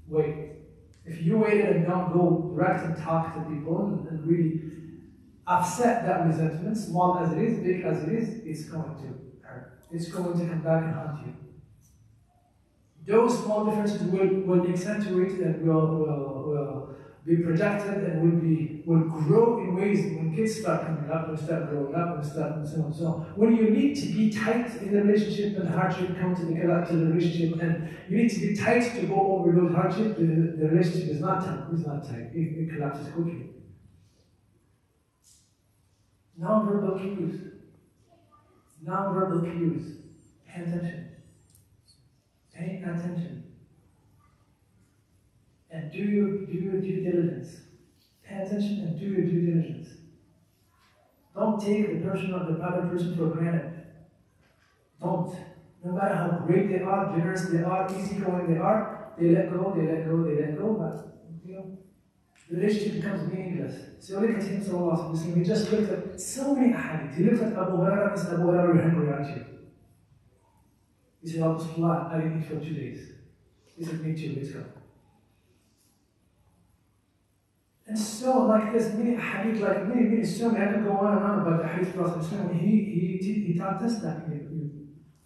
Wait. If you waited and don't go direct and talk to people and really offset that resentment, small as it is, big as it is, it's going to hurt. It's going to come back and haunt you. Those small differences will accentuate and will be projected and will grow in ways when kids start coming up, when start growing up, when start and so on and so on. When you need to be tight in the relationship and hardship come to the relationship, and you need to be tight to go over those hardships, the relationship is not tight. It's not tight. It collapses quickly. Non-verbal cues. Non-verbal cues. Pay attention. Pay attention. And do your due diligence. Pay attention and do your due diligence. Don't take the other person for granted. Don't. No matter how great they are, generous they are, easygoing they are, they let go, but the relationship becomes meaningless. So look at him, sallallahu alaihi wasallam. He just looked at so many ahadith. He looked at Abu Hurairah and said, Abu Hurairah, you're hungry, aren't you? He said, Rasulullah, I didn't eat for 2 days. He said, me too, let's go. And so, like this, many hadith, like many, so many, I could go on and on about the hadith of Rasulullah. He taught us that.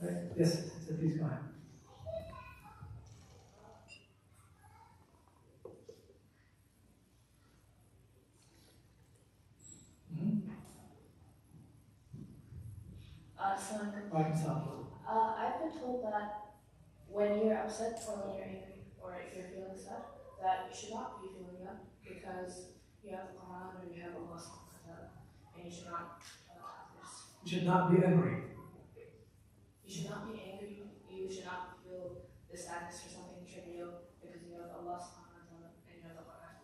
Right? Yes, so please go ahead. I've been told that when you're upset or when you're angry or if you're feeling sad, that you should not be feeling that because you have the Quran or you have Allah subhanahu wa ta'ala, and you should not have this. You should not be angry. You should not be angry. You should not feel the sadness for something trivial because you have Allah subhanahu wa ta'ala and you have the Quran.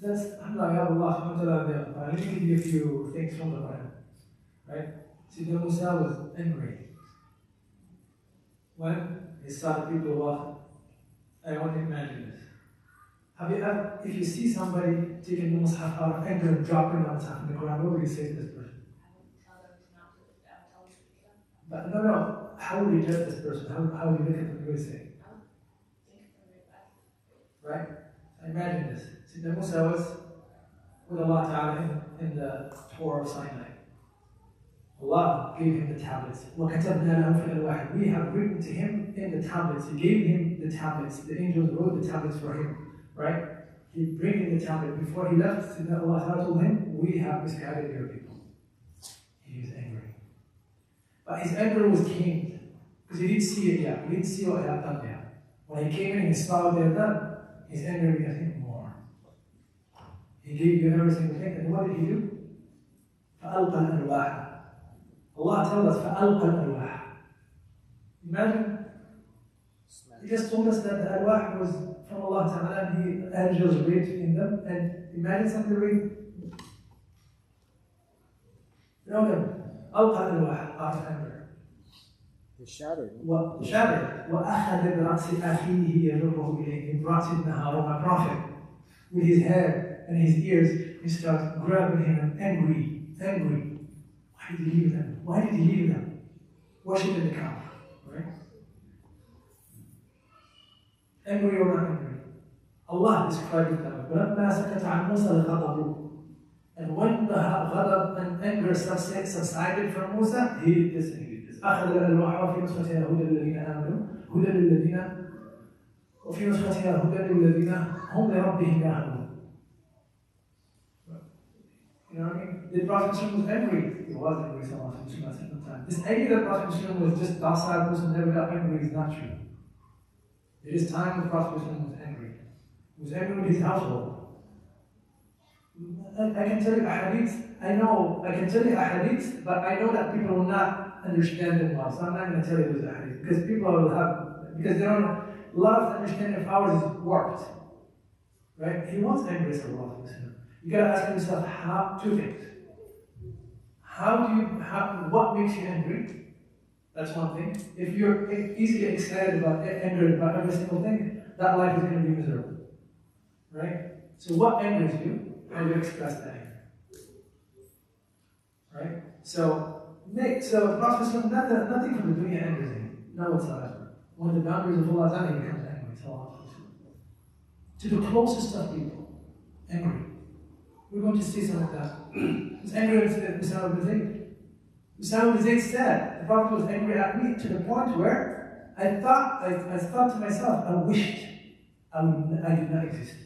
Alhamdulillah, you have Allah subhanahu wa ta'ala there. Let me give you a few things from the Quran. Right? Sayyidina Musa was angry when he saw the people walking. I want to imagine this. Have you ever, if you see somebody taking the mushaf out of anger and dropping the mushaf in the Quran, what would you say to this person? I would tell them to not tell them to pick it up. But no. How would you judge this person? How would you look at them? What would you say? I would think they're very bad. Right? Imagine this. Sayyidina Musa was with Allah Ta'ala in the Torah of Sinai. Allah gave him the tablets. وَكَتَبْنَا لَهُ فِي الْأَلْوَاحِ. We have written to him in the tablets. He gave him the tablets. The angels wrote the tablets for him. Right? He brought him the tablet. Before he left, Allah Ta'ala told him, we have misguided your people. He was angry. But his anger was tamed. Because he didn't see it yet. He didn't see what had done yet. When he came in and he saw what they had done, his anger became more. He gave you every single thing. And what did he do? فَأَلْقَى الْأَلْوَاحَ. Allah tells us, فَأَلْقَى الْأَلْوَاحَ. Imagine, he just told us that the alwah was from Allah Ta'ala and the angels read in them. And imagine something read. ألقى الألواح out of anger. It shattered. Shattered. وَأَخَذَ بِرَأْسِ أَخِيهِ يَجُرُّهُ إِلَيْهِ. He brought Ibn Harun, a prophet, with his hair and his ears. He started grabbing him and angry. Why did he leave them? Worshiping the Kaaba. Right? Angry or not angry? Allah described it that way. وَلَمَّا سَكَتَ عَنْ مُوسَى الْغَضَبُ. And when the ghadab and anger subsided from Musa, he did this and he did this. أخذ الألواح وفي نسختها هدى للذين آمنوا هدى للذين وفي نسختها هدى للذين هم لربهم يعلمون. You know what I mean? The Prophet was angry. He was angry sometimes. This idea that Prophet was just a docile person, never got angry, is not true. There is time the Prophet was angry. He was angry with his household. I can tell you ahadith. I can tell you ahadith, but I know that people will not understand them well. So I'm not going to tell you those ahadith because people will have, because they don't know. A lot of the understanding of ours is warped. Right? He was angry, sallallahu alaihi wasallam. You got to ask yourself two things. What makes you angry? That's one thing. If you're easily excited about anger about every single thing, that life is going to be miserable. Right? So what angers you? How do you express that anger? Right? So the Prophet nothing from the dunya angers him. No whatsoever. When the boundaries of Allah he becomes angry. to the closest of people, angry. We're going to see some of that. He was angry with Usama bin Zayd. Usama bin Zayd said, the Prophet was angry at me to the point where I thought to myself, I wished I did not exist.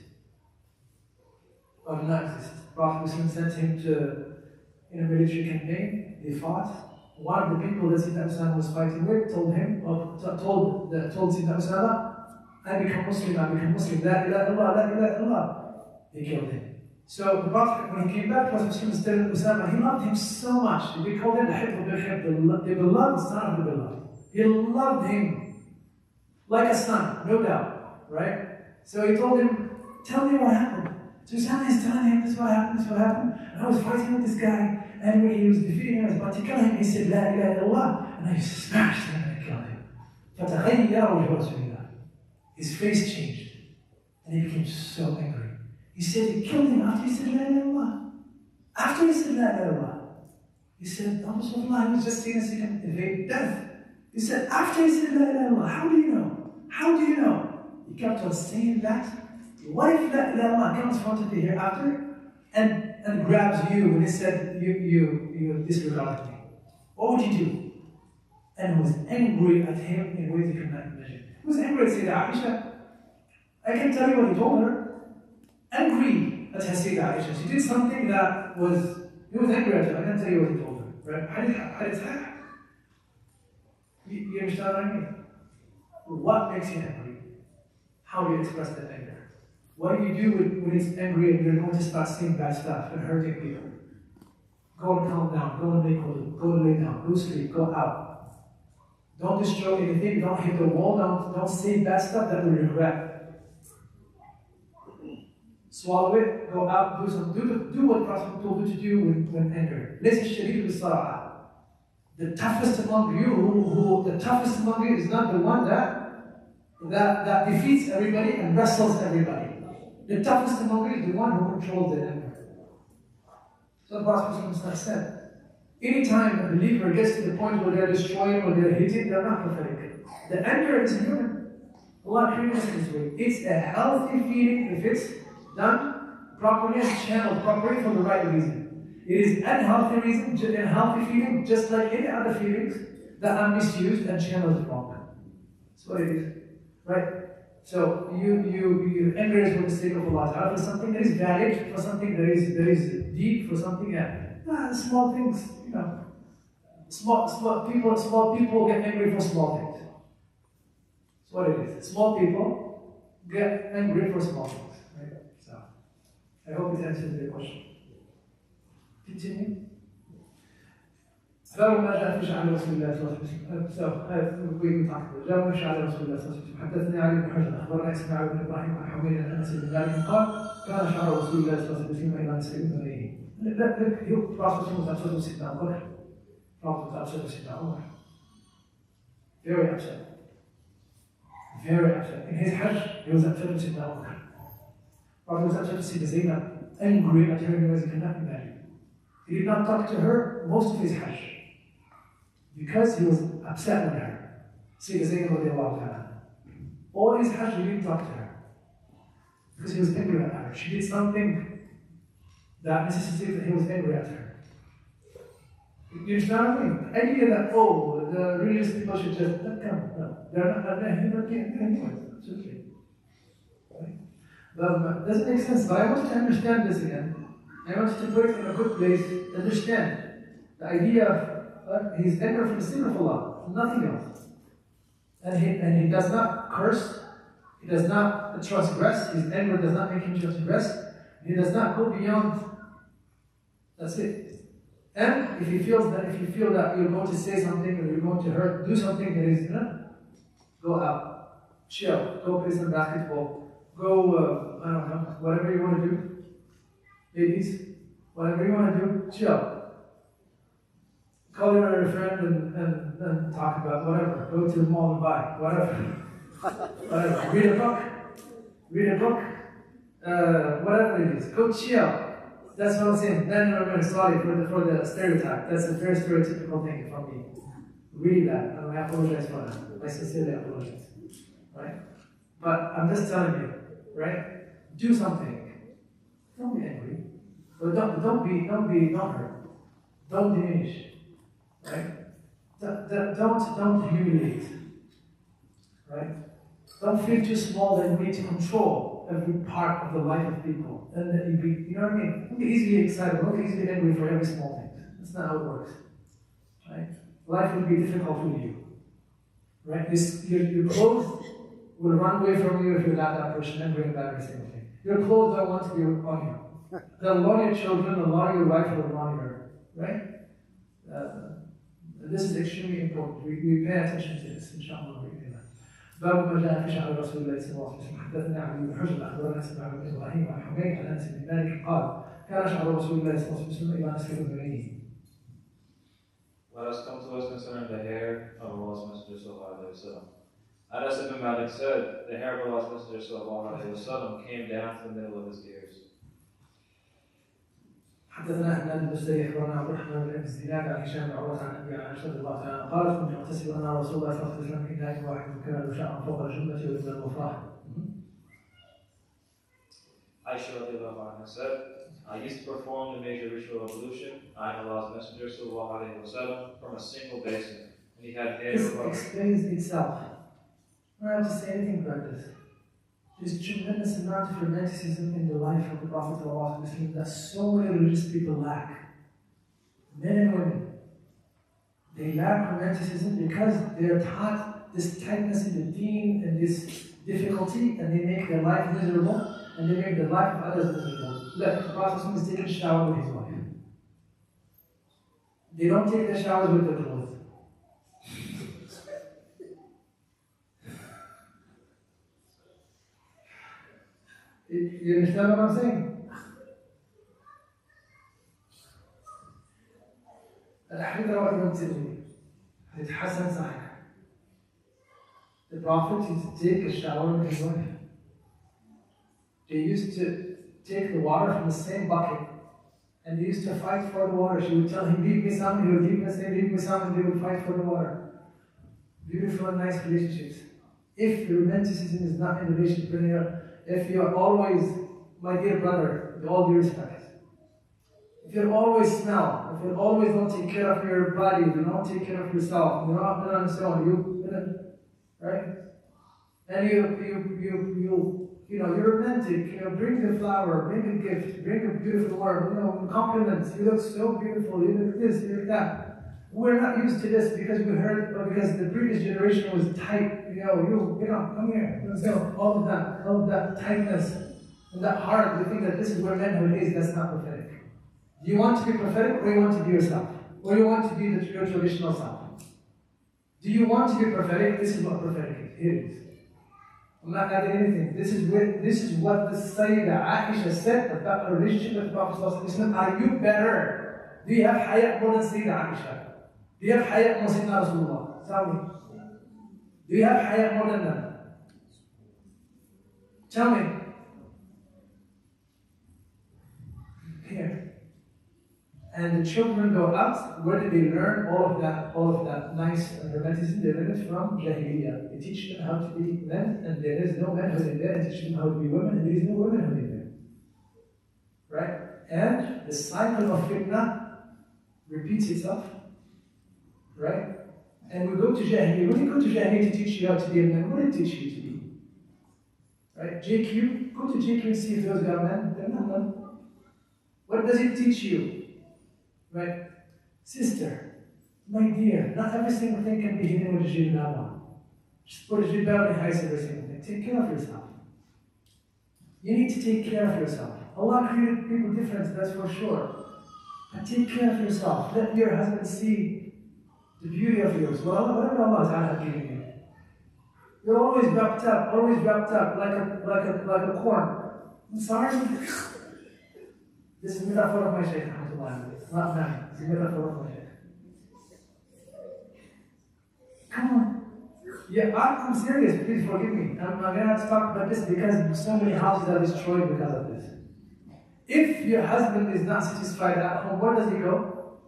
I did not exist. The Prophet sent him in a military campaign. They fought. One of the people that Sayyidina Usama was fighting with told Sayyidina Usama, I become Muslim, la ilaha illallah, la ilaha illallah. They killed him. So the Prophet, when he came back, Prophet was telling Usama, he loved him so much. They called him the beloved son of the beloved. He loved him like a son, no doubt, right? So he told him, tell me what happened. So Usama is telling him, this is what happened. And I was fighting with this guy, and when he was defeating him, I was about to kill him, he said, La ilaha illallah, and I smashed him and I killed him. فَتَغَيَّرَ وَجْهُ رَسُولِ اللَّهِ. His face changed, and he became so angry. He said he killed him after he said, La ilaha illallah. After he said, La ilaha illallah. He said, oh, Rasulullah, he was just saying this, he can evade death. He said, after he said, La ilaha illallah, how do you know? How do you know? He kept on saying that. What if La ilaha illallah comes from the hereafter and grabs you when he said you disregarded me? What would you do? And was angry at him in ways he could not imagine. He was angry at Sayyidah Aisha. I can tell you what he told her. Angry at Sayyidah Aisha. She did something that he was angry at her. I can't tell you what he told her. Right? You understand what I mean? What makes you angry? How do you express that anger? What do you do when it's angry and you're going to start saying bad stuff and hurting people? Go and calm down. Go and make wudu. Go and lay down. Go sleep. Go out. Don't destroy anything. Don't hit the wall. Don't say bad stuff that you'll regret. Swallow it. Go out. Do what Prophet told you to do when angry. The toughest among you, the toughest among you is not the one that defeats everybody and wrestles everybody. The toughest among you is the one who controls the anger. So the Prophet said, anytime a believer gets to the point where they're destroying or they're hitting, they're not prophetic. The anger is human. Allah created us this way. It's a healthy feeling if it's done properly and channeled properly for the right reason. It is unhealthy feeling, just like any other feelings that are misused and channeled wrong. That's what it is, right? So you anger is for the sake of Allah Ta'ala, for something that is valid, for something that is deep, for something small things, Small people get angry for small things. That's what it is. Small people get angry for small things, right? So I hope it answers your question. Continue. فلما جاء في شعر رسول الله صلى الله عليه وسلم جاء في شعر رسول الله صلى الله عليه وسلم حدثني علي بن حجر اخبرنا اسماعيل بن ابراهيم عن حميد عن انس بن مالك قال كان شعر رسول الله صلى الله عليه وسلم الى نساء بنيه. The Prophet was upset with Sayyidina Umar. Prophet was upset with Sayyidina Umar. Very upset. Very upset. In his Hajj, he was upset with Sayyidina Umar. Prophet was upset with Sayyidina Zainab, angry at her in ways he could not imagine. He did not talk to her most of his Hajj because he was upset with her. Sayyidina Zainab radiallahu ta'ala. All his Hajj, he didn't talk to her because he was angry at her. She did something that necessitated that he was angry at her. You understand what I mean? The idea that, the religious people should just let them. No, they're not human beings anyway. Absolutely. Right? But doesn't make sense. But I want you to understand this again. I want you to put it in a good place to understand the idea of he's angry for the sake of Allah, nothing else. And he does not curse, he does not transgress, his anger does not make him transgress, he does not go beyond. That's it. And if you feel that you're going to say something or you're going to do something that is, go out, chill, go play some basketball, go, I don't know, whatever you want to do. Ladies, whatever you want to do, chill. Call your friend and talk about whatever. Go to the mall and buy whatever. Whatever. Read a book. Whatever it is. Go chill. That's what I'm saying. Then I'm sorry for the stereotype. That's a very stereotypical thing from me. Really bad. And I apologize for that. I sincerely apologize. Right? But I'm just telling you, right? do something. Don't be angry. But don't hurt. Don't diminish. Right? Don't humiliate. Right? Don't feel too small that you need to control every part of the life of people. And that you know what I mean? Don't be easily excited, don't be easily angry for every small thing. That's not how it works. Right? Life will be difficult with you. Right? Your clothes will run away from you if you're not that person and bring back every single thing. Your clothes don't want to be on you. They'll loan your children, they'll loan your wife, they'll loan your, right? This is extremely important. We pay attention to this, inshallah. باب ما جاء في شعر رسول الله صلى الله عليه وسلم حدثنا علي بن حجر اخبرنا سماع بن ابراهيم عن حميد عن انس بن مالك قال كان شعر رسول الله صلى الله عليه وسلم الى نصف اذنيه. Let us come to us concerning the hair of Allah's Messenger sallallahu alaihi wasallam. Anas ibn Malik said, the hair of Allah's Messenger sallallahu alaihi wasallam came down to the middle of his ears. حدثنا احمد بن سيح اخبرنا عبد الرحمن بن الزناد عن هشام بن عروه عن ابي عائشه رضي الله عنها قالت كنت اغتسل انا رسول الله صلى الله عليه وسلم في اناء واحد وكان له شعر فوق الجمه ومن الوفراء. Aisha radiallahu anha said, I used to perform the major ritual ablution, I am Allah's Messenger sallallahu alaihi wasallam, from a single basin, and he had hair This above. explains itself. I don't have to say anything about this. There's tremendous amount of romanticism in the life of the Prophet ﷺ that so many religious people lack. Men and women. They lack romanticism because they are taught this tightness in the deen and this difficulty, and they make their life miserable, and they make the life of others miserable. Look, the Prophet ﷺ is taking a shower with his wife. They don't take their showers with their clothes. You understand what I'm saying? الحديث رواه الإمام الترمذي. حديث حسن صحيح. The Prophet used to take a shower with his wife. They used to take the water from the same bucket, and they used to fight for the water. She would tell him, "Leave me some." He would leave me some. "Leave me some," and they would fight for the water. Beautiful and nice relationships. If the romanticism is not in the relationship, if you are always, my dear brother, with all due respect, if you always smell, if you always don't take care of your body, you don't take care of yourself, you don't and so on, right? And you're romantic, bring the flower, bring a gift, bring a beautiful word, compliments, you look so beautiful, you look this, you look that. We're not used to this because we heard, or because the previous generation was tight, come here, all of that tightness and that heart. We think that this is where manhood is. That's not prophetic. Do you want to be prophetic, or you want to be yourself? Or you want to be your traditional self? Do you want to be prophetic? This is what prophetic is. Here it is. I'm not adding anything. This is what the Sayyidah Aisha said about her relationship with the Prophet ﷺ. Are you better? Do you have hayat more than Sayyidah Aisha? Do you have hayat more than Sayyidina Rasulullah? Tell me. Do you have hayat more than them? Tell me. Here. And the children go out. Where did they learn all of that nice romanticism? They learn it from Jahiliyyah. They teach them how to be men, and there is no manhood in there. They teach them how to be women, and there is no womanhood in there. Right? And the cycle of fitna repeats itself. Right? And we go to Jahiliyyah. When you go to Jahiliyyah to teach you how to be a man, what did it teach you to be? Right? JQ, go to JQ and see if those are men. They're not men. What does it teach you? Right? Sister, my dear, not every single thing can be hidden with a jilbab on. Just put a jilbab and hide every single thing. Take care of yourself. You need to take care of yourself. Allah created people different, that's for sure. But take care of yourself. Let your husband see the beauty of yours. Whatever Allah has given you. You're always wrapped up like a corn. I'm sorry. This is metaphor of my Shaykh. Not mine. It's a metaphor of my Shaykh. Come on. Yeah, I'm serious. Please forgive me. I'm going to have to talk about this because so many houses are destroyed because of this. If your husband is not satisfied at home, where does he go?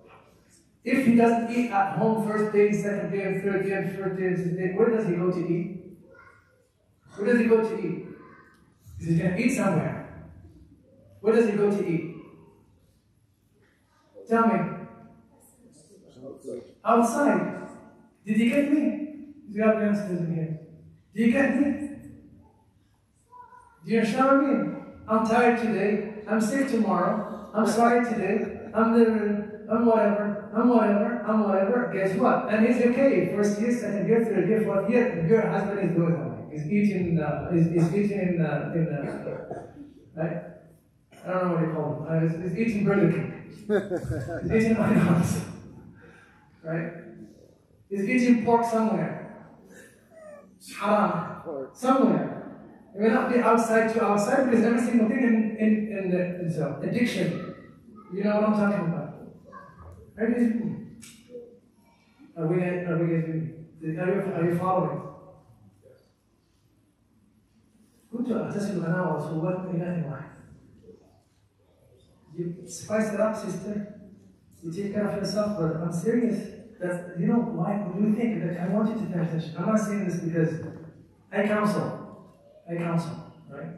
If he doesn't eat at home first day, second day, and third day, and fourth day, and fifth day, where does he go to eat? Where does he go to eat? Because he's going to eat somewhere. Where does he go to eat? Tell me. Outside. Did you get me? Do you have youngsters in here? Do you get me? Do you understand what I mean? I'm tired today. I'm sick tomorrow. I'm sorry today. I'm whatever. Guess what? And he's okay. First year, second year, third year, fourth year. And your husband is doing something. He's eating. He's eating in right. I don't know what you call him. He's eating Burger King. He's eating McDonald's. Right? He's eating pork somewhere. Haram. Somewhere. It may not be outside to outside because every single thing in the addiction. You know what I'm talking about. Are you following? كنت أغتسل أنا ورسول إله واحد. You spice it up, sister. You take care of yourself, brother. I'm serious. That's, you know, why? What do you think? I want you to pay attention. I'm not saying this because I counsel, right?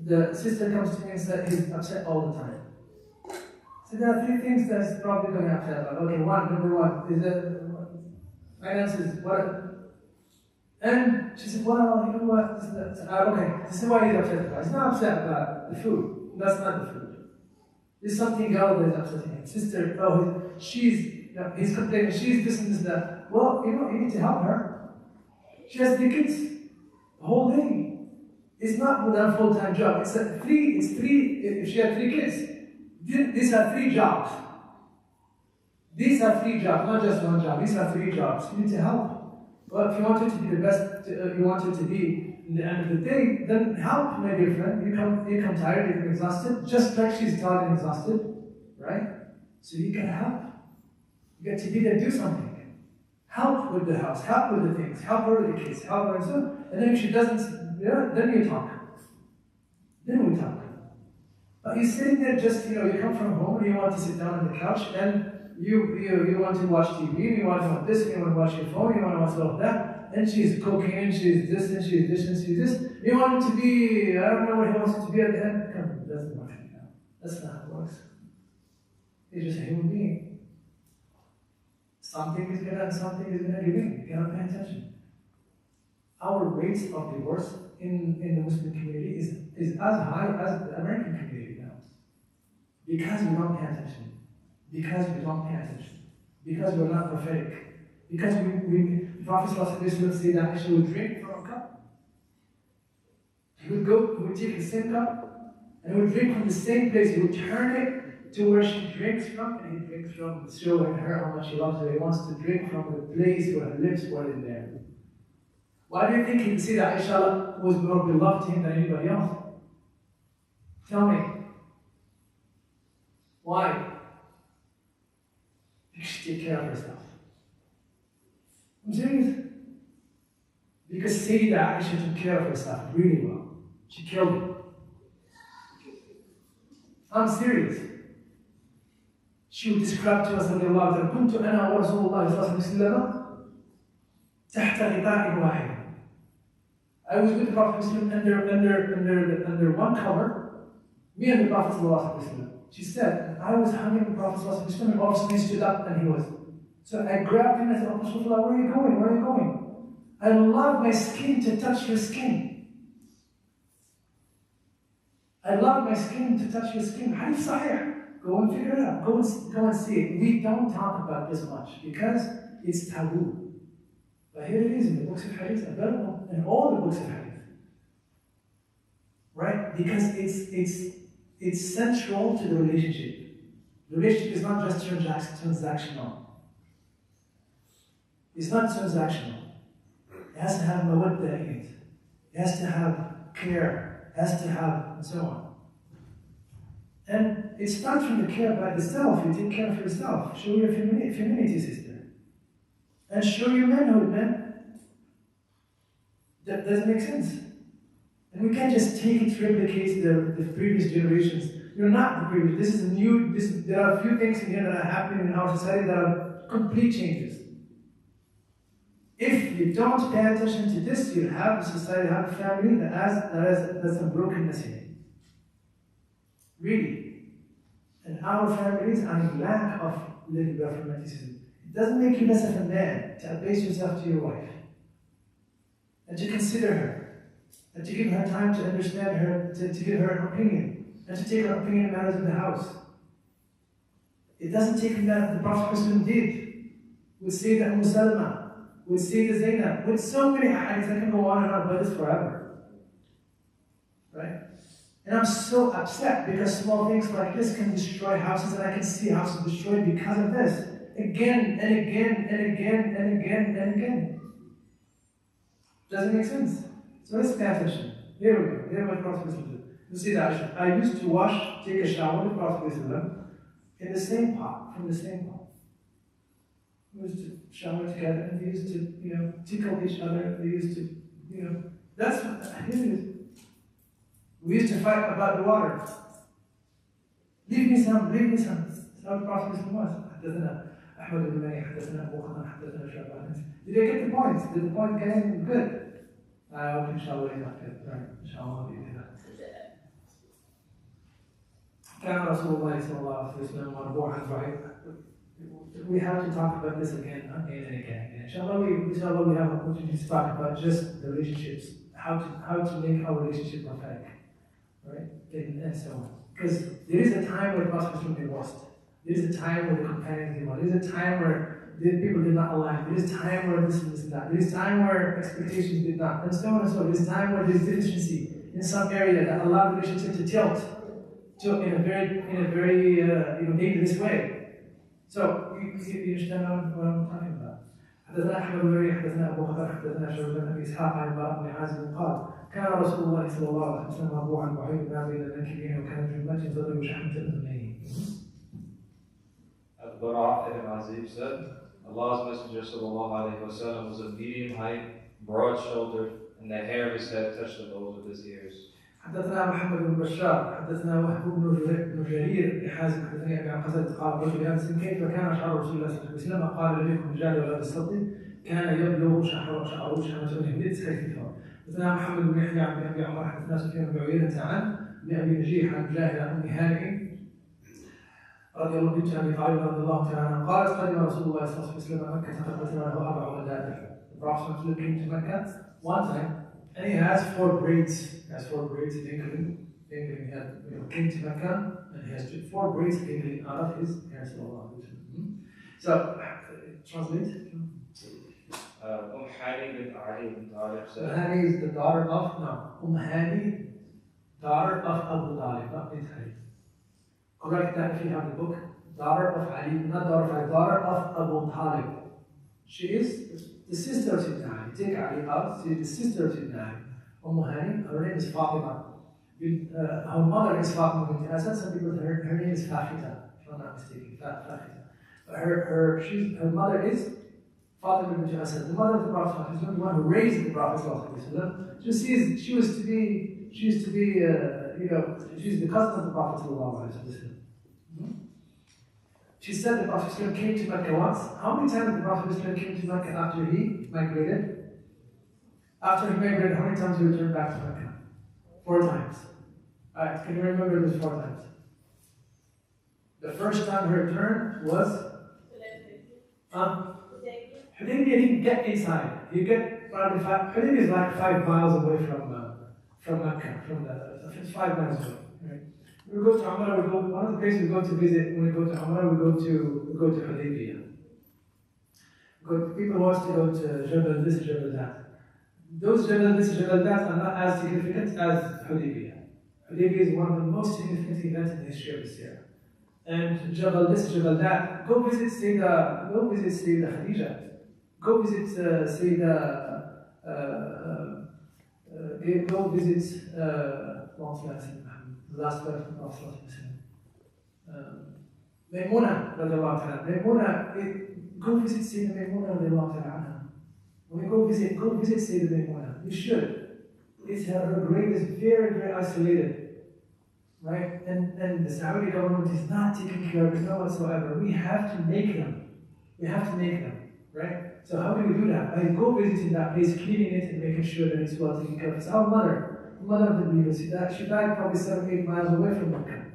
The sister comes to me and said he's upset all the time. So there are 3 things that's probably going to upset about. Okay, number one is that finances. What? And she said, well, you know what? This is why he's upset about. He's not upset about the food. That's not the food. There's something else that is upsetting him. Sister, he's complaining. She's this and this and that. Well, you need to help her. She has 3 kids the whole day. It's not with a full-time job. It's 3. If she had 3 kids, these are 3 jobs. These are 3 jobs, not just 1 job. These are 3 jobs. You need to help. Well, if you want her to be the best, you want her to be in the end of the day, then help, my dear friend. You come tired, you come exhausted, just like she's tired and exhausted, right? So you can help. You get to be there, do something. Help with the house, help with the things, help her with the kids, help her and so. And then if she doesn't, then you talk. Then we talk. But you're sitting there just, you come from home and you want to sit down on the couch and you want to watch TV, you want to watch this, you want to watch your phone, you want to watch all of that, and she's cooking, and she's this, and she's this, and she's this. You want it to be, I don't know what he wants it to be at the end. Come on, that's not working out. That's not how it works. He's just a human being. Something is gonna give in. You cannot pay attention. Our rates of divorce in the Muslim community is as high as the American community now. Because we don't pay attention. Because we're not prophetic. Because the Prophet ﷺ said that Aisha would drink from a cup. He would take the same cup, and he would drink from the same place. He would turn it to where she drinks from, and he drinks from, showing her how much he loves her. He wants to drink from the place where her lips were in there. Why do you think he'd say that Aisha was more beloved to him than anybody else? Tell me. Why? She take care of herself. I'm serious. Because Sayyida Aisha took care of herself really well. She killed him. I'm serious. She would describe to us, كنت أنا ورسول الله صلى الله عليه وسلم تحت غطاء واحد. I was with the Prophet under one cover, me and the Prophet sallallahu alaihi wasallam. She said, I was hugging the Prophet sallallahu alaihi wasallam, and all of a sudden he stood up and he was. So I grabbed him and I said, Rasulullah, where are you going? Where are you going? I love my skin to touch your skin. I love my skin to touch your skin. Hadith Sahih. Go and figure it out. Go and see it. We don't talk about this much because it's taboo. But here it is in the books of Hadith, available in all the books of Hadith. Right? Because it's central to the relationship. The relationship is not just transactional. It's not transactional. It has to have mawadda in it. It has to have care. It has to have, and so on. And it starts from the care by the self. You take care of yourself. Show your femininity, sister. And show your manhood, man. That doesn't make sense. And we can't just take it to replicate the previous generations. You're not the previous. This is new. There are a few things in here that are happening in our society that are complete changes. If you don't pay attention to this, you'll have a society, have a family that's a brokenness in it. Really. And our families are in lack of little bit of romanticism. It doesn't make you less of a man to abase yourself to your wife and to consider her and to give her time to understand her, to give her an opinion and to take her opinion in matters of the house. It doesn't take that the Prophet did with Sayyidah Umm Salama, with Sayyidah Zainab, with so many hadiths. I can go on and on about this forever. Right? And I'm so upset because small things like this can destroy houses, and I can see houses destroyed because of this. Again and again and again and again and again. Does it make sense? So let's pay attention. Here we go. Here what the Prophet did. You see that I used to take a shower with the Prophet in the same pot, from the same pot. We used to shower together, and we used to, tickle each other. We used to, that's what, here it is. We used to fight about the water. Leave me some, leave me some. That's how the Prophet was. حدثنا أحمد بن مني حدثنا أبو خضر حدثنا شعبان. Did I get the point? Did the point get in? Good. I hope inshallah you got it. Right. Inshallah you did that. كان رسول الله صلى الله عليه وسلم مرفوعا ضعيف. We have to talk about this again and again. Inshallah we have an opportunity to talk about just the relationships, how to make our relationship perfect, right? And so on. Because there is a time where the Prophet was lost. There is a time where the companions did not. There is a time where the people did not align. There is a time where this and this and that. There is a time where expectations did not. And so on and so on. There is a time where there is deficiency in some area that allowed the relationship to tilt in a very dangerous way. So you understand what I'm talking about. حدثنا احمد بن مني حدثنا ابو خضر حدثنا شعبان بن اسحاق عن البراء بن عازب قال كان رسول الله صلى الله عليه وسلم مرفوعا بعيد ما بين المنكبين وكان في المسجد ضرب شحمة الاذنين. Al-Bara' ibn Azib said, Allah's Messenger sallallahu alayhi wa sallam was of medium height, broad-shouldered, and the hair of his head touched the lobes of his ears. حدثنا محمد بن بشار حدثنا وهب بن جرير بن حازم حدثني ابي عن قتاده قال رجل انس كيف كان شعر رسول الله صلى الله عليه وسلم قال لم يكن رجال ولا بالسطح كان يبلغ شعره شحمة الهبيت كيفه. حدثنا محمد بن يحيى عن ابي عمر حدثنا سفيان بن عيينة عن ابي نجيح عن جاهل ام هانئ رضي الله بنت ابي طالب رضي الله تعالى عنها قالت قدم رسول الله صلى الله عليه وسلم مكة فقدمنا له 4 مدائح. The Prophet came to Mecca one time and he has 4 braids. He has 4 braids dangling. He had, came to Mecca and he has 4 braids dangling out of his hair. So, translate. Hani bin Ali bin Talib said. Hani is the daughter of, Hani, daughter of Abu Talib, not Bint Ali. Correct that if you have the book. Daughter of Ali, not daughter of Ali, daughter of Abu Talib. She is the sister of Sayyidina Ali. Take Ali out, she is the sister of Sayyidina Ali. Hani, her name is Fatima. Her mother is Fatima bint Asad. Some people, her name is Fafita, if I'm not mistaken. Fafita. But her mother is Fatima bint Asad, the mother of the Prophet, the one who raised the Prophet. So she was to be, she's the cousin of the Prophet. She said the Prophet came to Mecca once. How many times did the Prophet came to Mecca after he migrated? After he migrated, how many times he returned back to Mecca? 4 times. Alright, can you remember those 4 times? The first time he returned was Hudaybiyah. He didn't get inside. You get probably Hudaybiyah is like 5 miles away from Mecca. It's 5 miles away. Right? We go to Umrah. One of the places we go to visit when we go to Umrah, we go to Hudaybiyah. People want to go to Jabal this, Jabal that. Those Jabal this, Jabal that are not as significant as Hudaybiyah. Hudaybiyah is one of the most significant events in the history of Islam. And Jabal this, Jabal that. Go visit Sayyida Khadija. Go visit go visit the last person of Maymuna radiallahu ta'ala. Maymuna, go visit Sayyida Maymuna radiallahu ta'ala. When you go visit Sayyida Maymuna, you should. Her grave is very, very isolated. Right? And the Saudi government is not taking care of it whatsoever. We have to make them. Right? So how do we do that? By go visiting that place, cleaning it and making sure that it's well taken care of. It's our mother, the mother of the believers. She died probably 7-8 miles away from Mecca.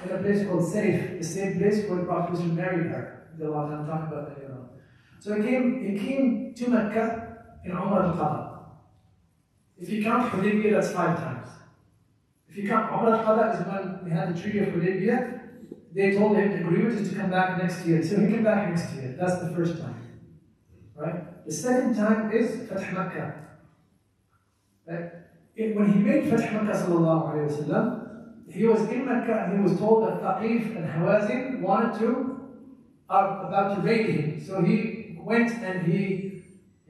in a place called Saif, the same place where the Prophet married her. I'm talking about that, So he came to Mecca in Umrah al-Qadha. If you count Hudaybiyah, that's 5 times. If you count Umrah al-Qadha is when we had the Treaty of Hudaybiyah, they told him the agreement is to come back next year. So he came back next year. That's the first time. Right? The second time is Fath Makkah. Right? When he made Fath Makkah sallallahu alayhi wa sallam, he was in Mecca and he was told that Thaqif and Hawazin are about to raid him. So he went and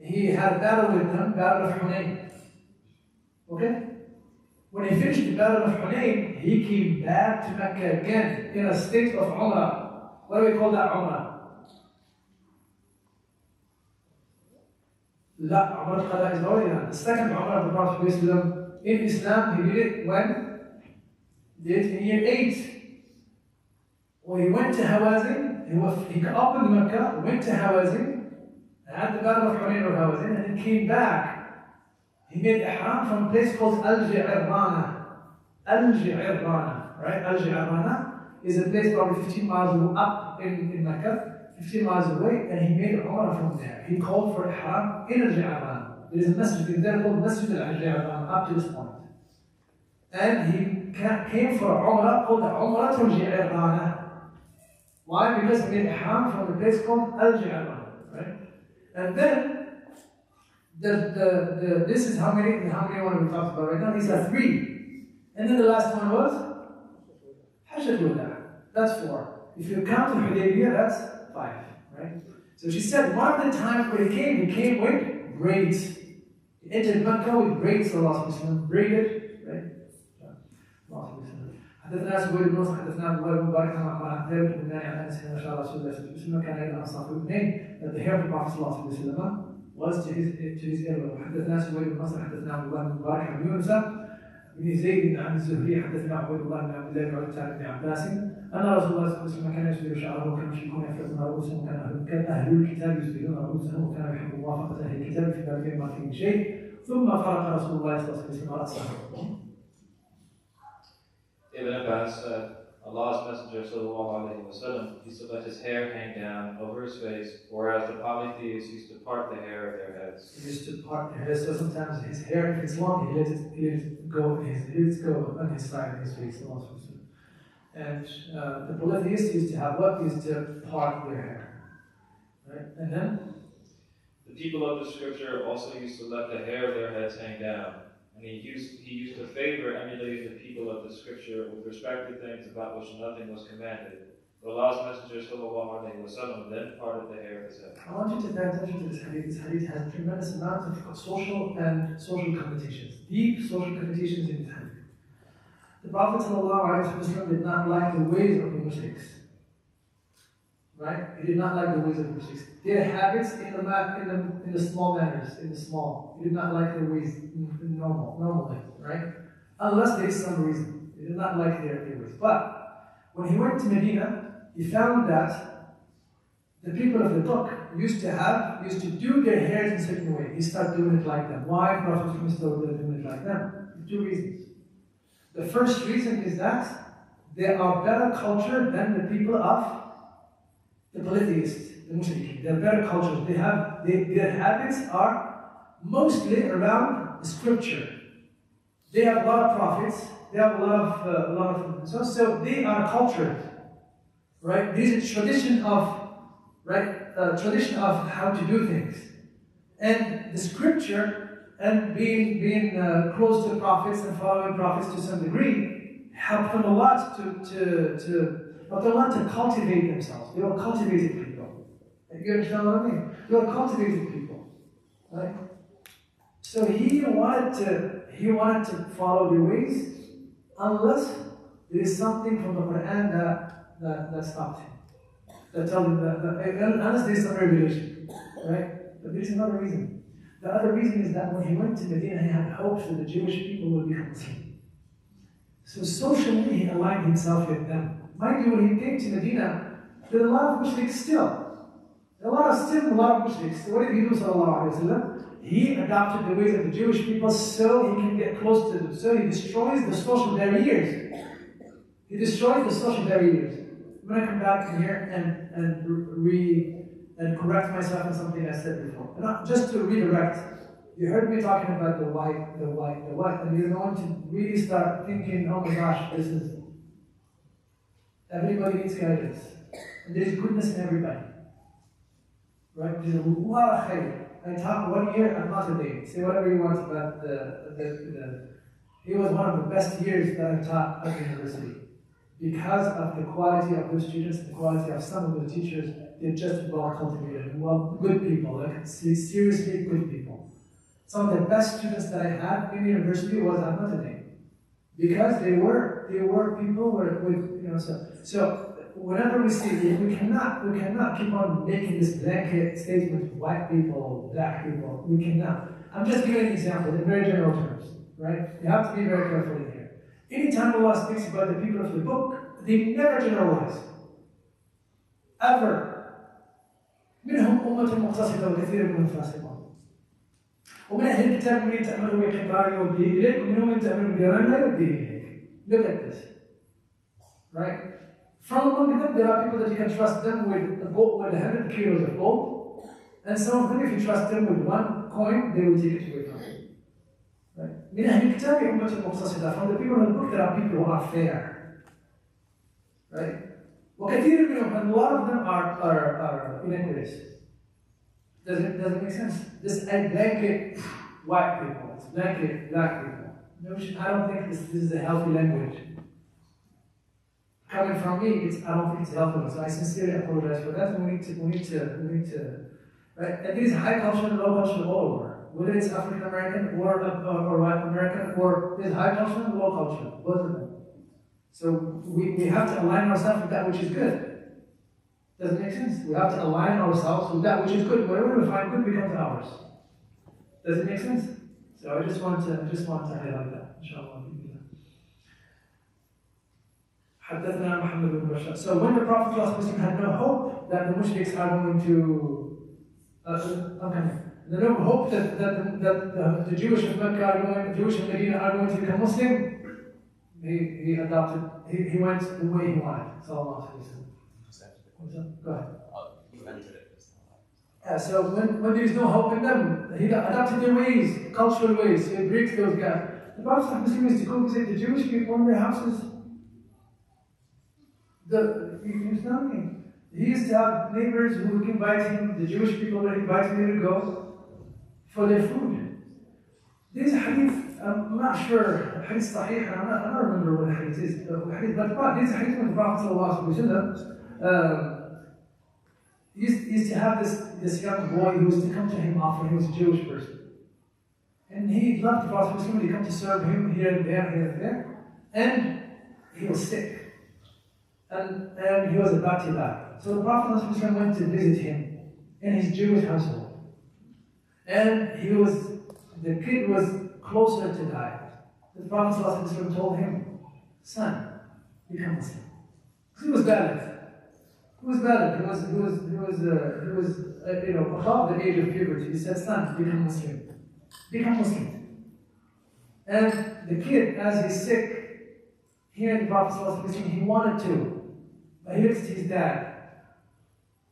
he had a battle with them, Battle of Hunayn. Okay? When he finished the Battle of Hunayn, he came back to Mecca again in a state of Umrah. What do we call that Umrah? La, Umrah al-Qadha is already done. The second Umrah of the Prophet in Islam, he did it when? He did it in year 8. When he went to Hawazin, he opened Mecca, went to Hawazin, had the Battle of Hunayn or Hawazin, and then came back. He made ihram from a place called Al-Ji'irrana. Al-Ji'irrana, right? Al-Ji'irrana is a place probably 15 miles up in Mecca, 15 miles away, and he made Umrah from there. He called for ihram in Al-Ji'irrana. There is a masjid in there called Masjid Al-Ji'irrana up to this point. And he came for Umrah called Umrah Al-Ji'irrana. Why? Because he made ihram from a place called Al-Ji'irrana, right? And then this is how many one we talked about right now. These are 3. And then the last one was Hajjat al-Wada. That's 4. If you count the Hudaybiyah, that's 5, right? So she said one of the times when he came with braids. He entered Mecca with braids, braided, right? حدثنا سويد بن نصر حدثنا ابو بكر مبارك عن ثابت بن مالك عن انس ان شاء الله رسول الله صلى الله عليه وسلم كان يدعى صاحب الاثنين that the hair of the Prophet صلى الله عليه وسلم was to his elbow. حدثنا سويد بن نصر حدثنا ابو بكر مبارك عن يونس بن زيد عن الزهري حدثنا عبيد الله بن عبد الله بن عتاب بن عباس ان رسول الله صلى الله عليه وسلم كان يسبل شعره وكان المشركون يحفظون رؤوسهم وكان اهل الكتاب يسبلون رؤوسهم وكان يحب موافقه اهل الكتاب في ذلك ما فيه شيء ثم فرق رسول الله صلى الله عليه وسلم راسه. Ibn Abbas said, Allah's Messenger ﷺ used to let his hair hang down over his face, whereas the polytheists used to part the hair of their heads. He used to part their heads, so sometimes his hair, if it's long, he let it go on his side of his face. And the polytheists used to have what? Used to part their hair. Right? And then? The people of the scripture also used to let the hair of their heads hang down. And he used to favor emulating the people of the scripture with respect to things about which nothing was commanded. But Allah's Messenger ﷺ then parted the hair of his head. I want you to pay attention to this hadith. This hadith has a tremendous amount of social connotations, deep social connotations in this hadith. The Prophet ﷺ did not like the ways of the mushriks. Right? He did not like the ways of the mushriks. Their habits in the small manners, in the small. He did not like their ways normally, right? Unless there is some reason. He did not like their ways. But when he went to Medina, he found that the people of the book used to do their hairs in a certain way. He started doing it like them. Why Prophet Muhammad started doing it like them? 2 reasons. The first reason is that they are better cultured than the people of the polytheists, the Muslims. They are better cultures. Their habits are mostly around the scripture. They have a lot of prophets. They have a lot of so they are cultured, right? There is a tradition of tradition of how to do things, and the scripture and being close to prophets and following prophets to some degree helped them a lot to cultivate themselves. They were cultivated people. You understand what I mean? They were cultivated people, right? So he wanted to follow their ways, unless there is something from the Quran that stopped him. That tells him unless there is some regulation, right? But there is another reason. The other reason is that when he went to Medina, he had hopes that the Jewish people would become Muslim. So socially, he aligned himself with them. Mind you, when he came to Medina, there were a lot of mushriks still. A lot of mushriks. So what did he do, sallallahu alayhi wa sallam? He adopted the ways of the Jewish people so he can get close to them. So he destroys the social barriers. He destroys the social barriers. When I come back here and correct myself on something I said before, and not just to redirect. You heard me talking about the white, and you're going to really start thinking, oh my gosh, this is everybody needs guidance, and there's goodness in everybody, right? There's a lot of khair. I taught 1 year at Notre Dame. Say whatever you want about it was one of the best years that I taught at the university. Because of the quality of the students, the quality of some of the teachers, they're just well cultivated, well, good people, like seriously good people. Some of the best students that I had in the university was at Notre Dame. Because they were people with so whenever we see it, we cannot keep on making this blanket statement, white people, black people. We cannot. I'm just giving an example in very general terms, right? You have to be very careful in here. Anytime Allah speaks about the people of the book, they never generalize. Ever. منهم أمة مقتصدة وكثير منهم فاسقون. ومن أهل الكتاب من تأمنوا بقنطار يوديه إليك ومنهم من تأمنوا بدينار لا يوديه إليك. Look at this. Right? From among them, there are people that you can trust them with 100 kilos of gold, and some of them, if you trust them with 1 coin, they will take it away from you. Right? من أهل الكتاب أمة مقتصدة. From the people of the book, there are people who are fair. Right? وكثير منهم, and a lot of them are inequitous. Does it make sense? This blanket white people, it's blanket black people. No, I don't think this is a healthy language. Coming from me, I don't think it's healthy. So I sincerely apologize for that. We need to, right? And there is high culture and low culture all over. Whether it's African American or white American, or there's high culture and low culture, both of them. So we have to align ourselves with that which is good. Does it make sense? We have to align ourselves with that which is good. Whatever we find good becomes ours. Does it make sense? So I just want to highlight that, inshallah. حدثنا محمد بن بشار. So when the Prophet ﷺ had no hope that the mushriks are going to the no hope that the Jewish of Mecca Jewish of Medina are going to become Muslim, he went the way he wanted. Sallallahu Alaihi Wasallam. Go ahead. So when there is no hope in them, he adopted their ways, cultural ways, so he breaks those gaps. The Prophet ﷺ used to go visit the Jewish people in their houses. He used to have neighbors who would invite him, the Jewish people would invite him to go for their food. There's a hadith, I'm not sure, hadith sahih, I don't remember what the hadith is, but there's a hadith when the Prophet used to have this young boy who used to come to him often. He was a Jewish person. And he loved the Prophet to come to serve him here and there, and he was sick. And he was about to die. So the Prophet ﷺ went to visit him in his Jewish household. And the kid was closer to die. The Prophet ﷺ told him, son, become Muslim. Because he was bad. He was above the age of puberty. He said, son, become Muslim. Become Muslim. And the kid, as he's sick, hearing the Prophet ﷺ, he wanted to. But he looked at his dad.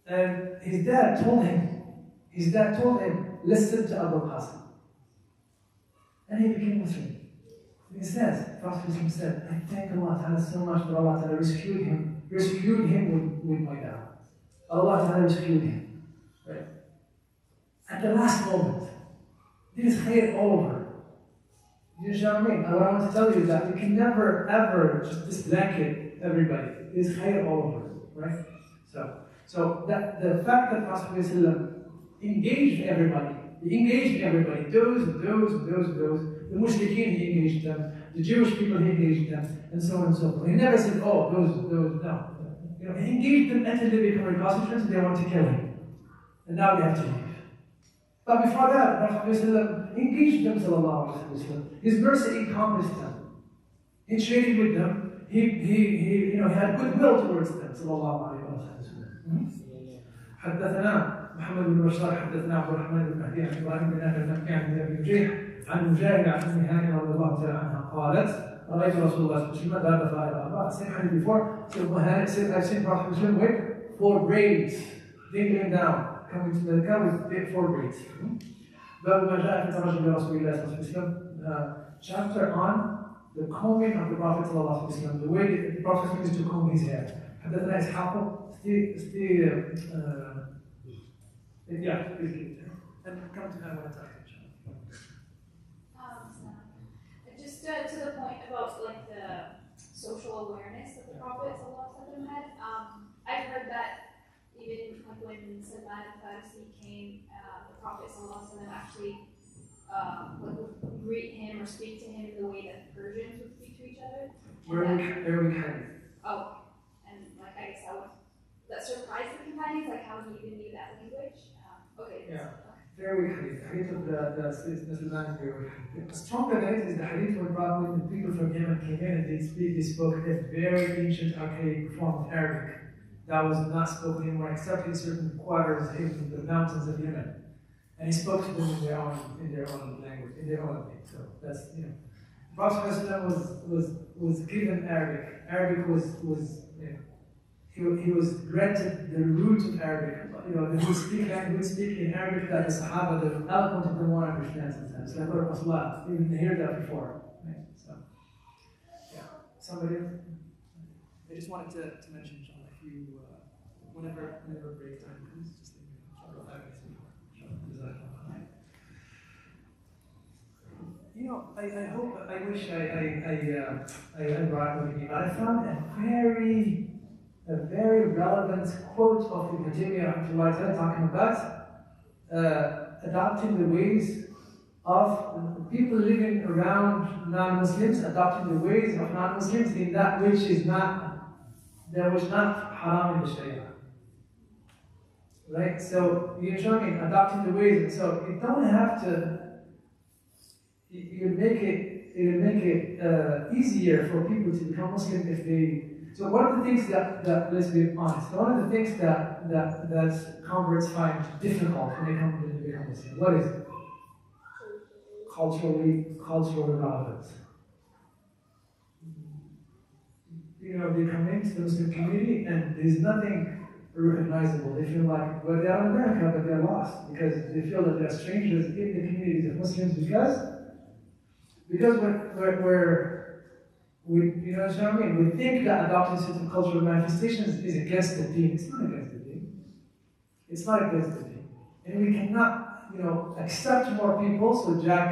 And his dad told him, listen to Abu Qasim. And he became Muslim. He says, the Prophet said, I thank Allah Ta'ala so much that Allah Ta'ala rescued him with my dad. Allah Ta'ala rescued him. Right? At the last moment, there is khair all over. You know what I mean? What I want to tell you is that you can never, ever just blanket everybody. There's khair all over, right? So that the fact that Prophet engaged everybody, those, the Mushrikeen, he engaged them, the Jewish people, he engaged them, and so on and so forth. He never said, oh, those, no. He engaged them until they become recalcitrant and they want to kill him. And now they have to leave. But before that, Prophet engaged them, sallallahu alaihi wasallam. His mercy encompassed them. He traded with them. He had goodwill towards them, sallallahu alaihi wasallam. حدثنا محمد بن بشار حدثنا عبد الرحمن بن مهدي عن ابراهيم بن نافع عن ابي نجيح عن مجاهد عن ام هاني رضي الله تعالى عنها قالت رأيت رسول الله صلى الله عليه وسلم ذهب فأربعة. Same hadith before. So I've seen Prophet Muslim with 4 braids dangling down, coming to the Mecca with 4 braids. باب ما جاء في ترجم رسول الله صلى الله عليه وسلم. Chapter on the combing of the Prophet صلى الله عليه وسلم, the way the Prophet used to comb his hair. حدثنا إسحاق yeah, please. And come to that one time. Just to the point about like the social awareness that the Prophet ﷺ had, I've heard that even like when Salman al-Farisi came, the Prophet ﷺ actually would greet him or speak to him the way that Persians would speak to each other. Where we can. Oh, and like I guess that surprised the companions, like how he even knew that language. Okay. Yeah. Very weak hadith. Hadith of the Salman is very weak. The stronger hadith is the hadith when the people from Yemen came in and they spoke a very ancient archaic form of Arabic that was not spoken anymore except in certain quarters in the mountains of Yemen. And he spoke to them in their own language, in their own thing. So that's, you know. Prophet was given Arabic. Arabic was he was granted the root of Arabic. You know, he would speak in Arabic that the Sahaba, the eloquent of them, won't understand sometimes. Like what Rasulullah, you didn't hear that before. Right? So, yeah. Somebody else? I just wanted to mention, inshallah, if you, whenever break time comes, just let me know. You know, I wish I brought with me, but I found a very relevant quote of Ibn Taymiyyah talking about adopting the ways of people living around non-Muslims, adopting the ways of non-Muslims in that which is not haram in the Sharia. Right? So you're showing adopting the ways, so you don't have to. You make it easier for people to become Muslim if they. So one of the things that let's be honest, one of the things that converts find difficult when they come to become Muslim, what is it? Cultural relevance. You know, they come into the Muslim community and there's nothing recognizable. They feel like, well, they are in America, but they're lost because they feel that they're strangers in the communities of Muslims because we, you know what I mean? We think that adopting certain cultural manifestations is against the deen. It's not against the deen. It's not against the deen. And we cannot, you know, accept more people. So Jack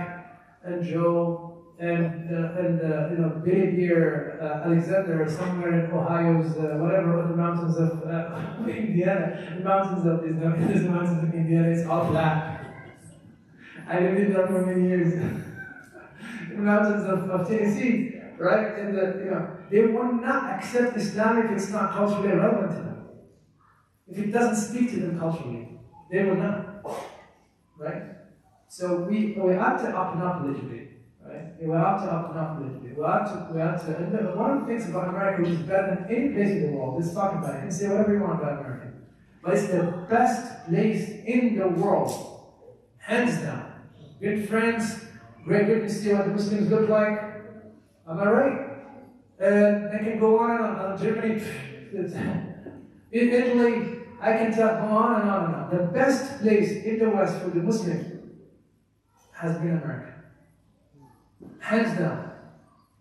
and Joe and you know, Billy Beer, Alexander, somewhere in Ohio's whatever the mountains of Indiana, the mountains of these mountains of Indiana, it's all flat. I lived there for many years. The mountains of Tennessee. Right? And you know, they will not accept Islam if it's not culturally relevant to them. If it doesn't speak to them culturally, they will not. Right? So we have to open up a little bit. Right? We have to open up a little bit. We have to. And one of the things about America, which is better than any place in the world, let's talk about it. You can say whatever you want about America, but it's the best place in the world, hands down. Good friends, Great Britain, see what the Muslims look like. Am I right? And I can go on and on. Germany, in Italy, I can go on and on and on. The best place in the West for the Muslims has been America. Hands down.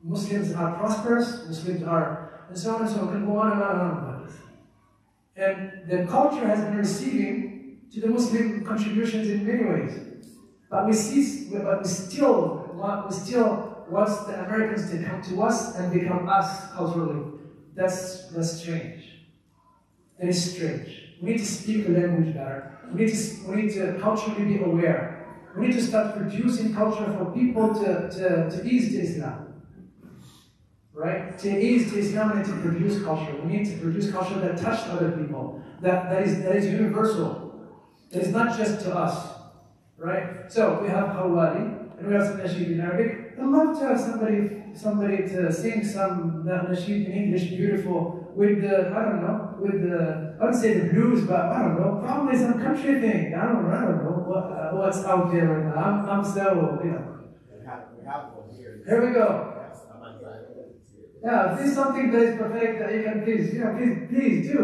Muslims are prosperous, Muslims are, and so on and so on. I can go on and on and on about this. And the culture has been receiving to the Muslim contributions in many ways. But we still want the Americans to come to us and become us culturally. That's strange. That is strange. We need to speak the language better. We need to culturally be aware. We need to start producing culture for people to ease to Islam. Right? To ease to Islam, we need to produce culture. We need to produce culture that touches other people. That is universal. That is not just to us. Right? So we have Qawwali, and we have some nasheed in Arabic. I'd love to have somebody to sing some nasheed in English, beautiful, with I wouldn't say the blues, but I don't know, probably some country thing. I don't know what's out there right now. I'm so, you know. We have one here. Here we go. Yes, I'm not trying to get it here. Yeah, if there's something that is perfect that you can please do.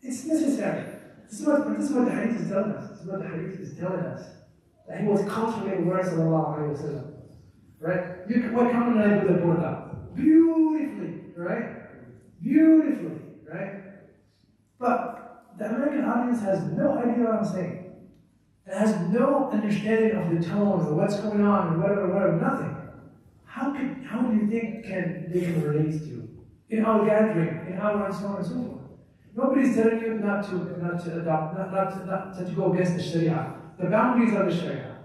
It's necessary. This is what the hadith is telling us. This is what the hadith is telling us. That he was culturally aware, sallallahu alayhi wa sallam. Right? What come and I do the burqa? Beautifully, right? Beautifully, right? But the American audience has no idea what I'm saying. It has no understanding of the tone or what's going on or whatever, nothing. How do you think they can relate to? In our gathering, in our and so on and so forth. Nobody's telling you not to adopt, not to go against the Sharia. The boundaries of the Sharia.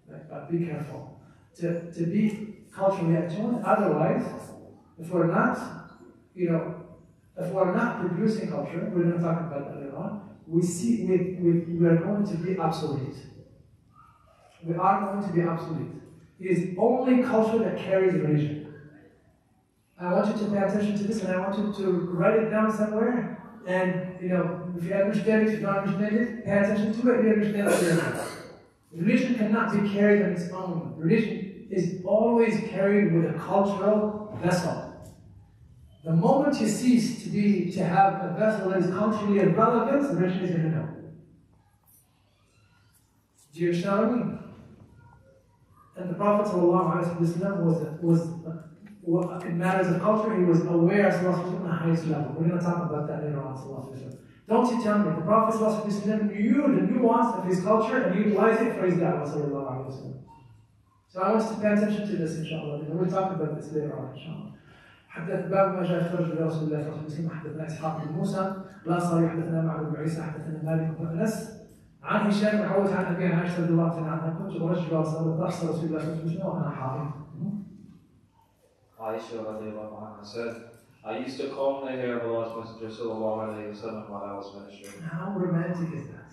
But be careful. To be culturally attuned, otherwise, if we're not producing culture, we're going to talk about that later on, we are going to be obsolete. We are going to be obsolete. It is only culture that carries religion. I want you to pay attention to this, and I want you to write it down somewhere. And if you understand it, if you don't understand it, pay attention to it. You understand it. Religion cannot be carried on its own. Religion is always carried with a cultural vessel. The moment you cease to have a vessel that is culturally irrelevant, the religion is going to know. Do you understand what I mean? And the Prophet ﷺ was in matters of culture, he was aware of the highest level. We're going to talk about that later on. Don't you tell me, the Prophet ﷺ knew the nuance of his culture and utilized it for his da'wah. So I want you to pay attention to this, inshallah. And we'll talk about this later on, inshallah. حدث باب ما جاء في رجل رسول الله صلى الله عليه وسلم حدثنا اسحاق بن موسى لا صالح حدثنا معبد بن عيسى حدثنا مالك بن انس عن هشام بن عوف عن ابي عائشه رضي الله عنها كنت ارجل راس رسول الله صلى الله عليه وسلم وانا حائض. Aisha radiallahu anha said, I used to comb the hair of Allah's Messenger sallallahu alayhi wa sallam while I was ministering. How romantic is that?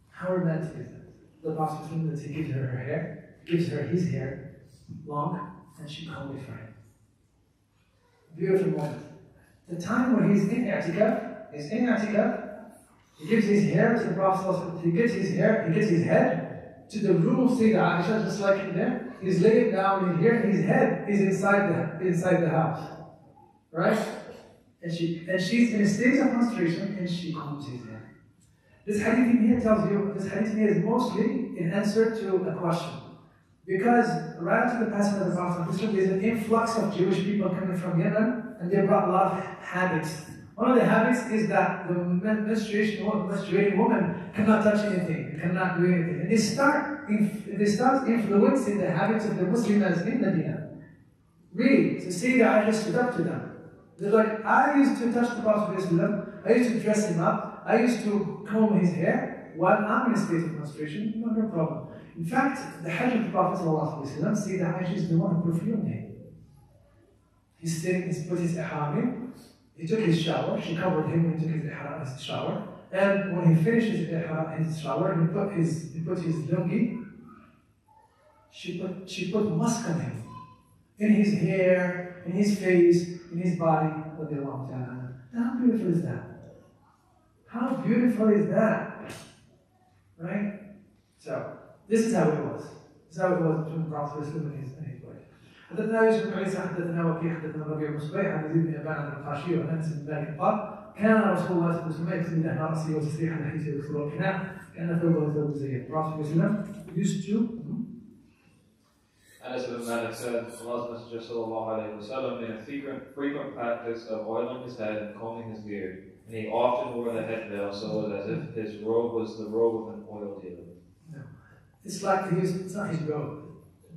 How romantic is that? The Prophet that he gives her hair, gives her his hair long, and she combed it for him. Beautiful moment. The time when he's in i'tikaf, he gives his hair to the Prophet, he gets his head to the room of Sayyidah Aisha, just like in there. He's laying down in here, and his head is inside the house. Right? And she's in a state of prostration, and she combs his hair. This hadith in here tells you, this hadith in here is mostly in answer to a question. Because right after the passing of the Prophet, there's an influx of Jewish people coming from Yemen, and they brought a lot of habits. One of the habits is that the menstruating woman cannot touch anything, cannot do anything. And they start influencing the habits of the Muslims in Medina. Really, to say that I just stood up to them. They're like, I used to touch the Prophet, I used to dress him up, I used to comb his hair while I'm in a state of menstruation, no problem. In fact, the Hajj of the Prophet say that Aisha is the one who perfumed him. He's put his ihram in, he took his shower, she covered him when he took his shower, and when he finished his shower, he put his lungi, she put musk on him, in his hair, in his face, in his body. How beautiful is that? How beautiful is that? Right? So, this is how it was. This is how it was between the Prophet and his wife. حدثنا يوسف بن عيسى حدثنا وكيع حدثنا ربيع بن صبيح عن يزيد بن ابان عن القاشي وعن انس بن مالك قال كان رسول الله صلى الله عليه وسلم يكتب دهن راسه وتسريح لحيته ويكسر القناع كان ثوبه ثوب زين. Prophet used to. Anas ibn Malik said, Allah's Messenger sallallahu alayhi wa sallam made a frequent practice of oiling his head and combing his beard, and he often wore the head veil so it was as if his robe was the robe of an oil dealer. No. It's like it's not his robe.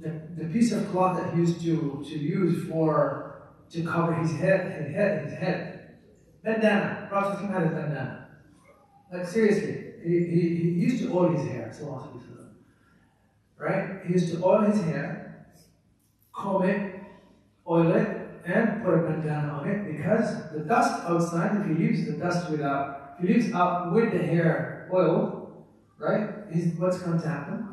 The piece of cloth that he used to use to cover his head. Bandana. Prophet had a bandana. Like seriously, he used to oil his hair, sallallahu alayhi wa sallam. Right? He used to oil his hair, comb it, oil it, and put a bandana on it because the dust outside, if he leaves out with the hair oiled, right, what's going to happen?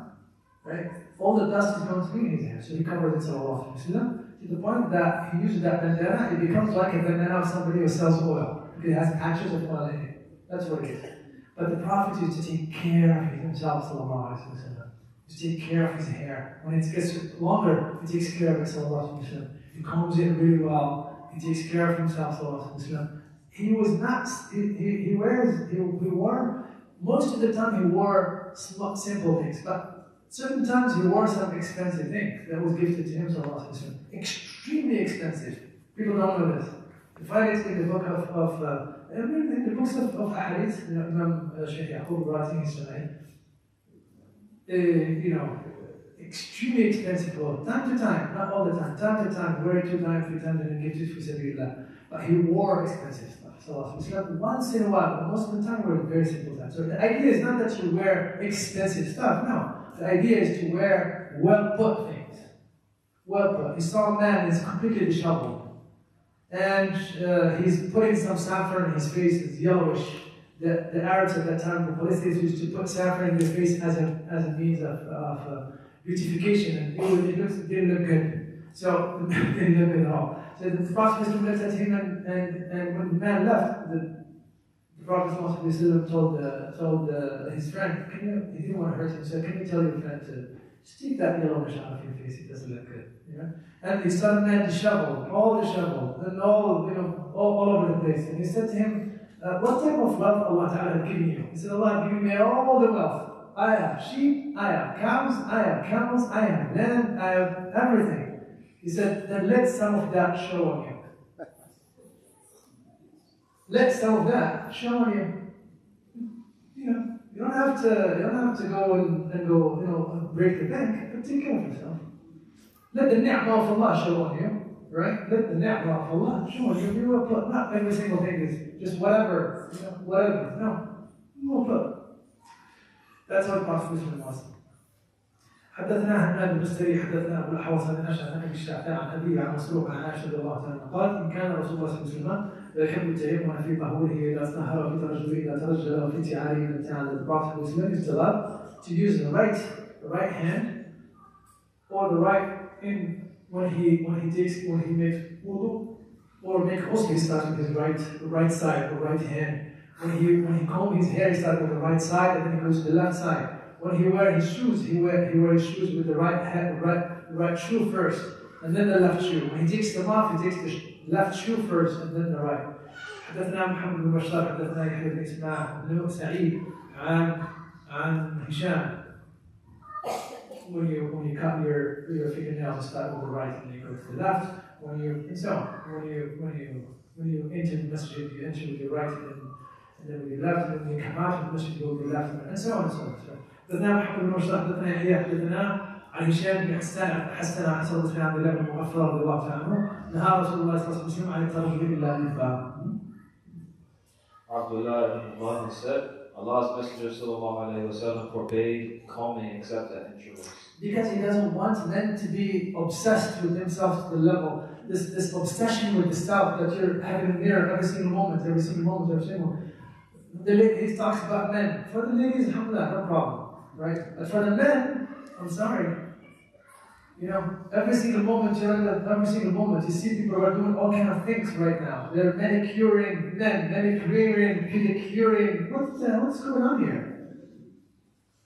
Right? All the dust is going to be in his hair. So he covered it sallallahu alayhi wa sallam to the point that he uses that bandana, it becomes like a bandana of somebody who sells oil. Because it has patches of oil in it. That's what it is. But the Prophet used to take care of himself sallallahu alayhi wa sallam. to take care of his hair. When it gets longer, he takes care of it, sallallahu alayhi wa sallam. He combs it really well. He takes care of himself, sallallahu alayhi wa sallam. He was not, he wore, most of the time he wore simple things, but certain times he wore some expensive things that was gifted to him, sallallahu alayhi wa sallam. Extremely expensive. People don't know this. You find it in the book in the books of Ahadith, Imam Shaykh Yaqub writing his Shamail. Extremely expensive clothes. Time to time, not all the time. Time to time, wear it 2 times, 3 times, and then give it to Sabilillah. But he wore expensive stuff. So once in a while, but most of the time we're very simple time. So the idea is not that you wear expensive stuff, no. The idea is to wear well-put things. Well-put. He saw a man is completely disheveled. And he's putting some saffron in his face, it's yellowish. The Arabs at that time, the Palestinians used to put saffron in their face as a means of beautification, and it didn't look good. So it didn't look good at all. So the Prophet looked at him, and when the man left, the Prophet told his friend, he didn't want to hurt him, so can you tell your friend to just take that yellowish out of your face, it doesn't look good. And he saw the man disheveled, all disheveled, and all over the place. And he said to him, what type of wealth Allah Ta'ala has given you? He said, Allah has given me all the wealth. I have sheep, I have cows, I have camels, I have land, I have everything. He said, then let some of that show on you. Let some of that show on you. You don't have to go and go, break the bank, but take care of yourself. Let the ni'mah of Allah show on you, right? Let the ni'mah of Allah show on you. You will put, not every single thing is just whatever, whatever. No, you will put. That's how the Prophet was. حدثنا هناد بن السري حدثنا ابو الاحوص عن اشعث عن ابي الشعثاء عن ابيه عن مسروق عن عائشه رضي الله عنها قال ان كان رسول الله صلى الله عليه وسلم يحب التيمم في طهوره اذا استهر في ترجله اذا ترجل وفي تعاله من تعالى. The Prophet used to love to use the right hand or the right in when he makes wudu, or make ghusl, he starts with his right side or right hand. When he combs his hair, he starts with the right side and then he goes to the left side. When he wears his shoes, he wears his shoes with the right shoe first, and then the left shoe. When he takes them off, he takes the left shoe first and then the right. حدثنا محمد بن بشار حدثنا يحيى بن اسماعيل بن سعيد عن هشام. When you cut your fingernails, you start with the right and then you go to the left. When you enter the masjid, you enter with your right and then with your left, and then when you come out of the masjid, you go with your left, and so on and so on. حدثنا محمد بن بشار حدثنا يحيى حدثنا عن هشام بن حسن عن سعد بن عبد الله بن مغفر رضي الله تعالى عنه نهى رسول الله صلى الله عليه وسلم عن الترجل الا للفم. Abdullah ibn Muhammad said, Allah's Messenger sallallahu alayhi wa sallam forbade combing except at intervals. Because he doesn't want men to be obsessed with themselves to the level, this obsession with the self that you're having a mirror every single moment. He talks about men. For the ladies, alhamdulillah, no problem. Right? But for the men, I'm sorry. Every single moment you see people who are doing all kinds of things right now. They're manicuring men, pedicuring. What's going on here?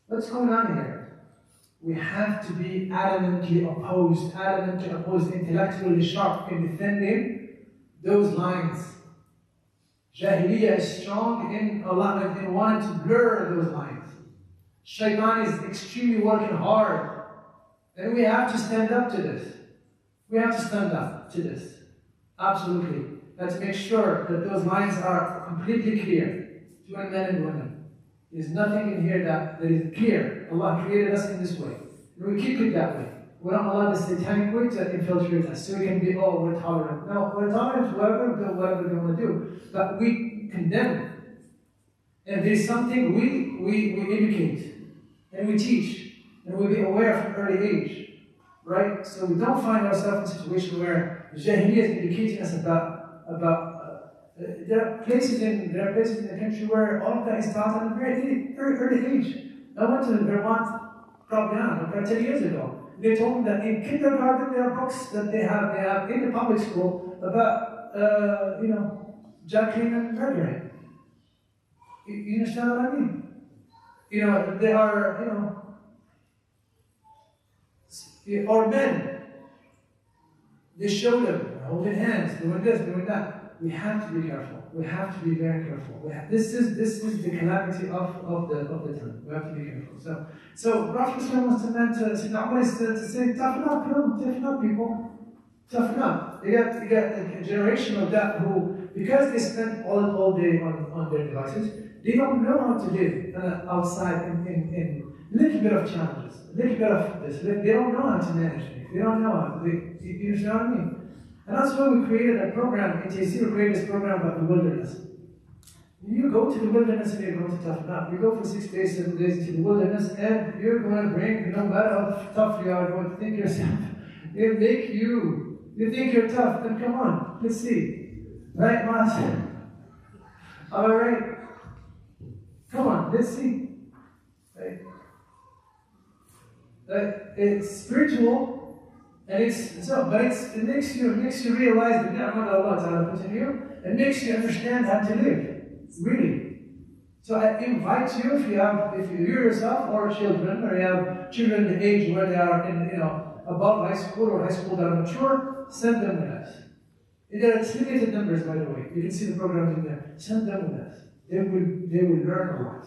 What's going on here? We have to be adamantly opposed, intellectually sharp in defending those lines. Jahiliyyah is strong in wanting to blur those lines. Shaitan is extremely working hard. And we have to stand up to this. Absolutely. Let's make sure that those lines are completely clear to men and women. There's nothing in here that is clear. Allah created us in this way. And we keep it that way. We don't allow the satanic way to infiltrate us so we can be, we're tolerant. No, we're tolerant to whatever they want to do. But we condemn. And there's something we educate. And we teach, and we be aware from early age, right? So we don't find ourselves in a situation where Jahiliyyah is educating us about there are places in the country where all of that is taught at a very early age. I went to Vermont probably about 10 years ago. They told me that in kindergarten there are books that they have in the public school about Jacqueline and murdering. You understand what I mean? They are, Or men, they show them holding hands, doing this, doing that. We have to be careful. We have to be very careful. This is the calamity of the time. We have to be careful. So Prophet was to say, toughen up, people. Toughen up. You got a generation of that who, because they spend all day on their devices, they don't know how to live outside in a little bit of challenges, a little bit of this. They don't know how to manage things. They don't know how to. You know what I mean? And that's why we created a program. NTC created this program about the wilderness. You go to the wilderness and you're going to toughen up. You go for 6 days, 7 days to the wilderness, and you're going to bring, no matter how tough you are, going to think yourself. It'll make you. You think you're tough, then come on, let's see. Right, Mas? All right. Come on, let's see. Right? It's spiritual, and it makes you realize the ni'mah that Allah Ta'ala put in you. It makes you understand how to live, really. So I invite you, if you yourself or children, or you have children the age where they are above high school or high school that are mature, send them with us. There are limited numbers, by the way. You can see the programs in there. Send them with us. They will learn a lot.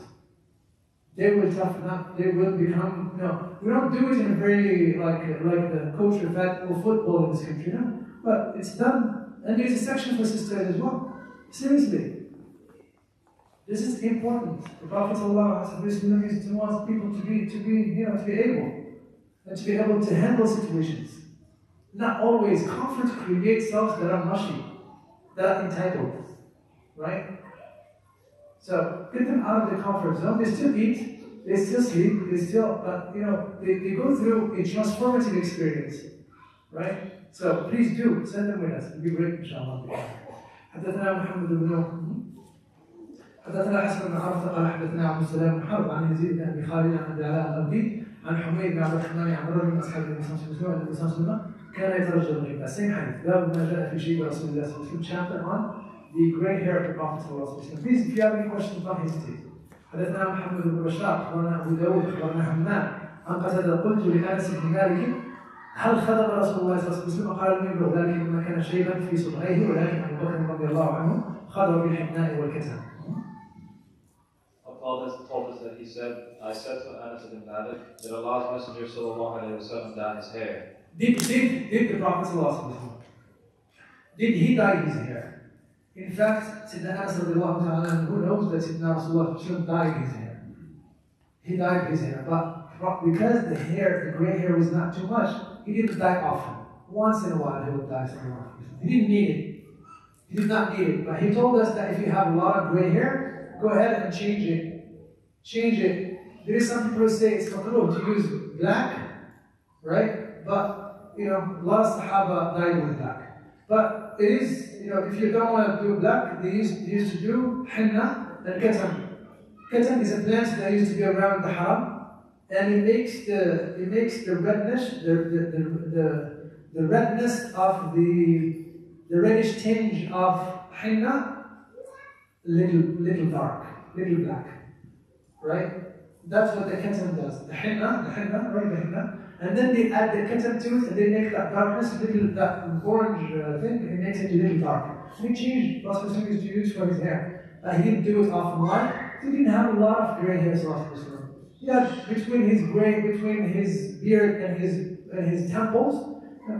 They will toughen up. They will become. We don't do it in a very like the culture of football in this country, no. But it's done, and there's a section for sisters as well. Seriously, this is important. The Prophet ﷺ used to want people to be able. And to be able to handle situations. Not always. Comfort creates selves that are mushy, that are entitled. Right? So get them out of the comfort zone. They still eat, they still sleep, they go through a transformative experience. Right? So please do send them with us. It'll be great, inshallah. حدثنا محمد بن حدثنا حسن بن عرفة قال حدثنا عبد السلام بن حرب عن يزيد بن ابي خالد عن علاء الأبدي عن حميد بن عبد الرحمن عن رجل من اصحاب النبي صلى الله عليه وسلم كان يترجل الغيبة. Same hadith. باب ما جاء في شيء رسول الله صلى الله عليه وسلم. Chapter on the grey hair of the Prophet صلى الله عليه وسلم. Please, if you have any questions, don't hesitate. حدثنا محمد بن بشار أخبرنا أبو داود أخبرنا همام عن قتادة قلت لأنس بن مالك هل خطب رسول الله صلى الله عليه وسلم؟ قال لم يبلغ ذلك لما كان شيبا في صدغيه ولكن أبو بكر رضي الله عنه خضر بالحناء والكتان. Told us that he said, I said to Anas ibn Malik that Allah's Messenger sallallahu alayhi wa sallam dyed his hair. Did the Prophet sallallahu alayhi wa sallam, did he dye his hair? In fact, Sayyidina Anas radiallahu ta'ala, who knows that Sayyidina Rasulullah dyed his hair? He dyed his hair, but because the grey hair was not too much, he didn't dye often. Once in a while he would dye sallallahu alayhi wa sallam. He didn't need it. He did not need it. But he told us that if you have a lot of grey hair, go ahead and change it. Change it. There is some people who say it's makruh to use black, right? But a lot of Sahaba dyed with black. But it is, if you don't want to do black, they used to do henna and katan. Katan is a plant that used to be around the haram, and it makes the redness, the redness of the reddish tinge of henna little dark, little black. Right? That's what the katan does. The henna, right? The henna. And then they add the katan to it and they make that darkness, that orange thing, it makes it a little darker. He changed what Prophet used to use for his hair. He didn't do it often. Why? He didn't have a lot of grey hairs. He had between his beard and his temples,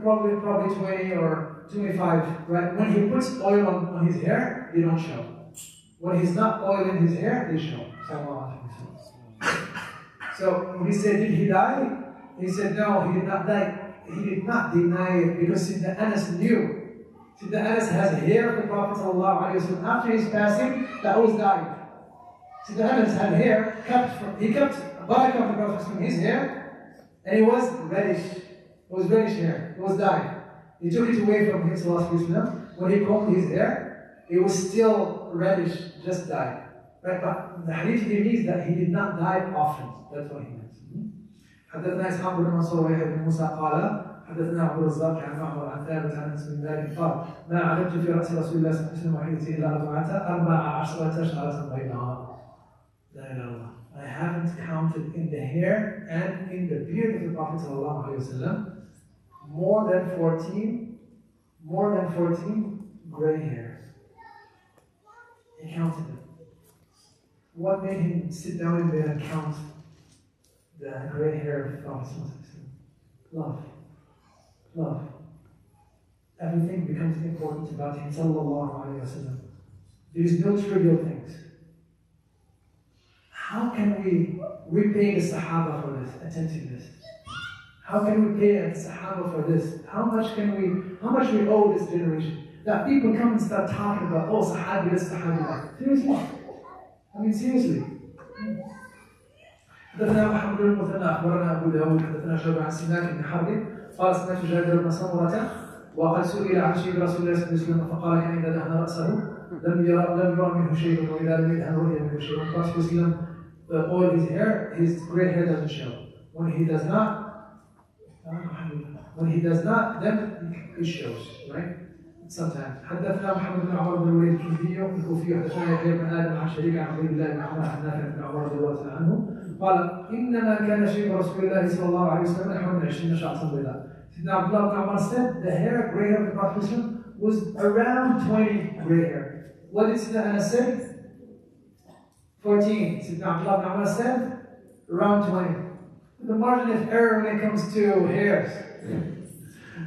probably 20 or 25. Right? When he puts oil on his hair, they don't show. When he's not oiling his hair, they show. So when he said, did he die? He said, no, he did not die. He did not deny it because Sayyidina Anas knew. Sayyidina Anas has hair of the Prophet ﷺ. After his passing, that was dyed. Sayyidina Anas had hair, he kept a barakah of the Prophet from his hair, and it was reddish. It was reddish hair. It was dyed. He took it away from him ﷺ. When he combed his hair, it was still reddish, just dyed. Right, but the hadith means that he did not die often. That's what he meant. حدثنا إسحاق بن منصور ويحيى بن موسى قال حدثنا عبد الرزاق عن معمر عن ثابت عن انس بن مالك قال ما علمت في راس رسول الله صلى الله عليه وسلم وحيدته الا 14 شعره بيضاء. لا اله الا الله. I haven't counted in the hair and in the beard of the Prophet ﷺ more than 14 gray hairs. He counted them. What made him sit down in there and count the gray hair of the Prophet ﷺ? Love. Love. Everything becomes important about him sallallahu alayhi wa sallam. There is no trivial things. How can we repay the Sahaba for this attentiveness? How can we pay the Sahaba for this? How much we owe this generation? That people come and start talking about, oh, Sahabi this, Sahabi that. Seriously? I mean, seriously. حدثنا محمد بن المثنى اخبرنا ابو داود حدثنا شعبة عن سماك بن حرب قال سمعت جابر بن سمرة وقد سئل عن شيب رسول الله صلى الله عليه وسلم فقال كان اذا دهن راسه لم يرى منه شيء واذا لم يدهن رؤي منه شيء. When Prophet ﷺ oiled his hair, his gray hair doesn't show. When he does not, then it shows, right? Sometimes. حدثنا محمد بن عمر بن الوليد الكندي الكوفي حدثنا يحيى بن ادم عن شريك عن عبيد الله بن عمر عن نافع بن عمر رضي الله عنه قال انما كان شيب رسول الله صلى الله عليه وسلم نحو من 20 شعرة بيضاء. Sayyidina Abdullah ibn Umar said the hair, gray hair of the Prophet was around 20 gray hair. What did Sayyidina Anas say? 14. Sayyidina Abdullah ibn Umar said around 20. The margin of error when it comes to hairs.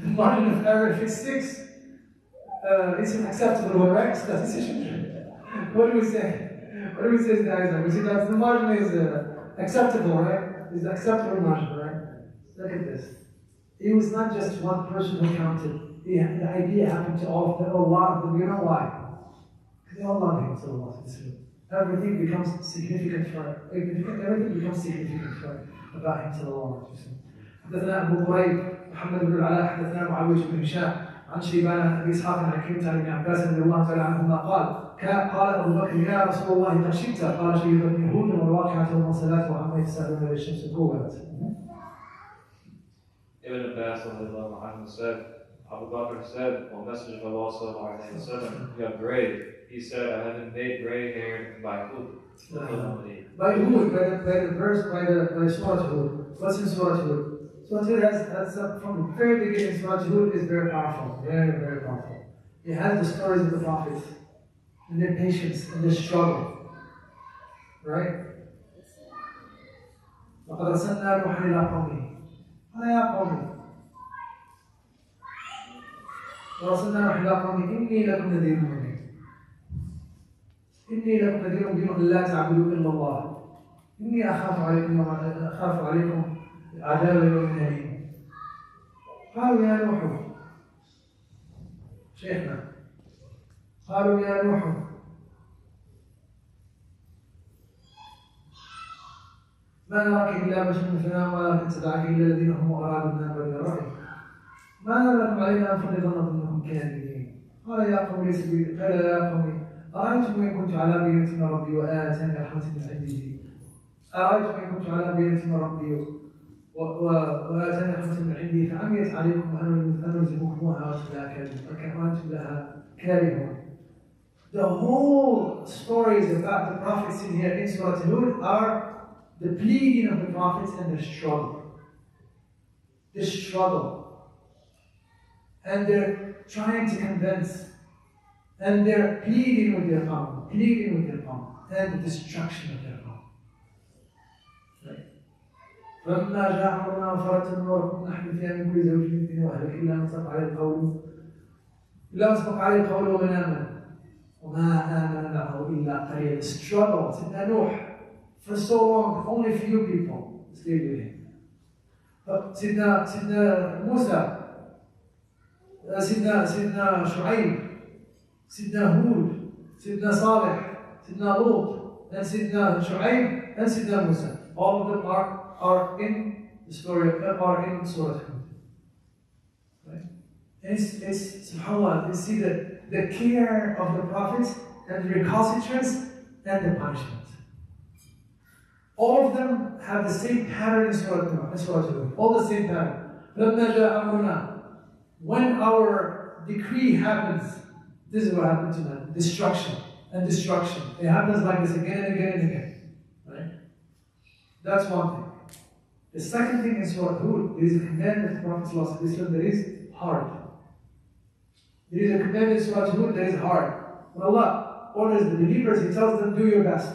The margin of error, if it's 6, it's an acceptable one, right? Statistician. What do we say? What do we say, guys? We say that the margin is acceptable, right? It's an acceptable margin, right? Look at this. It was not just one person who counted. The idea happened to all of them, a lot of them. You know why? Because they all love him, sallallahu alaihi wasallam. Everything becomes significant about him, sallallahu alaihi wasallam. حدثنا أبو قريب محمد بن العلاء حدثنا معاوية بن هشام عن شيبان عن أبي إسحاق عن عكرمة عن ابن عباس رضي الله تعالى عنهما قال أبو بكر يا رسول الله قد شئت قال شيبتني هود والواقعة والمرسلات وعما يتساءلون إلى الشمس كورت. Ibn Abbas said, Abu Bakr said, well, Messenger of Allah sallallahu alayhi wa sallam, you have gray. He said, I have been made gray haired by who? By Hud, by the verse, by Surah Hud. What's in Surah Hud? Surah Hud has from the very beginning, Surah Hud is very powerful, very, very powerful. It has the stories of the prophets, and their patience, and their struggle. Right? وَقَدْ أَرْسَلْنَا نُوحًا إِلَىٰ قَوْمِهِ قال يا قومي ورسلنا نوحا إلى قومه إني لكم نذير مبين إني لكم نذير مبين أن لا تعبدوا إلا الله إني أخاف عليكم عذاب يوم أليم. قالوا يا نوح شيخنا قالوا يا نوح ما نراك إلا بشر مثلنا ولا نتبعك إلا الذين هم أرادوا منا بني رأي ما نرى لكم علينا أن فنظن أنهم كاذبين. قال يا قوم ليس بي قال يا قوم أرأيتم إن كنت على بينة من ربي وآتاني رحمة من عنده أرأيتم إن كنت على بينة من ربي وآتاني رحمة من عندي فعميت عليكم أنلزمكموها وأنتم لها كارهون. The whole stories about the prophets in here in Surah Hud are the pleading of the prophets and their struggle. The struggle. And they're trying to convince. And they're pleading with their qawm. And the destruction of their qawm. Right? فَلَمَّا جَاءَ أَمْرُنَا وَفَرَتْ النُّورَ كُنَّا نَحْمِلُ فِيهَا مِن كُلِّ زَوْجٍ اثْنَيْنِ وَأَهْلَكَ إِلَّا مَن سَبَقَ عليه القول ومن آمن وما آمن معه إلا قليل. The struggle. Sayyidina Nuh, for so long, only a few people stayed with him. But Sayyidina Musa, Sayyidina Shu'aib, Sayyidina Hud, Sayyidina Salih, Sayyidina Lut, and Sayyidina Shu'aib, and Sayyidina Musa. All of them are in the story, are in Surah Hud. Right? And it's subhanAllah, you see the care of the prophets and the recalcitrance and the punishment. All of them have the same pattern in Surah Hud. All the same pattern. لَمَّا جَاءَ أَمْرُنَا. When our decree happens, this is what happens to them. Destruction and destruction. It happens like this again and again and again. Right? That's one thing. The second thing is Surah Hud. There is a commandment of the Prophet ﷺ that is hard. There is a commandment in Surah Hud that is hard. When Allah orders the believers, He tells them, do your best.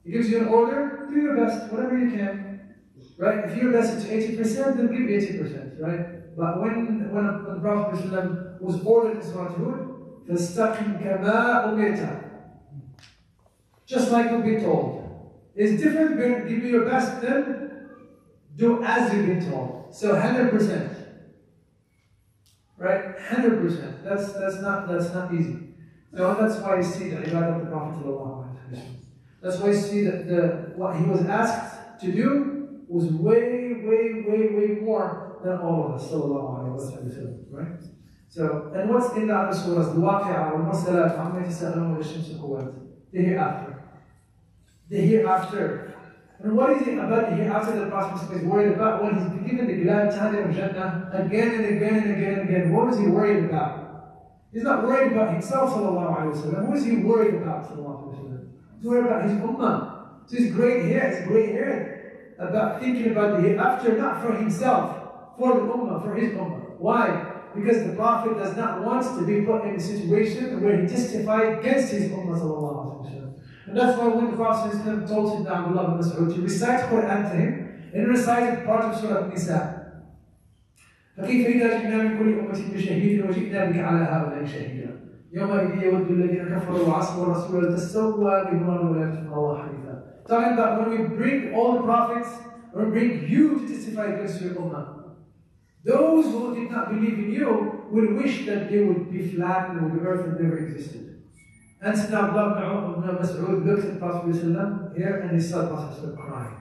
He gives you an order, do your best, whatever you can. Right? If your best is 80%, then give 80%, right? But when the Prophet ﷺ was ordered in Surah Hud, فَاسْتَقِمْ كَمَا أُمِرْتَ, just like you've been told. It's different between give your best than do as you've been told. So 100%. Right? 100%. That's not easy. So that's why you see the ibadah of the Prophet ﷺ. That's why you see that what he was asked to do was way more than all of us. Right? So, and what's in the other surahs? The Waqi'ah, Al-Mursalat, Amma Yatasa'alun, Al-Shamsu Quwwat. The hereafter. The hereafter. And what is it about the hereafter that the Prophet is worried about? When he's been given the glad tidings of Jannah again and again and again and again, what is he worried about? He's not worried about himself, sallallahu alayhi wa sallam. What is he worried about, sallallahu alayhi wa sallam? He's worried about his ummah. So his great hair about thinking about the hereafter, not for himself, for the ummah, for his ummah. Why? Because the Prophet does not want to be put in a situation where he testified against his ummah, sallallahu alayhi wa sallam. And that's why when the Prophet told Sayyidina Abdullah ibn Mas'ud to recite Quran to him, and recited part of Surah An-Nisa. فكيف إذا جئنا من كل أمة بشهيد وجئنا بك على هؤلاء شهيدا يومئذ يود الذين كفروا وعصوا الرسول لتسوى بهم ولا يكتمون الله حديثا. Talking about when we bring all the prophets, when we bring you to testify against your ummah, those who did not believe in you will wish that they would be flattened with the earth and never existed. And Sayyidina Abdullah ibn Mas'ud looked at the Prophet here and he saw the Prophet crying.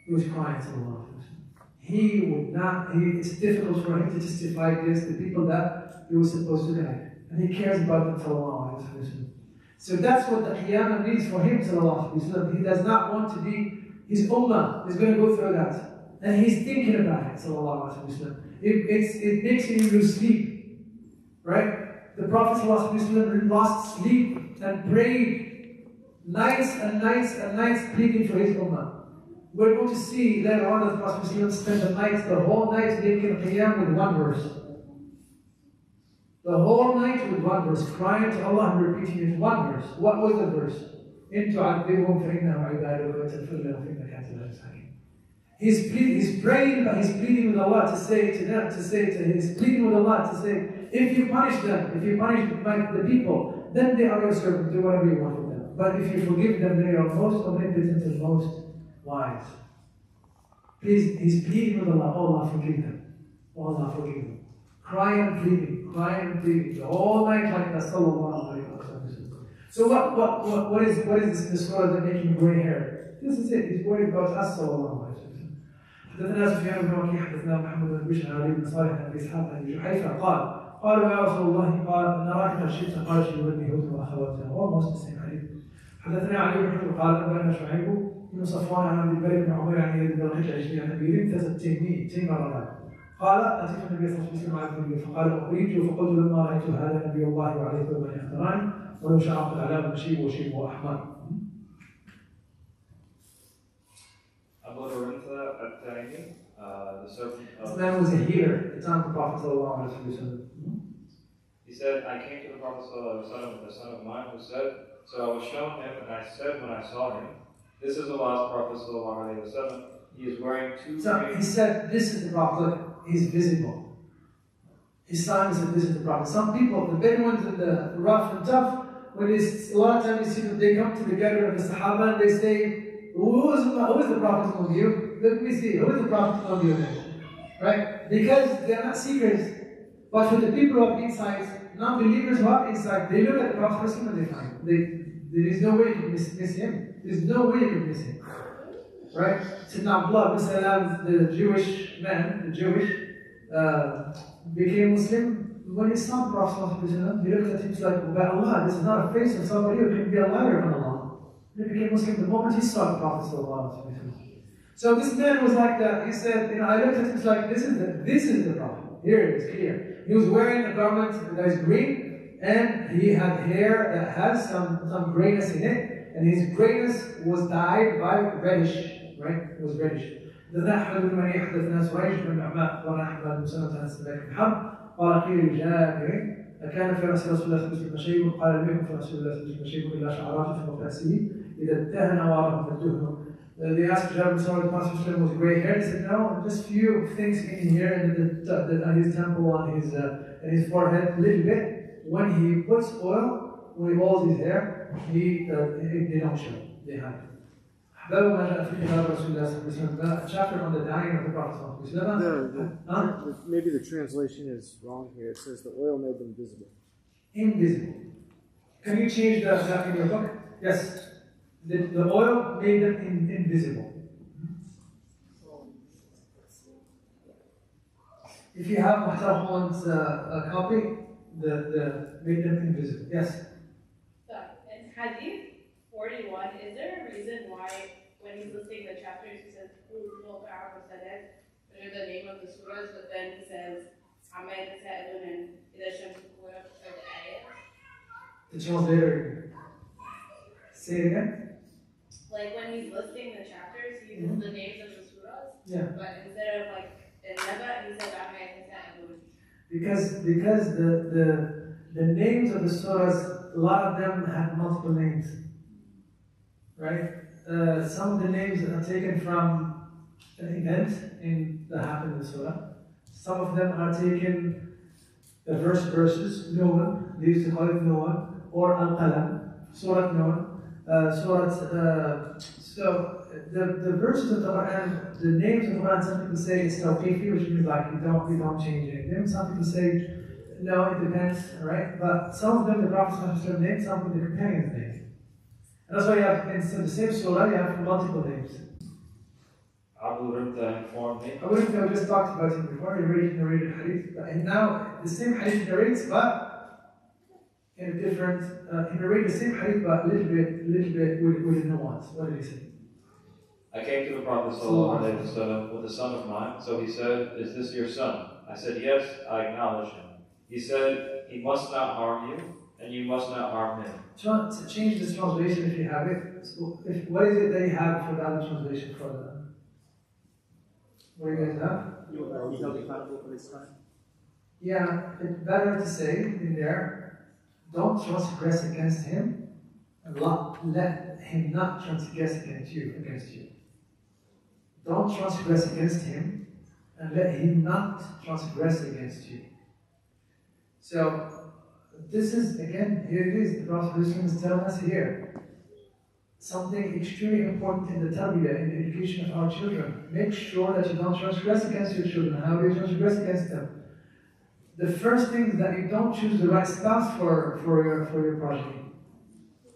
He was crying, sallallahu alayhi wa sallam. He would not, it's difficult for him to testify against the people that he was supposed to guide. And he cares about them, sallallahu alayhi wa sallam. So that's what the Qiyamah means for him, sallallahu alayhi wa sallam. He does not want to be, his ummah is going to go through that. And he's thinking about it, sallallahu alayhi wa sallam. It makes him lose sleep. Right? The Prophet sallallahu alayhi wa sallam lost sleep and prayed nights and nights and nights pleading for his ummah. We're going to see later on that the Prophet spent the whole night making qiyam with one verse. The whole night with one verse, crying to Allah and repeating it one verse. What was the verse? إِن تُعَذِّبْهُمْ فَإِنَّهُمْ عِبَادُكَ وَتَغْفِرْ لَهُمْ فَإِنَّكَ أَنْتَ الْعَزِيزُ الْحَكِيمُ. He's praying, but he's pleading with Allah to say to them, he's pleading with Allah to say, if you punish them, if you punish the people, then they are your servants, do whatever you want with them. But if you forgive them, they are most omnipotent and most wise. Please, he's pleading with Allah, oh Allah forgive them. Oh Allah forgive them. Crying and pleading. The whole night like that, sallallahu alayhi wa sallam. So what is this in the surah that making gray hair? This is it, he's worried about us, sallallahu alayhi wa sallam. حدثنا سفيان بن وكيع حدثنا محمد بن بشر علي بن صالح بن ابي اسحاق بن جحيفه قالوا يا رسول الله قال نراك قد شئت قال شيبني هود واخواتها almost the same حديث. حدثنا علي بن حجر قال انبانا شعيب بن صفوان عن عبد البر بن عمير عن يزيد بن العجلي عن ابي رمثة التيمي تيم الرماد قال اتيت النبي صلى الله عليه وسلم على النبي فقال اريد فقلت لما رايت هذا نبي الله وعليه ثوبا يختران ولو شعرت الاعلام شيب وشيب احمر. Abu Rimtha at-Taymi, the servant of... This man was a healer at the time of the Prophet. He said, I came to the Prophet with a son of mine who said, so I was shown him, and I said when I saw him, this is Allah's Prophet. He is wearing two... So he said, this is the Prophet. Look, he's visible. His son said, this is the Prophet. Some people, the Bedouins and the rough and tough, when a lot of times you see them, they come to the gathering of the Sahaba and they say, who is the Prophet among you? Let me see, who is the Prophet among you? Right? Because they are not seekers. But for the people who have insights, non-believers who have insight, they look at the Prophet and they find. There is no way you can miss him. There is no way you can miss him. Right? Sayyidina Abdullah ibn Salam, the Jewish man, became Muslim. When he saw the Prophet, he looked at him like, by Allah, this is not a face of somebody who can be a liar from Allah. He became Muslim the moment he saw the Prophet. So this man was like that. He said, I looked at him like, this is the Prophet. Here it is, clear. He was wearing a garment that is green, and he had hair that has some grayness in it, and his grayness was dyed by reddish. right? It was reddish. حدثنا أحمد بن منيع حدثنا سريج بن عماء أخبرنا أحمد بن سلمة عن استباك الحرب قال قيل لجابر أكان في رأس رسول الله صلى الله عليه وسلم شيء قال لم يكن في رسول الله صلى الله عليه وسلم شيء إلا شعرات في رأسه إذا ادهن وارد فالدهن. They asked Jabir the Prophet was grey hair. He said, no, just few things in here and on his temple, on his forehead, a little bit. When he puts oil, when he oils his hair, they don't show, they hide. باب ما جاء في خلال رسول الله صلى الله عليه وسلم. A chapter on the dying of the Prophet صلى الله عليه وسلم. Maybe the translation is wrong here. It says the oil made them visible. Invisible. Can you change that in your book? Yes. The oil made them invisible. If you have Muhtar Khan's copy, the made them invisible. Yes. So, in Hadith 41, is there a reason why when he's listing the chapters, he says, those are the name of the surahs, but then he says, and The translator. Say it again. like when he's listing the chapters, he uses the names of the surahs, Yeah. but instead of like in Naba, he says, Because the names of the surahs, a lot of them have multiple names. Right? Some of the names are taken from an event that happened in the surah. Some of them are taken, the verses, Noon, they used to call it Noon, or Al-Qalam, Surah Noon. So the verses of the Quran, the names of the Quran, some people say it's tawqifi, which means like we don't change anything. Some people say no, it depends, right? But some of them the Prophet named, some of them the companions named. And that's why you have in the same surah you have multiple names. Abu Rimta informed me. Abu Rimta, we just talked about him before, he already narrated hadith, and now the same hadith narrates, but in a different, he narrated the same hadith, but a little bit with a nuance. What did he say? I came to the Prophet ﷺ with a son of mine, so he said, "Is this your son?" I said, "Yes," I acknowledged him. He said, "He must not harm you, and you must not harm him." To change this translation if you have it. What is it that you have for the other translation for that? What do you guys have? He held accountable for his time. Yeah, it's better to say in there, don't transgress against him, and let him not transgress against you. Don't transgress against him, and let him not transgress against you. So, this is, again, here it is, the Prophet is telling us here, something extremely important in the tarbiyah, in the education of our children. Make sure that you don't transgress against your children. How do you transgress against them? The first thing is that you don't choose the right spouse for your progeny.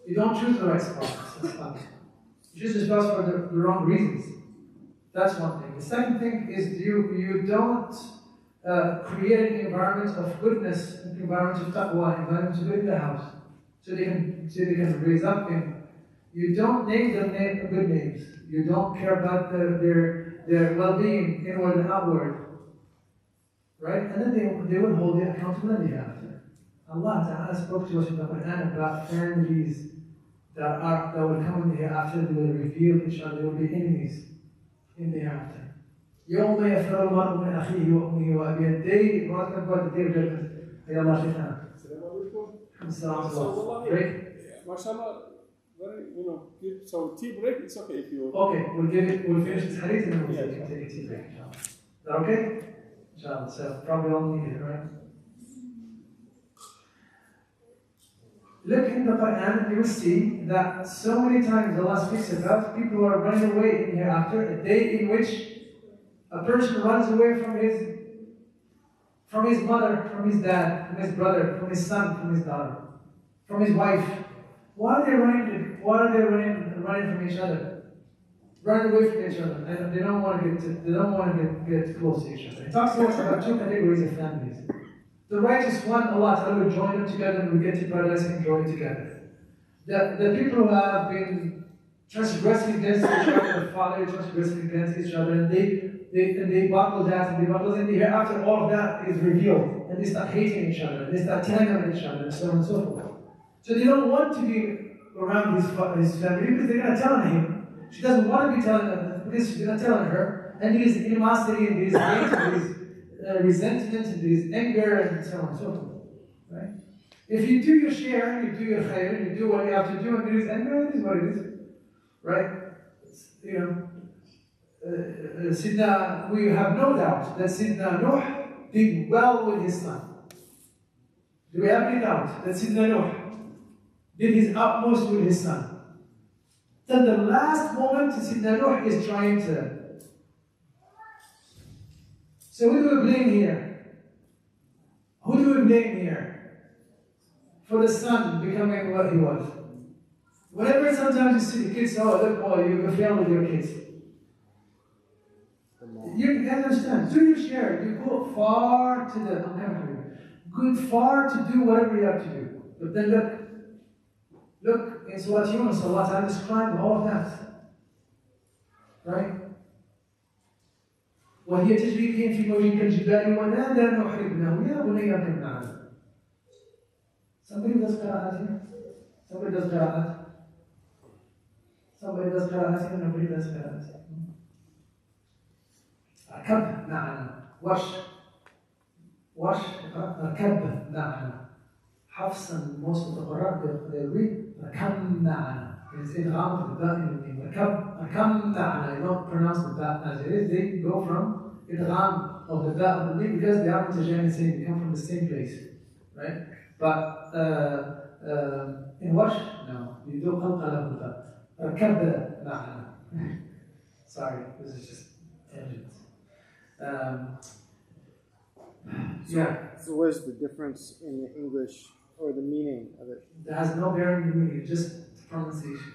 You don't choose the right spouse. You choose the spouse for the wrong reasons. That's one thing. The second thing is you don't create an environment of goodness, an environment of taqwa, an environment of good in the house, so they can raise up in. You don't name them good names. You don't care about their well-being, inward and outward. Right? And then they will hold you accountability after. Allah Ta'ala spoke to us in the Quran about families that will come in the hereafter, they will reveal each other, they will be enemies in the hereafter. يوم يفر المرء من أخيه وأمه وأبيه. Day, we're not going to go to the day of judgment. May Allah Shaitan. Break. MashaAllah, very, good. So tea break, it's okay if you... Okay, we'll finish this hadith and then we'll take a tea break, inshallah. Is that okay? Inshallah, so probably all need it, right? Look in the Quran and you will see that so many times Allah speaks about people who are running away in hereafter, a day in which a person runs away from his mother, from his dad, from his brother, from his son, from his daughter, from his wife. Why are they running from each other? Run away from each other. And they don't want to get close to each other. It talks about two categories of families. The righteous one, Allah Ta'ala will join them together and will get to paradise and enjoy together. The people who have been transgressing against each other, the father transgressing against each other, and they bottle that and they bottle and hereafter all of that is revealed. And they start hating each other, and they start telling on each other, and so on and so forth. So they don't want to be around his family because they're going to tell on him. She doesn't want to be telling them. this she's not telling her, and there is animosity, and there is hate, and there is resentment, and there is anger, and so on and so forth. Right? If you do your share, and you do your khair, and you do what you have to do, and there is anger, it is what it is. Right? You know, we have no doubt that Sidna Nuh did well with his son. Do we have any doubt that Sidna Nuh did his utmost with his son? Till the last moment, Sidna Nuh is trying to. So who do we blame here? Who do we blame here? For the son becoming what he was. Whenever sometimes you see the kids, oh, look, boy, you failed with your kids. You can understand. Do your share. You go far to the good far to do whatever you have to do. But then look in Surah Yunus, Allah Ta'ala described all of that. Right? وهي تجري بهم في موج كالجبال ونادى نوح ابنه يا بني اركب معنا. Somebody does qira'at here? Somebody does qira'at? Somebody does qira'at here? Nobody does qira'at. اركب معنا. وش اركب معنا. Hafs and most of the Quran they read اركب معنا. It's idgham of the ba in the name. اركب معنا. They don't pronounce the ba as it is. They go from idgham of the ba of the name because they are mutajannisin. They come from the same place, right? But in wash, no, you do qalqala of the ba. اركب معنا. Sorry, this is just tangents. Yeah. So where's the difference in the English or the meaning of it? It has no bearing on meaning, just pronunciation.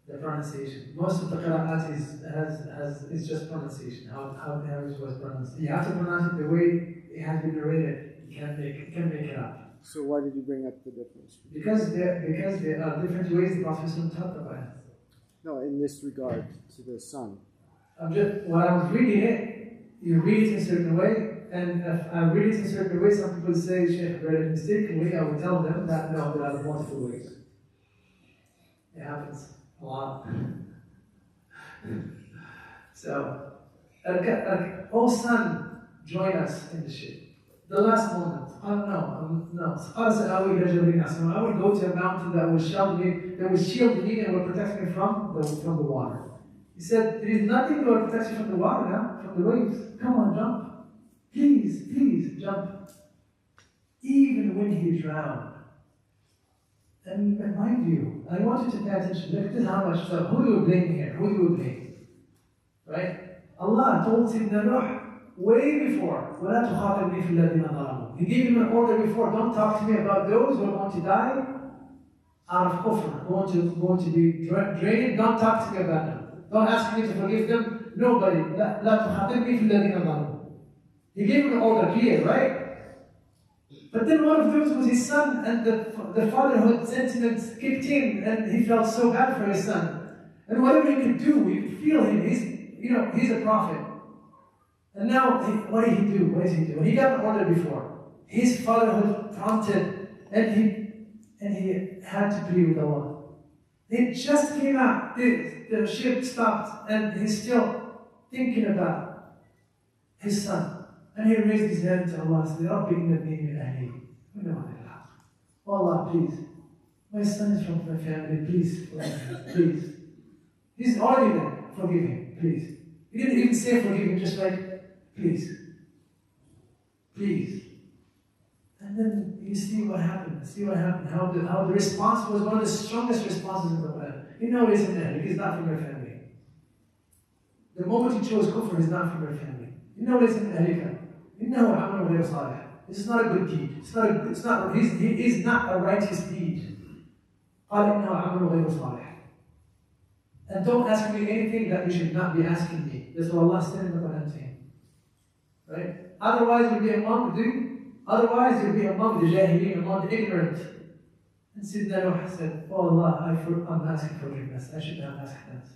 The pronunciation. Most of the qira'at is just pronunciation. How the Arabic was pronounced. You have to pronounce it the way it has been narrated. You can't make it up. So why did you bring up the difference? Because there are different ways the Prophet talked about it. No, in this regard to the son. When I was reading it, you read it in a certain way, and if I read it in a certain way, some people say, Sheikh, read it mistakenly, I would tell them that no, there are multiple ways. It happens a lot. So, oh son, join us in the ship. The last moment, no. I will go to a mountain that will shield me and will protect me from the water. He said, there is nothing that will protect you from the water now, from the waves. Come on, jump. Please, jump. Even when he drowned. And mind you, I want you to pay attention. Look at how much stuff. Who do we blame here? Who do we blame? Right? Allah told Sayyidina Nuh way before, وَلَا تُخَاطِبْنِي فِي الَّذِينَ ظَلَمُوا. He gave him an order before, don't talk to me about those who are going to die out of kufr, going to be drained. Don't talk to me about them. Don't ask me to forgive them. Nobody. لَا تُخَاطِبْنِي فِي الَّذِينَ ظَلَمُوا. He gave him an order clear, right? But then one of those was his son, and the fatherhood sentiment kicked in, and he felt so bad for his son. And whatever he could do, you could feel him. He's a prophet. And now, what did he do? When he got an order before, his fatherhood prompted, and he had to plead with Allah. It just came out. The ship stopped, and he's still thinking about his son. And he raised his hand to Allah and said, Rabbi inna ibni min ahli. Oh Allah, please. My son is from my family. Please, please. He's already there. Forgive him, please. He didn't even say forgive him, just like, please. Please. And then you see what happened. How the response was one of the strongest responses in the Quran. You know he's in ahli. He's not from your family. The moment he chose kufr, he's not from your family. You know he's in ahlika. إنه عمل غير صالح. This is not a good deed. He is not a righteous deed. قال إنه عمل غير صالح. And don't ask me anything that you should not be asking me. That's what Allah said in the Quran to him. Right? Otherwise you'll be among the jahilin, among the ignorant. And Sayyidina Nuh said, oh Allah, I'm asking forgiveness. I should not ask that.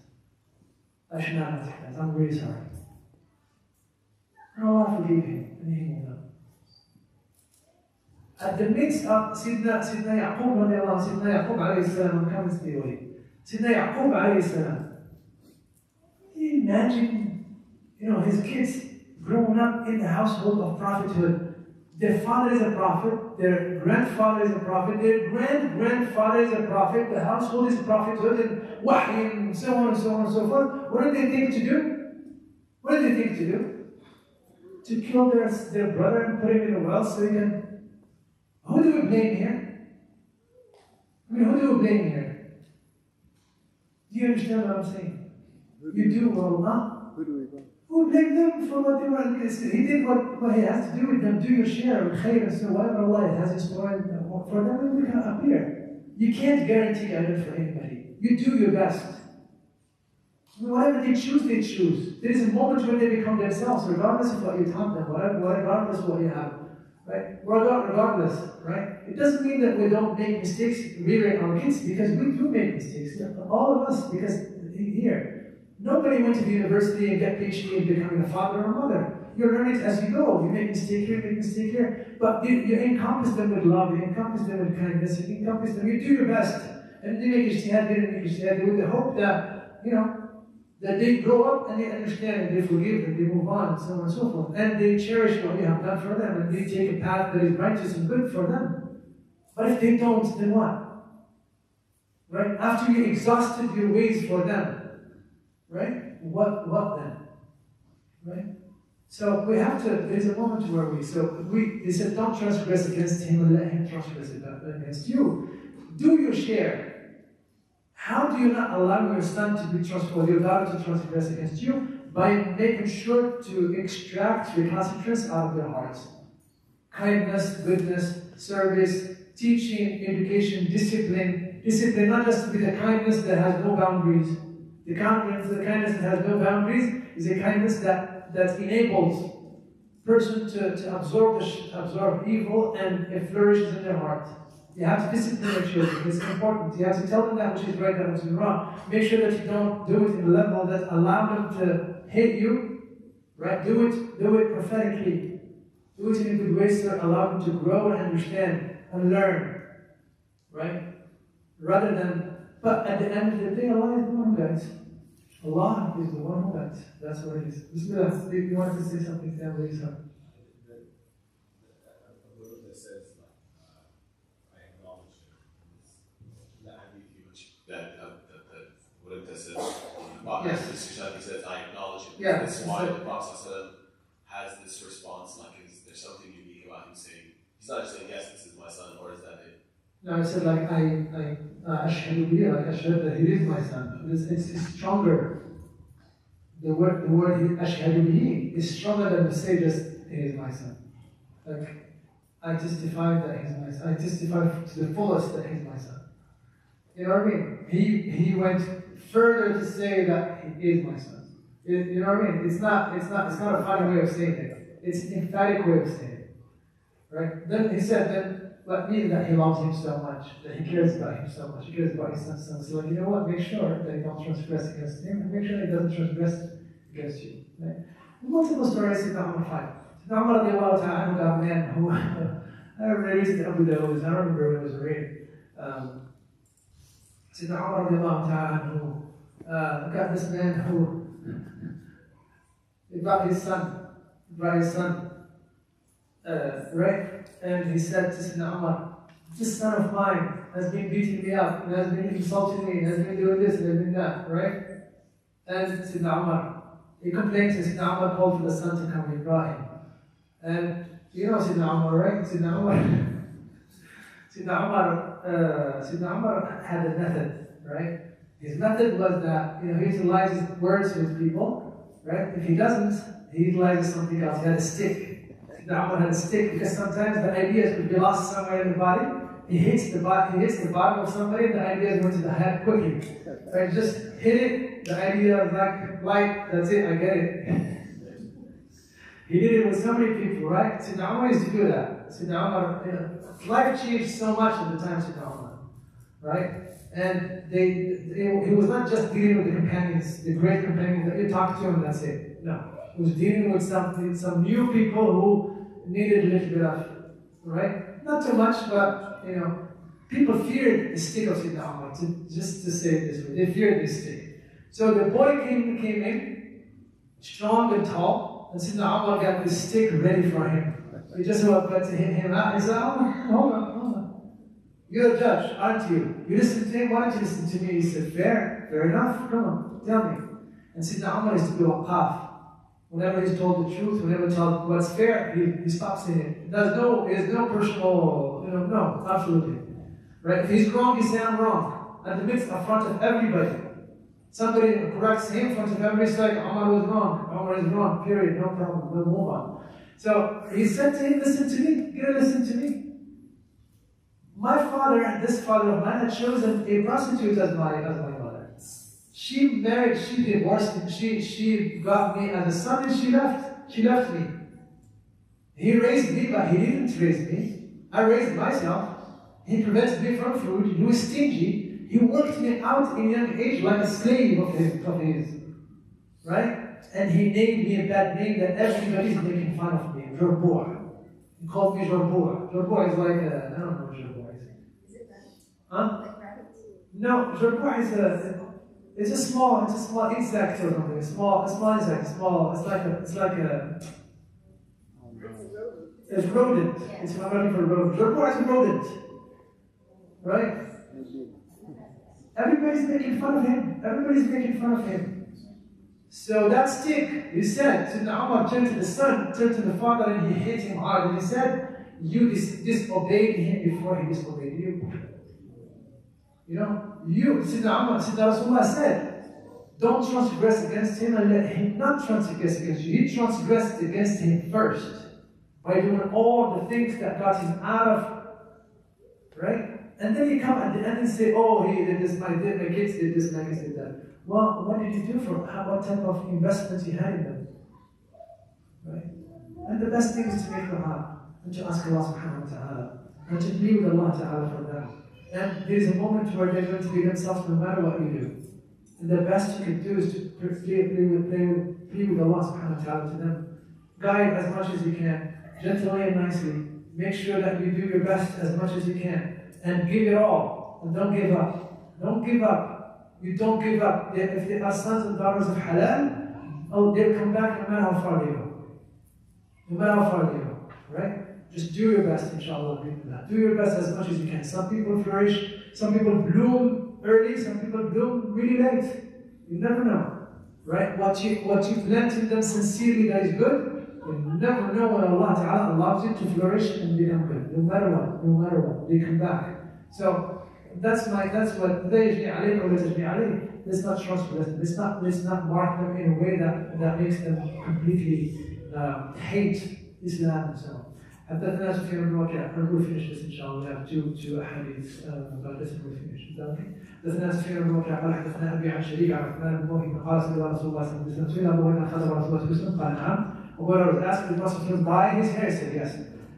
I'm really sorry. And Allah forgave him, and he moved on. At the midst of Sayyidina Yaqub alayhi salam, Sayyidina Yaqub alayhi salam, imagine, his kids growing up in the household of prophethood? Their father is a prophet, their grandfather is a prophet, their great-grandfather is a prophet, the household is prophethood and wahy and so on and so on and so forth. What did they think to do? What did they think to do? To kill their brother and put him in a well so he can... Who do we blame here? Who do we blame here? Do you understand what I'm saying? You do well, huh? Who do we blame? Who blame them for what they were? He did what he has to do with them. Do your share of khair and so whatever Allah has in store for them will appear. You can't guarantee Jannah for anybody. You do your best. Whatever they choose, they choose. There is a moment when they become themselves, regardless of what you taught them, regardless of what you have. Right? Regardless, right? It doesn't mean that we don't make mistakes rearing our kids, because we do make mistakes. All of us, because here, nobody went to the university and get PhD and becoming a father or mother. You learn it as you go. You make mistake here, you make mistake here. But you encompass them with love, you encompass them with kindness, you encompass them, you do your best. And you make ijtihad, with the hope that, that they grow up and they understand and they forgive and they move on and so on and so forth. And they cherish what you have done for them and they take a path that is righteous and good for them. But if they don't, then what? Right? After you exhausted your ways for them, right? What then? Right? So we have to, there's a moment where they said, don't transgress against him and let him transgress against you. Do your share. How do you not allow your son to be transgressed, your daughter to transgress against you? By making sure to extract recalcitrance out of their hearts. Kindness, goodness, service, teaching, education, discipline. Discipline, not just with a kindness that has no boundaries. The kindness that has no boundaries is a kindness that enables person to absorb evil and it flourishes in their heart. You have to discipline your children. It's important. You have to tell them that which is right, that which is wrong. Make sure that you don't do it in a level that allow them to hate you. Right? Do it prophetically. Do it in a good way so that allow them to grow and understand and learn. Right? Rather than, but at the end of the day, Allah is the one who guides. Allah is the one who guides. That's what it is. Bismillah, you wanted to say something, Sam, please, sir. He says, I acknowledge him. Yeah, that's why the Prophet has this response, like, is there something unique about him saying, he's not just saying, yes, this is my son, or is that it? No, I said, like, ashhadu bihi, like, ashhadu that he is my son. It's stronger. The word ashhadu bihi is stronger than to say just, he is my son. Like, I testify that he's my son. I testify to the fullest that he's my son. You know what I mean? He went further to say that he is my son. You know what I mean? It's not a funny way of saying it. It's an emphatic way of saying it. Right? Then he said that means that he loves him so much, that he cares about him so much, he cares about his son. So like, you know what? Make sure that you don't transgress against him, and make sure that he doesn't transgress against you. Right? Multiple stories in Umar 5. Umar radiallahu ta'ala got a man who I read it in Abu Dawud, I don't remember when it was read. Umar radiallahu ta'ala got this man who brought his son, right? And he said to Sayyidina Umar, this son of mine has been beating me up, and has been insulting me, and has been doing this, and has been that, right? And Sayyidina Umar, he complained to Sayyidina Umar, called for the son to come, he brought him. And you know Sayyidina Umar, right? Sayyidina Umar had a method, right? His method was that, he utilizes words with people, right? If he doesn't, he utilizes something else. He had a stick. Umar had a stick because sometimes the ideas could be lost somewhere in the body. He hits the bottom of somebody and the ideas went to the head quickly. Right? Just hit it, the idea is like light, that's it, I get it. He did it with so many people, right? Sayyidina Umar used to do that. Sayyidina Umar, life changed so much at the time of Sayyidina Umar, right? And he was not just dealing with the companions, the great companions that you talk to and that's it. No. He was dealing with some new people who needed a little bit of, right? Not too much, but, people feared the stick of Sayyidina Umar, just to say it this way. They feared this stick. So the boy came in, strong and tall, and Sayyidina Umar got this stick ready for him. He just about to hit him out. He said, hold on. You're a judge, aren't you? You listen to him, why don't you listen to me? He said, fair enough, come on, tell me. And Sayyidina Umar used to be waqaf. Whenever he's told the truth, whenever he's told what's fair, he stops saying it. There's no personal, no, absolutely. Right? If he's wrong, he says, I'm wrong. At the midst, in front of everybody. Somebody corrects him in front of everybody, it's like, Umar was wrong. Umar is wrong, period, no problem, we'll move on. So he said to him, listen to me, you gotta listen to me. My father and this father of mine had chosen a prostitute as my mother. She divorced me, she got me as a son and she left me. He raised me, but he didn't raise me. I raised myself. He prevented me from food, he was stingy. He worked me out in a young age like a slave of his. Right? And he named me a bad name that everybody's making fun of me, Jorboa. He called me Jorboa. Jorboa is like I don't know what Jorboa is. Is it that? Huh? Like rabbits? No, Jorboa is it's a small insect or something. A small insect. It's rodent. It's not running for rodent. Jorboa is a rodent. Right? Everybody's making fun of him. So that stick, he said, Sayyidina Umar turned to the son, turned to the father, and he hit him hard. And he said, you disobeyed him before he disobeyed you. Sayyidina Rasulullah said, don't transgress against him and let him not transgress against you. He transgressed against him first by doing all the things that got him out of, right? And then he come at the end and say, oh, he did this, my kids did this, my kids did that. Well, what did you do for what type of investment you had in them? Right? And the best thing is to make dua and to ask Allah subhanahu wa ta'ala and to plead with Allah ta'ala for them. And there is a moment where they're going to be themselves no matter what you do. And the best you can do is to plead with Allah subhanahu wa ta'ala to them. Guide as much as you can, gently and nicely. Make sure that you do your best as much as you can. And give it all. And don't give up. Don't give up. You don't give up. If they are sons and daughters of halal, they'll come back no matter how far they go. No matter how far they go. Right? Just do your best, inshallah. Do your best as much as you can. Some people flourish, some people bloom early, some people bloom really late. You never know. Right? What you plant in them sincerely that is good, you never know when Allah Ta'ala allows you to flourish and become good. No matter what, they come back. So that's what they yajni alayk or la tajni alayk. Let's not transgress them. Let's not mark them in a way that makes them completely hate Islam and so on. حدثنا سفيان بن وكيع. We'll finish this inshallah. We have two ahadith about this and we'll finish. Is that okay? حدثنا سفيان بن وكيع قال حدثنا أبي عن شريك عن عثمان بن موهب قال سئل رسول الله صلى الله عليه وسلم سئل أبو هريرة أخذ رسول الله صلى الله عليه وسلم قال نعم. Abu Hurairah was asked the Prophet to buy his hair. He said yes.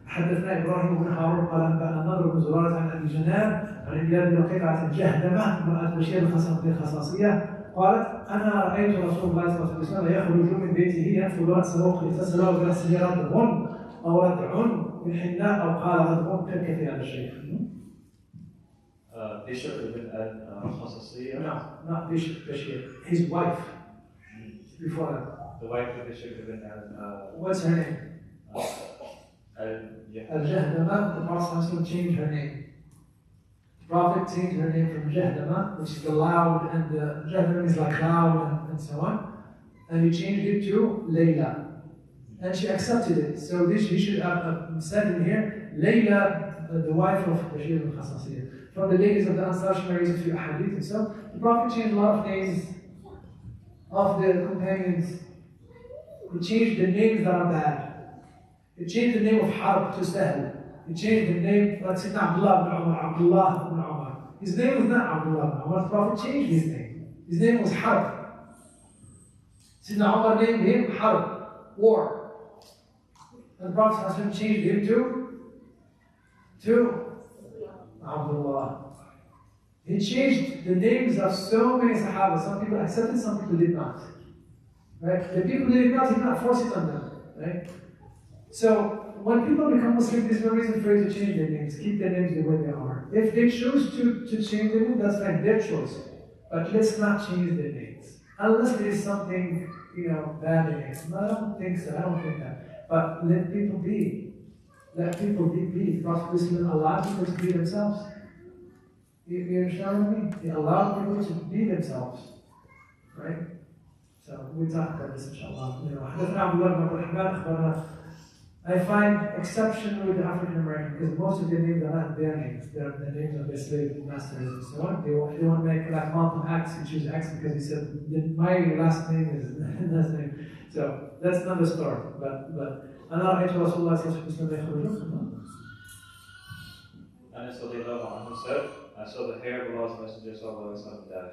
حدثنا إبراهيم بن هارون قال أنبأنا النضر بن زرارة عن أبي جناب عن إياد بن قطعة الجهدمة امرأة بشير الخصاصية قالت أنا رأيت رسول الله صلى الله عليه وسلم يخرج من بيته ينفض رأسه اغتسل برأسه ردع أو ردع بالحناء أو قال ردع كالكثير هذا الشيء. Bishop ibn al-Khasasiyya? No, not Bishop Bashir. His wife. Before that. The wife of Bishop ibn al What's her name? Al-Jahdama. The Prophet changed her name. The Prophet changed her name from Jahdama, which is the loud, and the Jahdama is like loud and so on. And he changed it to Layla. And she accepted it. So this he should have said in here, Layla, the wife of Bashir al-Khasasiyya. From the ladies of the Ansar, she marries a few hadith and so. The Prophet changed a lot of names of the companions. He changed the names that are bad. He changed the name of Harb to Sahl. He changed the name, like Sayyidina Abdullah ibn Umar, Abdullah ibn Umar. His name was not Abdullah ibn Umar. The Prophet changed his name. His name was Harb. Sayyidina Umar named him Harb, war. And the Prophet changed him to Abdullah. He changed the names of so many Sahaba. Some people accepted, some people did not. Right? The people who did not force it on them. Right? So when people become Muslim, there's no reason for you to change their names. Keep their names the way they are. If they choose to change their name, that's fine, their choice. But let's not change their names. Unless there is something bad names. No, I don't think so. I don't think that. But let people be. Let people be. The Prophet allowed people to be themselves. You understand what I mean? He allowed people to be themselves. Right? So we talk about this inshallah. حدثنا عبد الله بن عبد الرحمن أخبرنا. I find exception with the African American because most of their names are not their names. They're the names of their slave masters and so on. They want to make like Malcolm X, he choose X because he said my last name is last name. So that's another story. But أنا رأيت رسول الله صلى الله عليه وسلم يخرج. Anas radiallahu anhu said, I saw the hair of Allah's Messenger sallallahu alaihi wasallam die.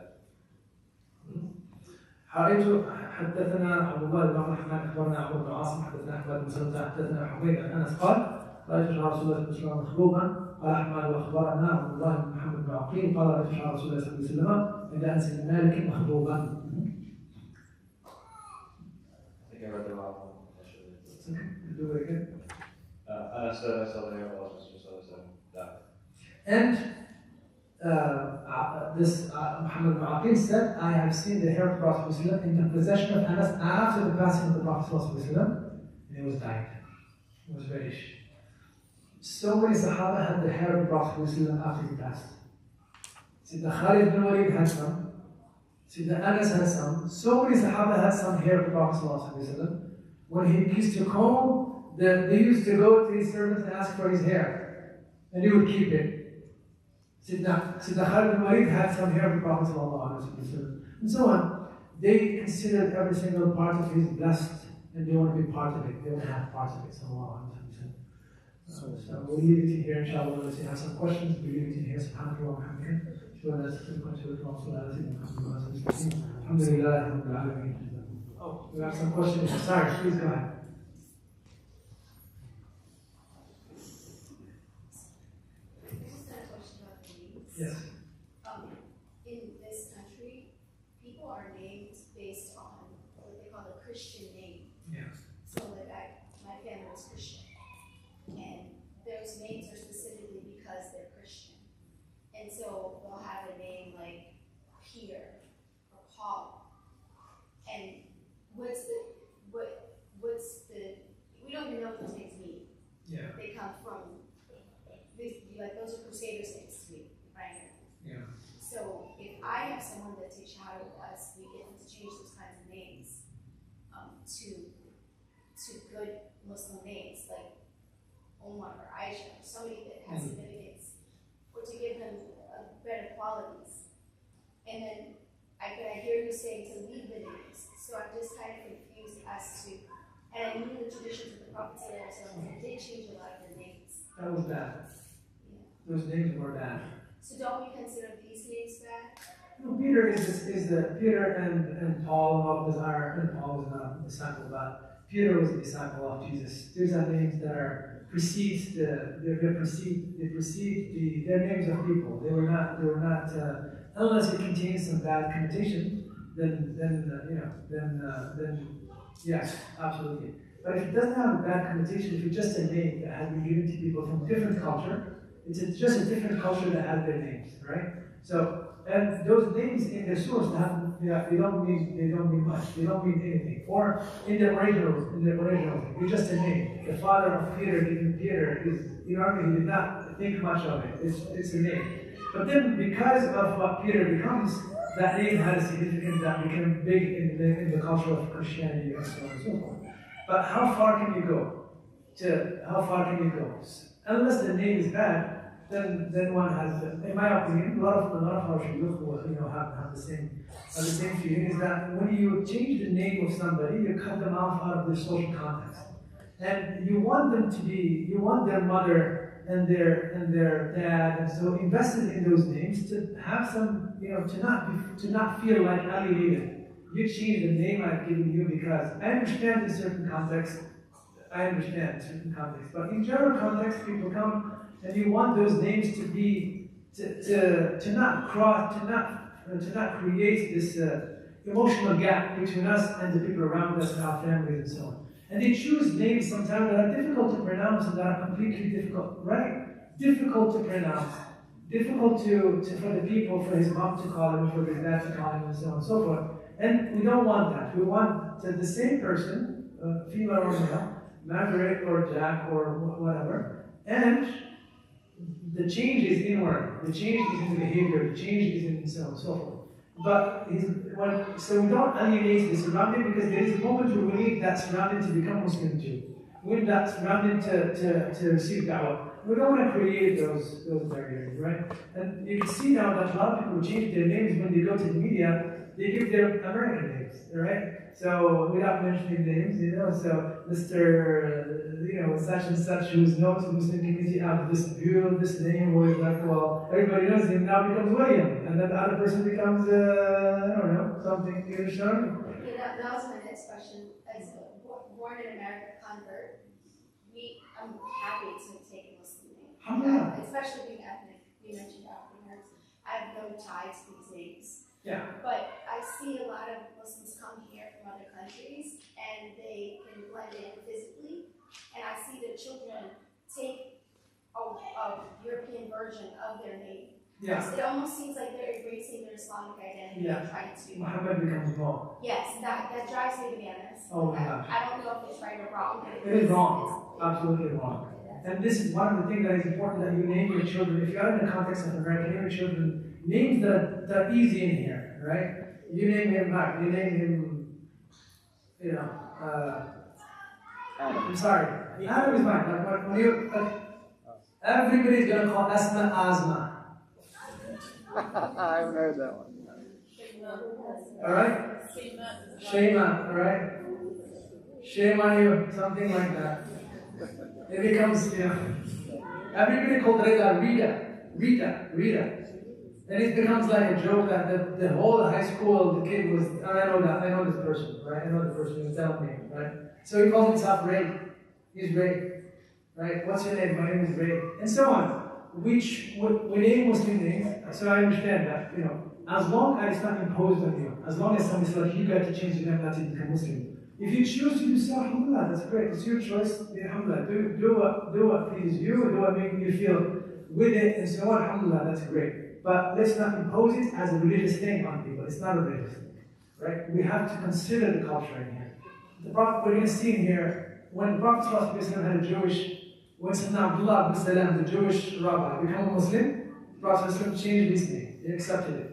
حدثنا عبد الله بن الرحمن اخبرنا عمرو بن عاصم حدثنا احمد بن سلمة حدثنا حميد عن انس قال رايت شعر رسول الله صلى الله عليه وسلم مخلوقا قال احمد واخبرنا عبد الله بن محمد بن عقيل قال رايت شعر رسول الله صلى الله عليه وسلم عند انس بن مالك مخلوقا. I think I read the wrong one initially. Do it again. Anas said, I saw the hair of Allah's Messenger sallallahu alaihi wasallam die. And this Muhammad bin Aqil said, I have seen the hair of the Prophet in the possession of Anas after the passing of the Prophet and he was dying. He was reddish. So many Sahaba had the hair of the Prophet after he passed. Sayyidina Khalid bin Walid had some. Sayyidina Anas had some. So many Sahaba had some hair of the Prophet. When he used to comb, they used to go to his servants and ask for his hair. And he would keep it. Sayyidina Khalid bin Walid had some hair of the Prophet and so on. They considered every single part of his blessed and they want to be part of it. They want to have part of it. So we'll leave it in here, inshallah. Unless you have some questions, we'll leave it in here. SubhanAllah wa bihamdihi. Oh, we have some questions. Sorry, please go ahead. Yes. In this country, people are named based on what they call a Christian name. Yeah. So, like, my family was Christian, and those names are specifically because they're Christian. And so they'll have a name like Peter or Paul. And what's the we don't even know what those names mean. Yeah. They come from those are Crusaders names to me. Right. Yeah. So if I have someone that takes shahada with us, we get them to change those kinds of names to good Muslim names like Omar or Aisha, or somebody that has significance, or to give them better qualities. And then I hear you saying to leave the names, so I'm just kind of confused as to, and I knew the traditions of the Prophet they did change a lot of the names. That was bad. Yeah. Those names were bad. So don't we consider these names bad? No, Peter is the Peter and Paul and Paul was not a disciple, but Peter was a disciple of Jesus. These are names that are precedes their names of people. They were not unless it contains some bad connotation. Then yes, absolutely. But if it doesn't have a bad connotation, if it's just a name that has been given to people from different culture. It's just a different culture that has their names, right? So, and those names in their source they don't mean much. They don't mean anything. Or in the original, it's just a name. The father of Peter, given Peter, is he did not think much of it. It's a name. But then, because of what Peter becomes, that name had a significance that became big in the culture of Christianity and so on and so forth. But how far can you go? Unless the name is bad, then one has, in my opinion, a lot of our shuyukh have the same feeling, is that when you change the name of somebody, you cut them off out of their social context, and you want their mother and their dad, and so invested in those names to have some, to not feel like alienated. You change the name I've given you because I understand in certain contexts. But in general context, people come and you want those names to be to not create this emotional gap between us and the people around us and our families and so on. And they choose names sometimes that are difficult to pronounce and that are completely difficult, right? Difficult to pronounce, difficult for the people, for his mom to call him, for his dad to call him, and so on and so forth. And we don't want that. We want to the same person, female or male, Margaret or Jack or whatever, and the change is inward, the change is in the behavior, the change is in so on and so forth. But so we don't alienate the surrounding because there is a moment where we need that surrounding to become Muslim too. We need that surrounding to receive da'wah. We don't want to create those barriers, right? And you can see now that a lot of people change their names when they go to the media, they give their American names, right? So without mentioning names, so Mr. Such and such who's known to the Muslim community out this this name, or like, well, everybody knows him now becomes William, and then the other person becomes I don't know, something. You understand? Yeah, that was my next question. As a born in America convert, I'm happy to take a Muslim name, especially being ethnic. You mentioned African Americans. I have no tie to these names. Yeah. But I see a lot of Muslims come here from other countries and they can blend in physically. And I see the children take a European version of their name. Yeah. It almost seems like they're embracing their Islamic identity and trying to. Muhammad becomes wrong. Yes, that drives me bananas. Oh my gosh. I don't know if it's right or wrong. It is wrong. Absolutely wrong. And this is one of the things that is important, that you name your children. If you are in the context of America, name your children names that are easy in here, right? You name him Mark, you name him, I'm sorry. Adam is fine. Everybody's going to call Asma. I haven't heard that one. Alright? Shema, alright? Shame on you, something like that. It becomes, everybody called Rita. Then it becomes like a joke that the whole high school, the kid was, I know this person, right? I know the person who's telling me, right? So he calls himself Ray. He's Ray, right? What's your name? My name is Ray. And so on. We name Muslim names, so I understand that, as long as it's not imposed on you, as long as somebody's like, you got to change your name not to become Muslim. If you choose to do so, alhamdulillah, that's great. It's your choice. Alhamdulillah. Do what pleases you, do what makes you feel with it, and so on. Alhamdulillah, that's great. But let's not impose it as a religious thing on people. It's not a religious thing, right? We have to consider the culture in here. The Prophet, we're going to see in here, when the Prophet ﷺ had a Jewish, when Sayyidina Abdullah ibn Salam, the Jewish rabbi, became a Muslim, the Prophet ﷺ changed his name. He accepted it.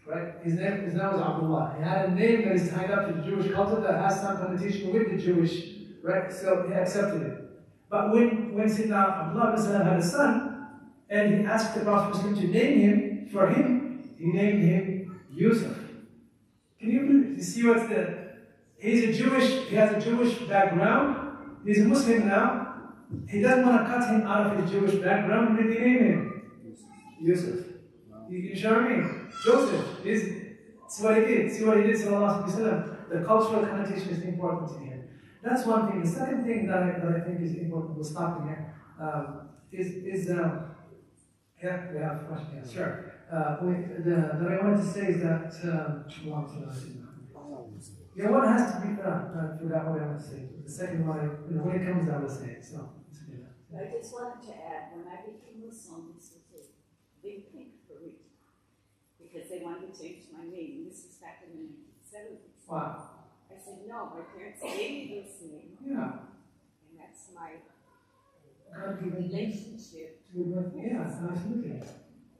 Right? His name was Abdullah. He had a name that is tied up to the Jewish culture that has some connotation with the Jewish, right? So he accepted it. But when Sayyidina Abdullah ibn Salam had a son, and he asked the Prophet to name him, for him, he named him Yusuf. Can you see what's the... he has a Jewish background, he's a Muslim now, he doesn't want to cut him out of his Jewish background, and he named him Yusuf. You know what I mean? Joseph see what he did, sallallahu alaihi wasallam. The cultural connotation is important in here. That's one thing. The second thing that I think is important, we'll stop here, yeah, we have a question, yeah, sure. That I wanted to say is that, one has to be, I forgot what I want to say. The second one, when it comes down, I will say it, so. I just wanted to add, when I became Muslim, this was a big thing for me. Because they wanted to change my name. This was back in the 1970s. Wow. I said, no, my parents gave me this name. Yeah. And that's my relationship. Yeah, absolutely.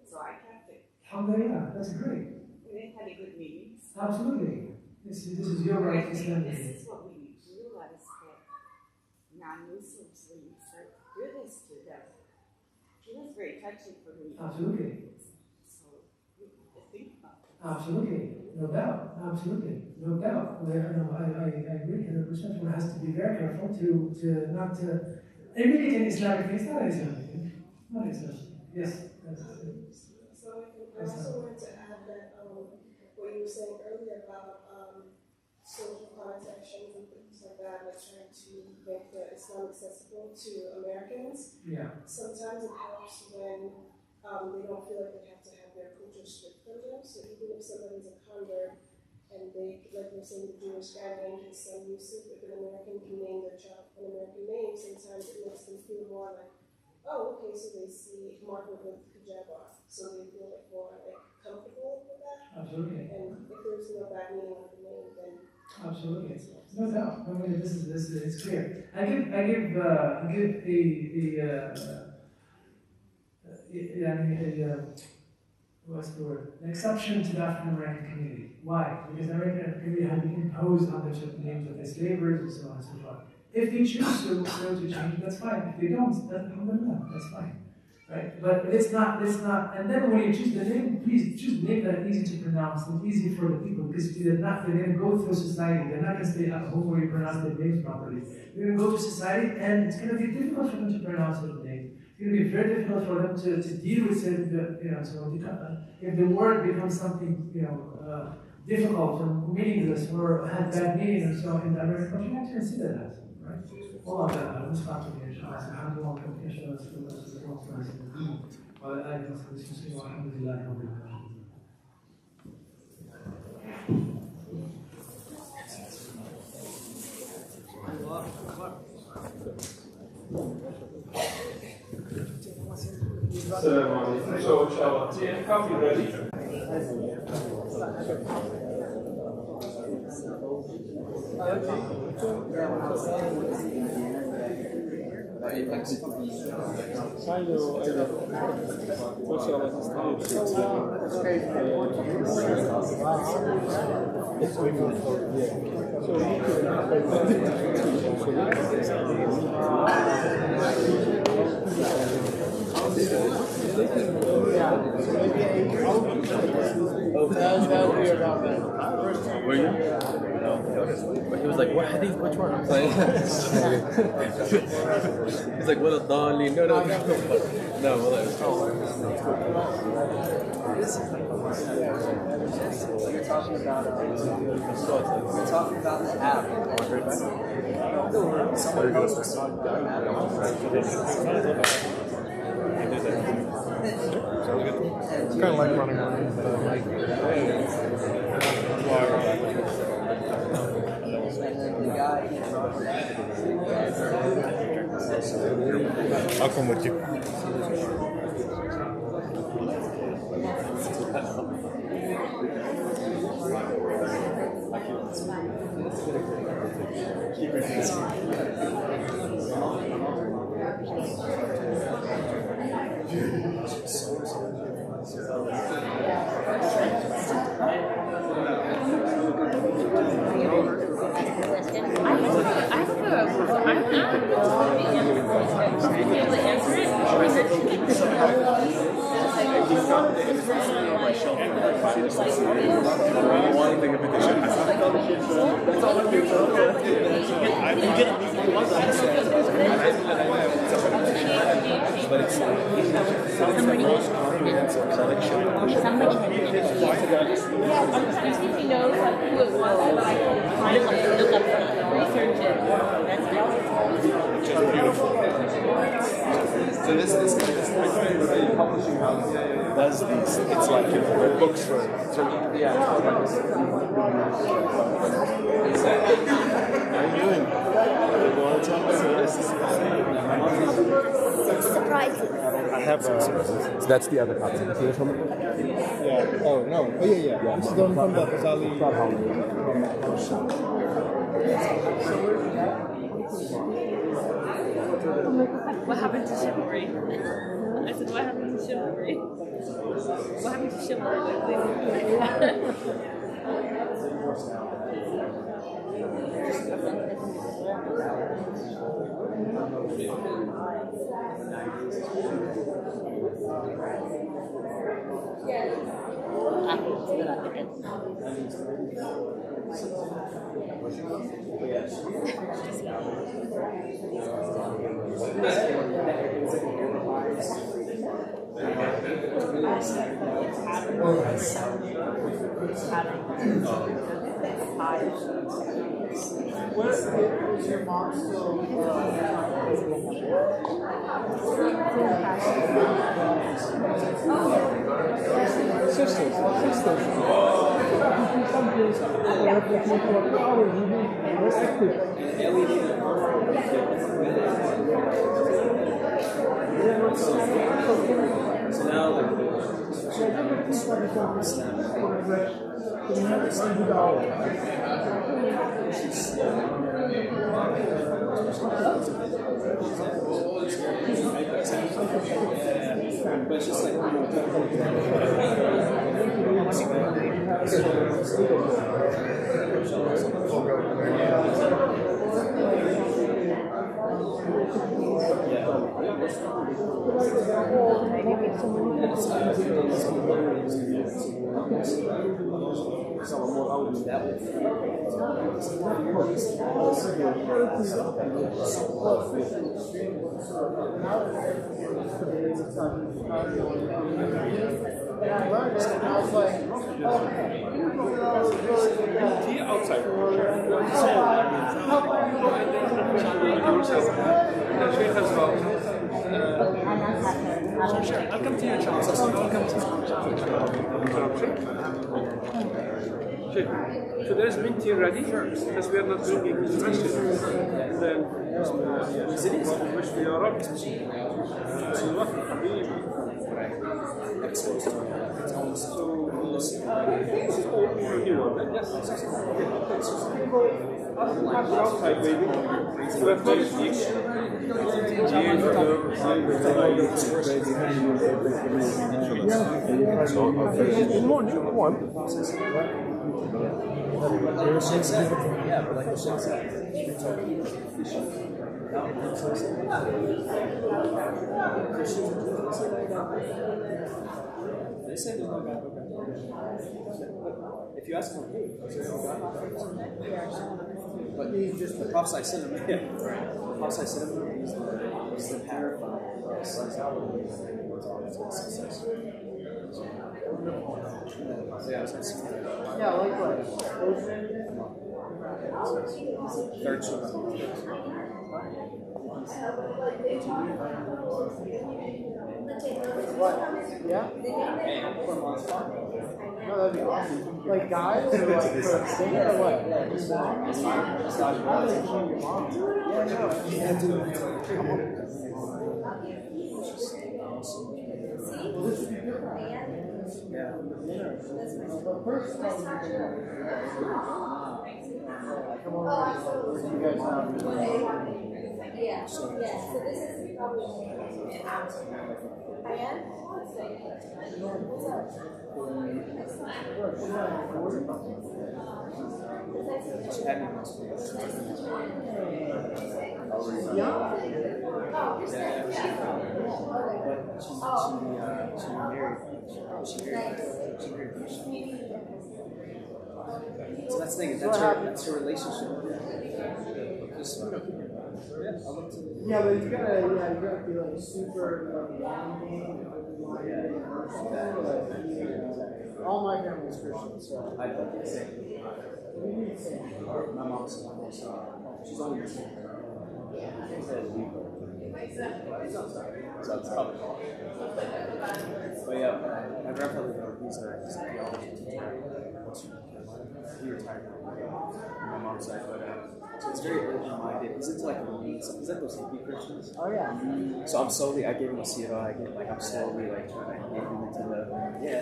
So I kept it. Alhamdulillah, that's great. It had a good meaning. Absolutely. This is your right Islam. This is what we need to realize, that non-Muslims, when you start to do this to them, it was very touching for me. Absolutely. So we need to think about it. Absolutely. No doubt. Absolutely. No doubt. I agree 100%. One has to be very careful to not to make it an Islamic thing. It's not an Islamic thing. Not an Islamic thing. Yes. So I also wanted to add that what you were saying earlier about social context and things like that, like trying to make Islam accessible to Americans. Yeah. Sometimes it helps when they don't feel like they have to have their culture stripped from them. So even if somebody's a convert and they, like you're saying, the Jewish guy named his son Yusuf, if an American can name their child an American name, sometimes it makes them feel more like, oh, okay, so they see Martin with hijab on, so they feel like more like comfortable with that. Absolutely. And if there's no bad meaning of the name, then absolutely. it's more No doubt. I mean, this is it's clear. I give what's the word? An exception to the African American community. Why? Because the American community has been imposed on the names of its laborers and so on and so forth. If they choose to change, that's fine. If they don't, that's fine. Right? But it's not, and then when you choose the name, please choose a name that is easy to pronounce and easy for the people, because they're going to go through society. They're not going to stay at home where you pronounce their names properly. They're going to go to society, and it's going to be difficult for them to pronounce their name. It's going to be very difficult for them to deal with it, so if the word becomes something, difficult or meaningless or has bad meaning and so in the American culture, you have to consider that, right? All of that, I'm stopping here, inshallah. سبحانك اللهم وبحمدك أشهد أن لا إله إلا أنت أستغفرك وأتوب إليك وعلى آله وصحبه وسلم والحمد لله رب العالمين. Assalamu alaikum. So, inshallah, tea and coffee ready? Were you? No. He was like, what hadith? Which one? I'm like, he's like, what a dolly. No. No, well, that was You're talking about the app. Someone else was talking about an app. It's kind of like running on I'll come with you. So this publishing house does these. It's like books for yeah. How are you doing? You want to talk about this? Surprises. I have So that's the other copy. Yeah. Oh no. Oh yeah. This is the one from the Ghazali. What happened to chivalry? I said, what happened to chivalry? What happened to chivalry? Where's your mom still? Sisters. So now But it's just like, tea outside. Sure, I'll come to you, Charles. I'll come to you. So there's mint tea ready, because we are not drinking it rested. Then, which we are up. So, this is all you want, right? Yes. Outside, baby. We have very each. One. Yeah, but like the shakes. They say there's no God. If you ask them, hey, is there no God? But just the prophesy cinema, yeah. The prophesy cinema is the pattern of success. Yeah, likewise. Third cinema. What? Yeah? No, that'd be awesome. Like guys or like for a singer or what? Yeah, so this is probably Diane? So that's the thing, that's her relationship. Yeah, but you gotta be like super all my family's Christian, so I think it's the same. My mom's she's only the same. So it's probably but yeah, my grandfather, he's a theology teacher. He retired on my mom's side, but so it's very open-minded. He's into like he's like those hippie Christians. Oh yeah. So I'm slowly, I gave him a CFI. I'm slowly like trying to get him into the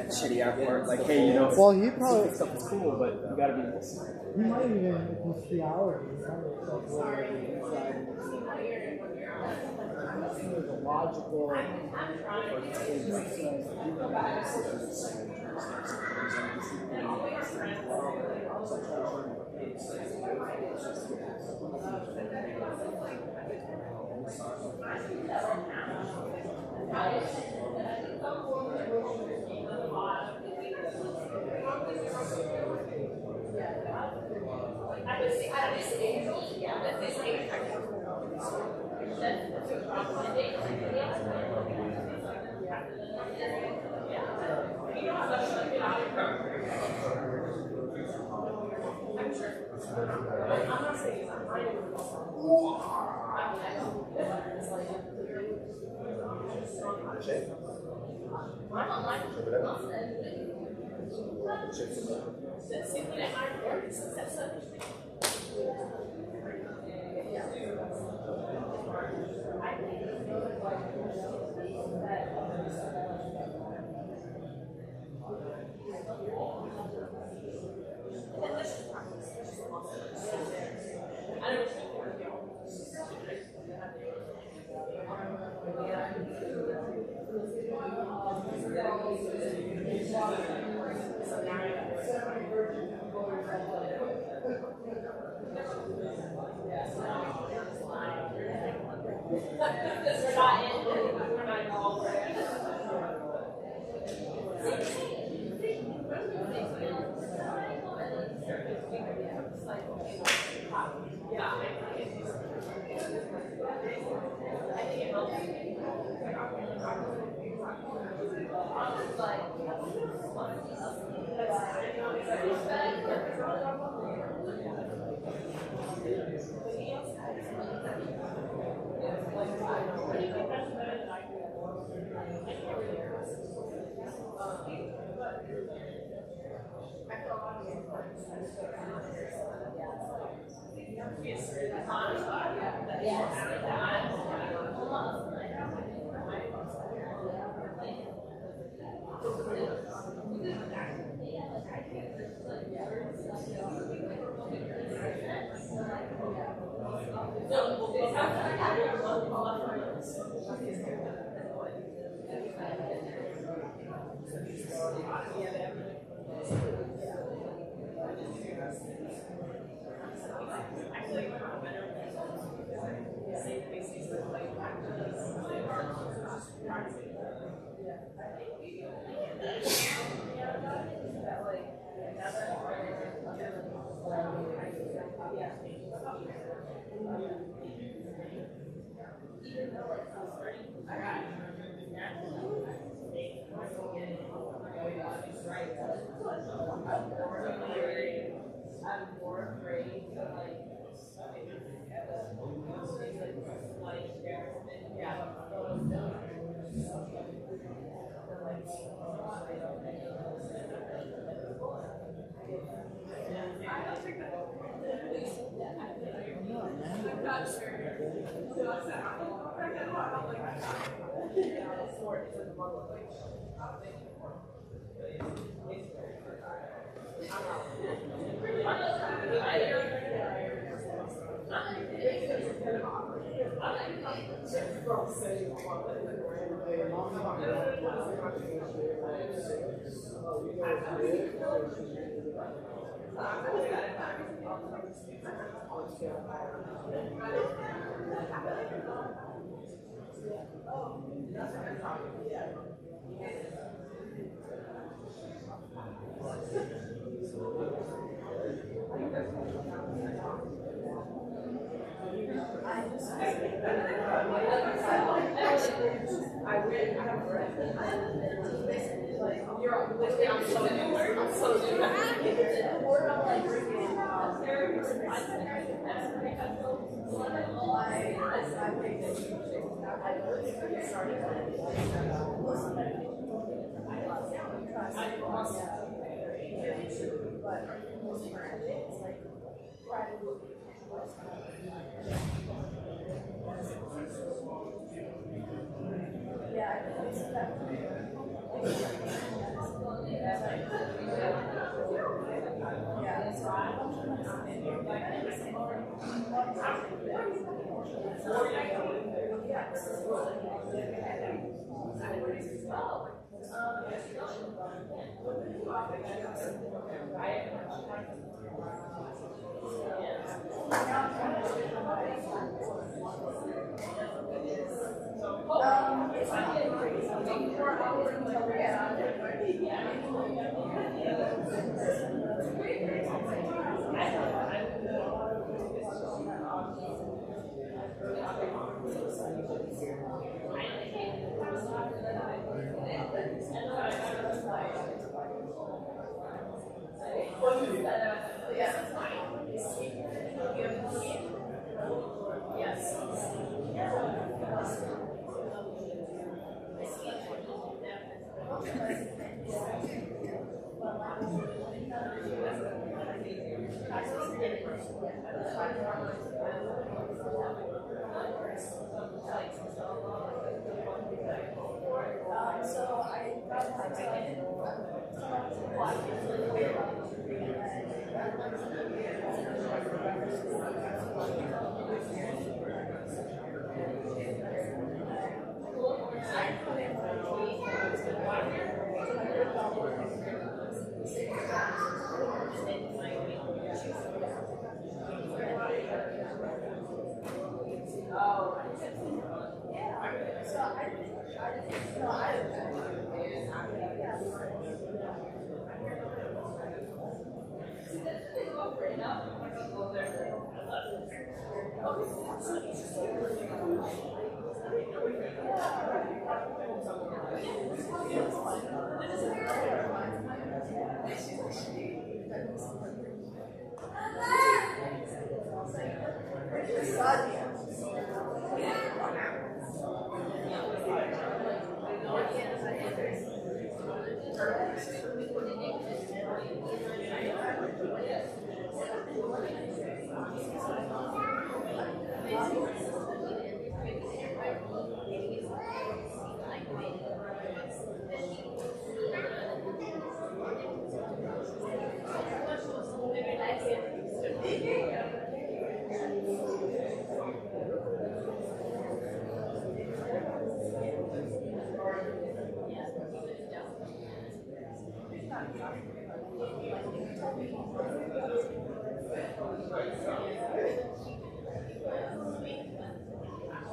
shitty out part. Like, hey, you know, well, he probably stuff is cool, but you gotta be. He might even with theology. There's a logical.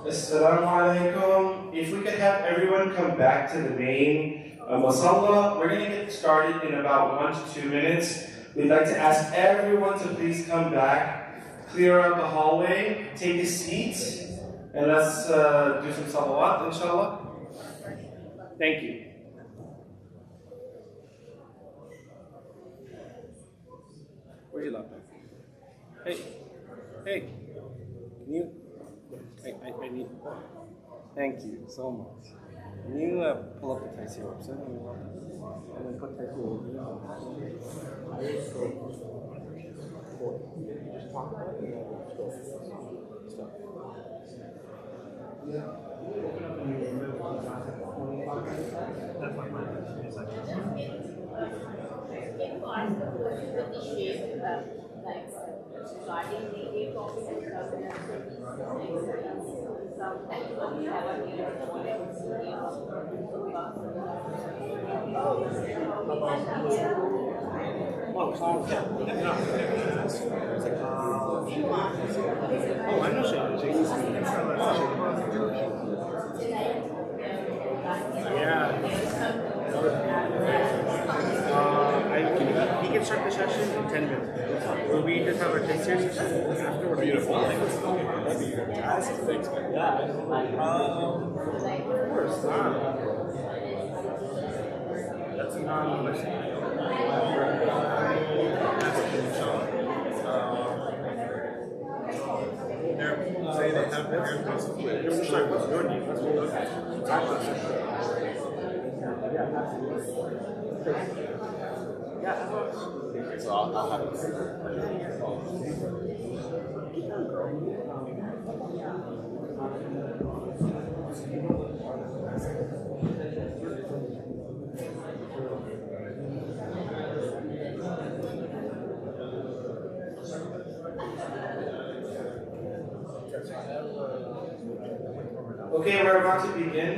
Assalamu alaikum. If we could have everyone come back to the main masalla, we're going to get started in about 1 to 2 minutes. We'd like to ask everyone to please come back, clear out the hallway, take a seat, and let's do some salawat, inshallah. Thank you. Where's your laptop? Hey, can you? I need. Thank you so much. Can you pull up the Taisir website and then put Taisir over He can start the session in 10 minutes. Will we just have our Taisir session afterwards? Beautiful. That'd be fantastic. Thanks, man. Of course. That's a non-question. Say they have their AirPods split. What's your name? So I'll have it. Okay, we're about to begin.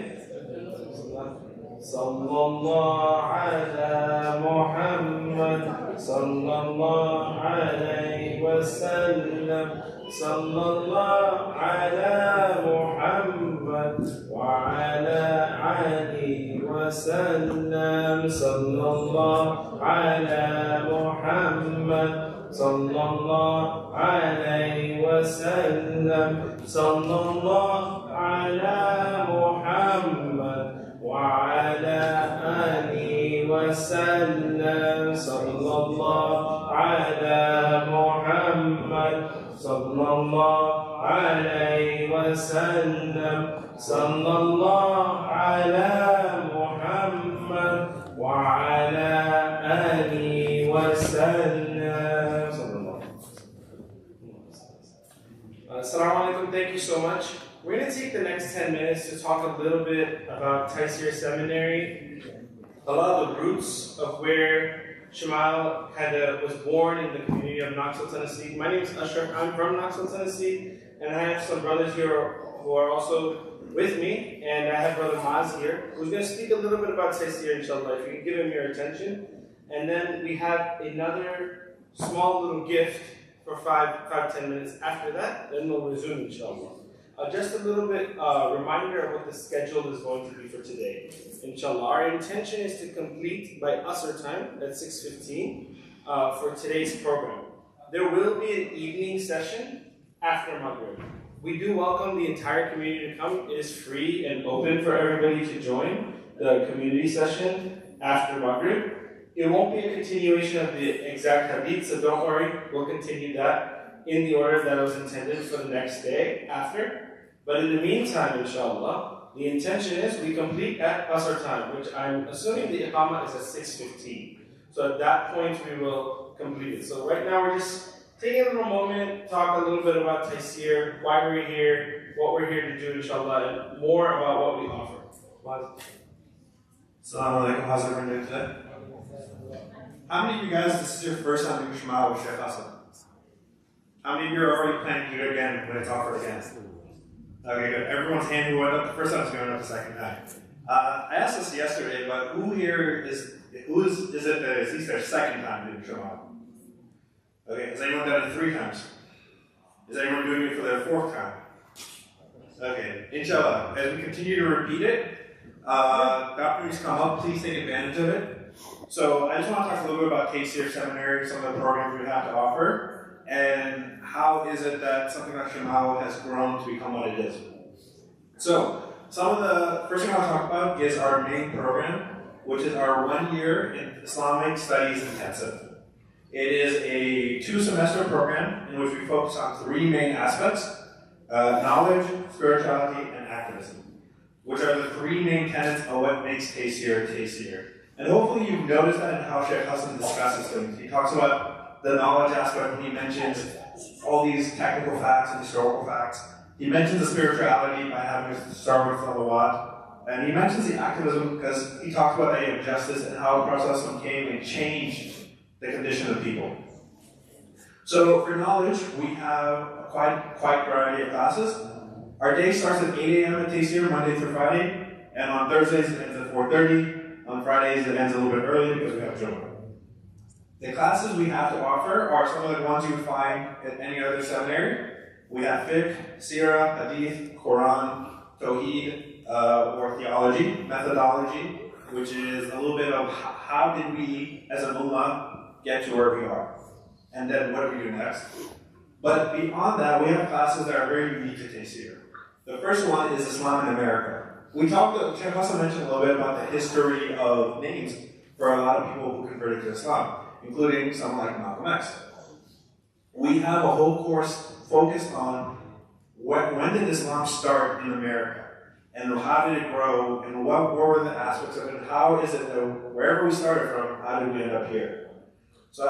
Sallallahu ala Muhammad, sallallahu alayhi wa sallam, sallallahu ala Muhammad wa ala alihi wa sallam, sallallahu ala Muhammad, sallallahu alayhi wa sallam, sallallahu ala Muhammad وعلى آله وسلم صلى الله على محمد صلى الله عليه وسلم صلى الله على محمد وعلى آله وسلم صلى الله. Assalamu alaikum, thank you so much. We're going to take the next 10 minutes to talk a little bit about Taisir Seminary, a lot of the roots of where Shamail was born in the community of Knoxville, Tennessee. My name is Ashraf. I'm from Knoxville, Tennessee, and I have some brothers here who are also with me, and I have Brother Maz here, who's going to speak a little bit about Taisir, inshallah, if you can give him your attention. And then we have another small little gift for 5-10 minutes after that, then we'll resume, inshallah. Just a little bit reminder of what the schedule is going to be for today. Inshallah, our intention is to complete by Asr time at 6:15 for today's program. There will be an evening session after Maghrib. We do welcome the entire community to come. It is free and open for everybody to join the community session after Maghrib. It won't be a continuation of the exact hadith, so don't worry, we'll continue that in the order that was intended for the next day after. But in the meantime, inshallah, the intention is we complete at Asr time, which I'm assuming the Iqamah is at 6:15. So at that point, we will complete it. So right now, we're just taking a little moment, talk a little bit about Taysir, why we're here, what we're here to do, inshallah, and more about what we offer. Assalamu alaikum, how's everyone doing today? How many of you guys, this is your first time doing Shamail with Sheikh Hassan? How many of you are already planning to do it again when it's offered again? Okay, good. Everyone's hand who went up the first time is going up the second time. I asked this yesterday, but who here is at least their second time doing Shamail? Okay, has anyone done it 3 times? Is anyone doing it for their 4th time? Okay, inshallah, as we continue to repeat it, opportunities come up, please take advantage of it. So I just want to talk a little bit about Taysir Seminary, some of the programs we have to offer, and how is it that something like Shamail has grown to become what it is. So, some of the first thing I want to talk about is our main program, which is our 1 year in Islamic Studies Intensive. It is a 2-semester program in which we focus on 3 main aspects, knowledge, spirituality, and activism, which are the 3 main tenets of what makes Taysir Taysir. And hopefully you've noticed that in how Sheikh Hassan discusses things. He talks about the knowledge aspect when he mentions all these technical facts and historical facts. He mentions the spirituality by having us start with salawat. And he mentions the activism because he talks about the idea of justice and how the Prophet came and changed the condition of people. So for knowledge, we have quite variety of classes. Our day starts at 8 a.m. at Taysir, Monday through Friday, and on Thursdays it ends at 4:30. On Fridays it ends a little bit early because we have Jummah. The classes we have to offer are some of the ones you would find at any other seminary. We have fiqh, seerah, hadith, Quran, tawheed, or theology, methodology, which is a little bit of how did we as a ummah get to where we are, and then what do we do next. But beyond that, we have classes that are very unique to Taysir. The first one is Islam in America. We talked, Sheikh Hassan mentioned a little bit about the history of names for a lot of people who converted to Islam, including someone like Malcolm X. We have a whole course focused on when did Islam start in America, and how did it grow, and what were the aspects of it, and how is it that wherever we started from, how did we end up here? So,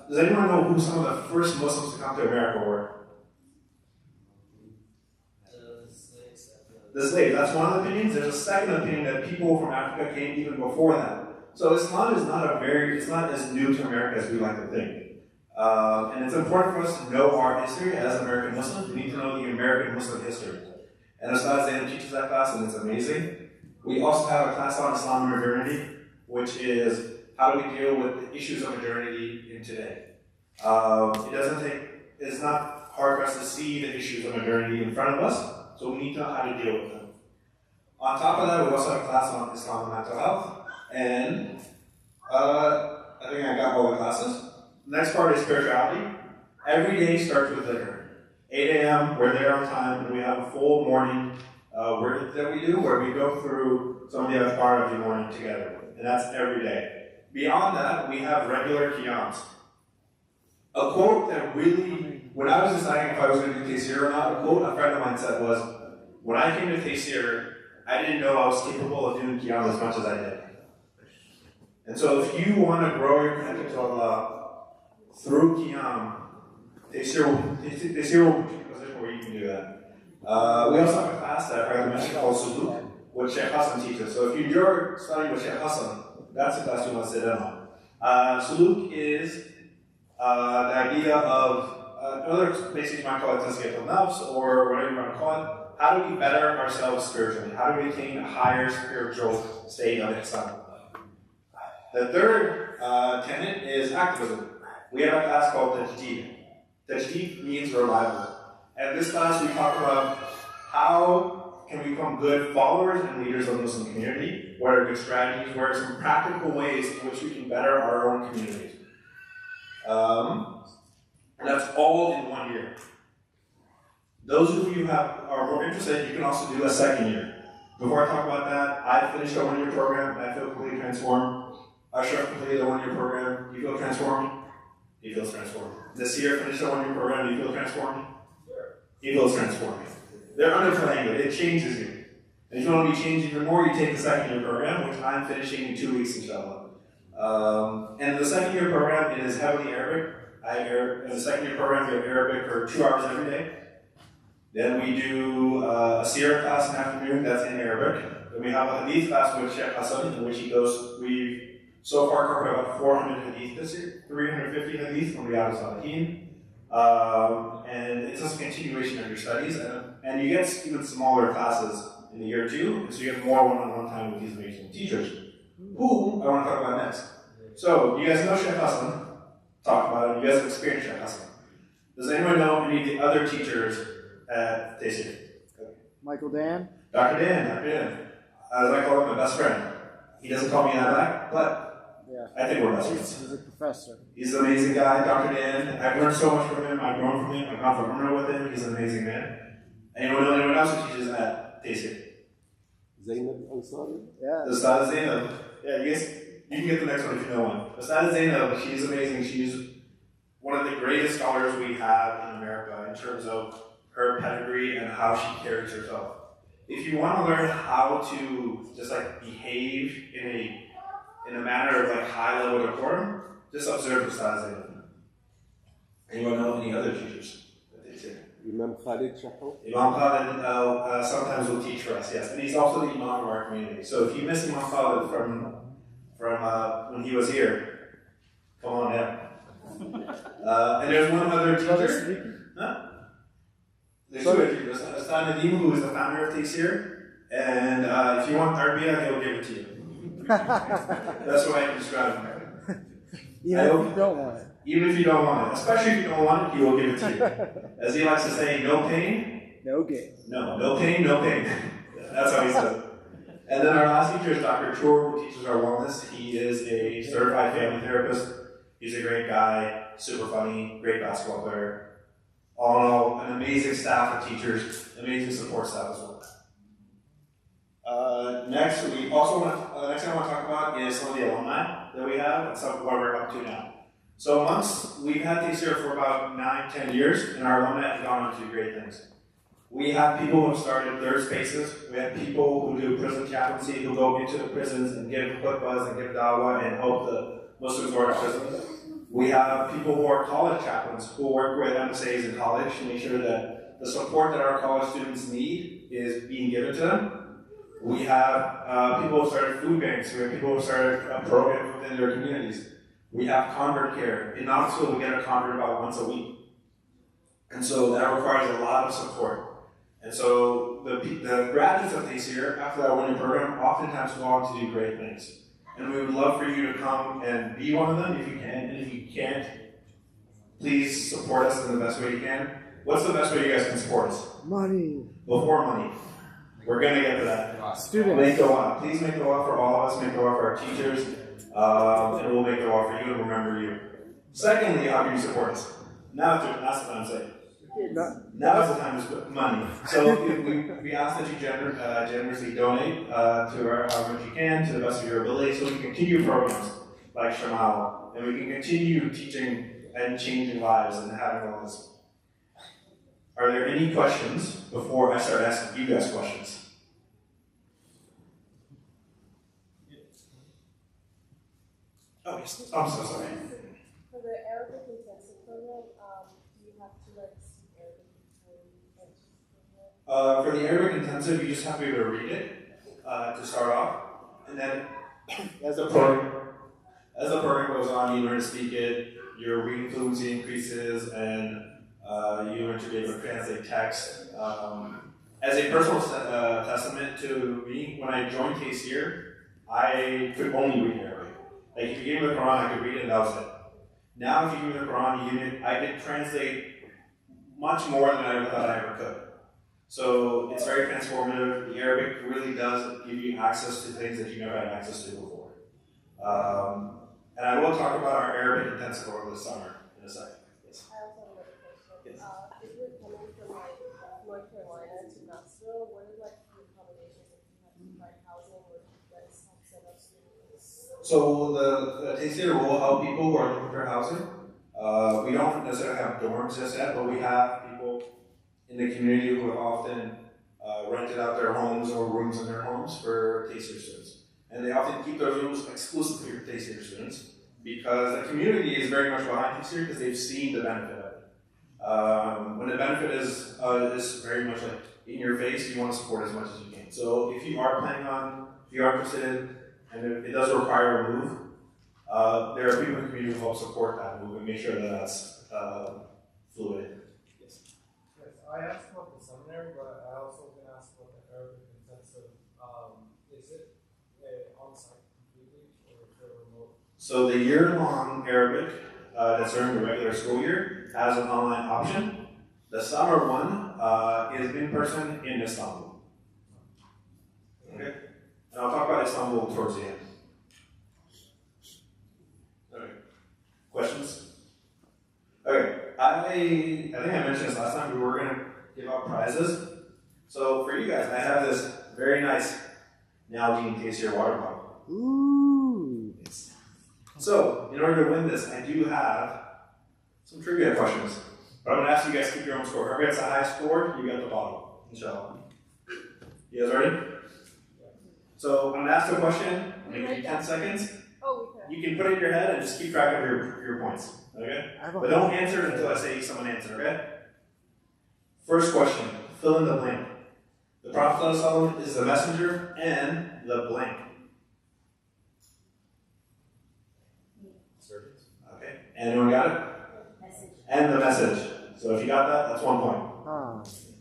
does anyone know who some of the first Muslims to come to America were? The slaves. That's one of the opinions. There's a second opinion that people from Africa came even before that. So Islam is it's not as new to America as we like to think. And it's important for us to know our history as American Muslims. We need to know the American Muslim history. And Ustaz Zainab teaches that class, and it's amazing. We also have a class on Islam and modernity, which is how do we deal with the issues of modernity in today. It's not hard for us to see the issues of modernity in front of us, so we need to know how to deal with them. On top of that, we also have a class on Islam and mental health, and I think I got all the classes. The next part is spirituality. Every day starts with dhikr. 8 a.m., we're there on time, and we have a full morning work that we do where we go through some of the other part of the morning together, and that's every day. Beyond that, we have regular qiyams. A quote that really, when I was deciding if I was going to do Taysir or not, a quote a friend of mine said was, when I came to Taysir, I didn't know I was capable of doing qiyam as much as I did. And so if you want to grow your connection to Allah through qiyam, Taysir will put you in a position where you can do that. We also have a class that I mentioned called Suluk, which Sheikh Hassan teaches. So if you're studying with Sheikh Hassan, that's the class you want to sit in on. Suluk is the idea of, another basically you might call it tazkiyat al-nafs, or whatever you want to call it. How do we better ourselves spiritually? How do we attain a higher spiritual state of ihsan? The third tenet is activism. We have a class called Tajdeed. Tajdeed means revival. And this class we talk about how can we become good followers and leaders of the Muslim community, what are good strategies, what are some practical ways in which we can better our own communities. And that's all in 1 year. Those of you who are more interested, you can also do a second year. Before I talk about that, I finished a one-year program and I feel completely transformed. Ashraf completed a one-year program. Do you feel transformed? He feels transformed. This year, finished a one-year program. Do you feel transformed? He feels transformed. They're underplaying it. It changes you. And if you want to be changed even more, you take the second year program, which I'm finishing in 2 weeks, inshallah. And the second year program is heavily Arabic. In the second year program, we have Arabic for 2 hours every day. Then we do a Sierra class in the afternoon, that's in Arabic. Then we have a Hadith class with Sheikh Hassan, in which we've so far covered about 400 Hadith this year, 350 Hadith from Riyadh al-Salihin. And it's just a continuation of your studies. And you get even smaller classes in the year 2, so you get more one-on-one time with these amazing teachers, who I want to talk about next. So, you guys know Sheikh Hassan. Talk about it. You guys have experienced Sheikh Hassan. Does anyone know any of the other teachers at Taysir? Michael Dan? Dr. Dan. As I call him, my best friend. He doesn't call me that, but yeah. I think we're best friends. He's a professor. He's an amazing guy, Dr. Dan. I've learned so much from him. I've grown from him. I've gone from Umrah with him. He's an amazing man. Anyone know anyone else who teaches at Taysir? Zainab Ansari? Yeah. The Ustad Zainab. Yeah, you can get the next one if you know one. The Ustad Zainab, she's amazing. She's one of the greatest scholars we have in America in terms of her pedigree and how she carries herself. If you want to learn how to just like behave in a manner of like high level decorum, just observe Ustad Zainab. Anyone know any other teachers that they say? Imam Khalid Shahou? Imam Khalid sometimes will teach for us, yes. And he's also the Imam of our community. So if you miss Imam Khalid from when he was here, come on down. And there's one other teacher. Huh? There's two other teachers. Ustad Nadim, who is the founder of Taysir. And if you want Tarbiyah, he'll give it to you. That's what I can describe him. Even if you don't want it. Even if you don't want it. Especially if you don't want it, he will give it to you. As he likes to say, no pain. No gain. No pain, no pain. That's how he says it. And then our last teacher is Dr. Chor, who teaches our wellness. He is a certified family therapist. He's a great guy, super funny, great basketball player. All in all, an amazing staff of teachers, amazing support staff as well. Next thing I want to talk about is some of the alumni that we have and some of what we're up to now. So we've had Taysir for about 9-10 years, and our alumni have gone on to do great things. We have people who have started third spaces. We have people who do prison chaplaincy, who go into the prisons and give khutbahs and give dawah and help the Muslims who are in prison. We have people who are college chaplains who work with MSAs in college to make sure that the support that our college students need is being given to them. We have people who started food banks. We have people who started programs within their communities. We have convert care. In Knoxville, we get a convert about once a week. And so that requires a lot of support. And so the graduates of Taysir, after that one-year program, oftentimes go on to do great things. And we would love for you to come and be one of them if you can. And if you can't, please support us in the best way you can. What's the best way you guys can support us? Money. Before money. We're going to get to that. Students. Make dua. Please make dua for all of us. Make dua for our teachers. And we'll make dua for you and remember you. Secondly, how can you support us? That's the time to say. Now is the time to spend money. So we ask that you generously donate to however much you can, to the best of your ability, so we can continue programs like Shamail, and we can continue teaching and changing lives and having all this. Are there any questions before I start asking you guys questions? Oh, yes. I'm so sorry. For the Arabic intensive program, do you have to speak Arabic? For the Arabic intensive, you just have to be able to read it to start off, and then as the program goes on, you learn to speak it. Your reading fluency increases, and you learn to be able to translate text. As a personal testament to me, when I joined Taysir, I could only read Arabic. Like if you gave me the Quran, I could read it, and that was it. Now, if you give me the Quran, I can translate much more than I ever thought I ever could. So it's very transformative. The Arabic really does give you access to things that you never had access to before. And I will talk about our Arabic intensive over the summer in a second. Yes. I also have another question. If you're coming from So the Taysir will help people who are looking for housing. We don't necessarily have dorms just yet, but we have people in the community who have often rented out their homes or rooms in their homes for Taysir students. And they often keep those rooms exclusively for Taysir students because the community is very much behind Taysir because they've seen the benefit of it. When the benefit is very much like in your face, you want to support as much as you can. So if you are interested, and it does require a move, there are people in the community who help support that move and make sure that that's fluid. Yes. Yes, I asked about the seminary, but I also been asked about the Arabic intensive. Is it on-site completely, or is it remote? So the year-long Arabic that's during the regular school year has an online option. The summer one is in person in Istanbul. Okay. And I'll talk about Istanbul towards the end. Okay. Questions? Okay. I think I mentioned this last time. We were going to give out prizes. So for you guys, I have this very nice Nalgene Taysir water bottle. Ooh. So in order to win this, I do have some trivia questions. But I'm going to ask you guys to keep your own score. Whoever gets the highest score, you get the bottle. Inshallah. You guys ready? So I'm going to ask a question. I'm going to give you 10 seconds. You can put it in your head and just keep track of your points. Okay? But don't answer it until I say someone answer, okay? First question. Fill in the blank. The Prophet ﷺ is the messenger and the blank. Okay. Anyone got it? Message. And the message. So if you got that, that's 1 point.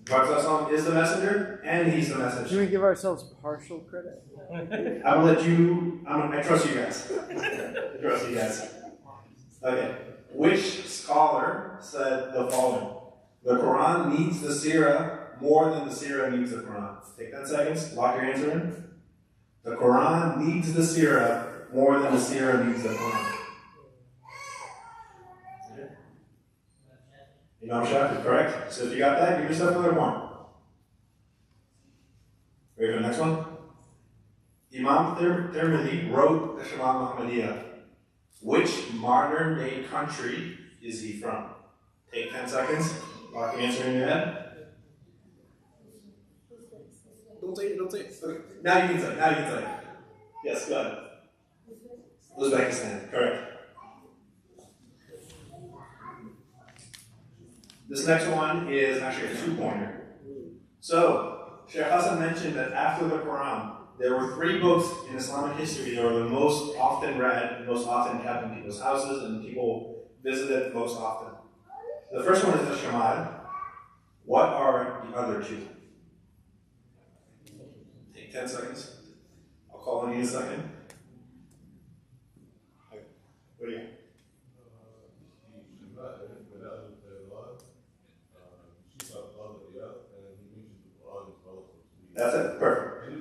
Prophet ﷺ is the messenger and he's the message. Can we give ourselves partial credit? I'm gonna let you. I trust you guys. I trust you guys. Okay. Which scholar said the following? The Quran needs the Sirah more than the Sirah needs the Quran. Take 10 seconds. Lock your answer in. The Quran needs the Sirah more than the Sirah needs the Quran. Imam Shafi, correct? So if you got that, give yourself another point. Ready for the next one? Imam Tirmidhi wrote the Shamail Ahmadiyya. Which modern day country is he from? Take 10 seconds. Lock your answer in your head. Don't say it, don't say it. Okay. Now you can say it, Yes, go ahead. Uzbekistan, correct. This next one is actually a 2-pointer. So, Sheikh Hassan mentioned that after the Quran, there were 3 books in Islamic history that were the most often read, most often kept in people's houses, and people visited most often. The first one is the Shamail. What are the other 2? Take 10 seconds. I'll call on you in a second. Okay. What do you got? That's it. Perfect.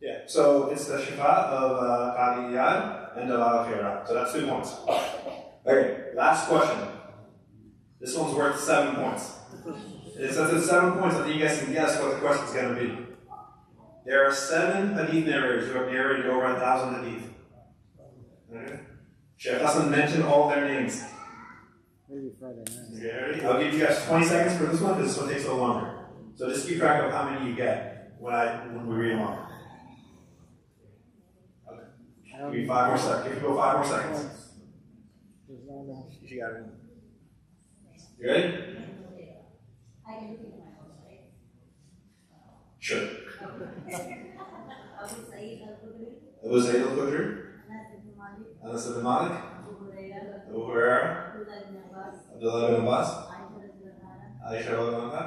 Yeah. So it's the Shifa of Qadiyat and Dalal Khairat. So that's 2 points. Okay. Last question. This one's worth 7 points. Since it's 7 points, I think you guys can guess what the question's going to be. There are 7 hadith narrators who have narrated over 1,000 hadith. Okay. Sheikh Hassan mentioned all their names. Maybe Friday night. Okay, ready? I'll give you guys 20 seconds for this one because this one takes a little longer. So just keep track of how many you get when we read them off. Okay. Give me 5 more seconds. Give people 5 more seconds. You got it. You ready? I can repeat my own, right? Sure. Abu Sa'id al-Khudri. Abu Sa'id al-Khudri. Anas ibn Malik. Abu Hurairah. Abdullah ibn Abbas. Aisha ibn Anha.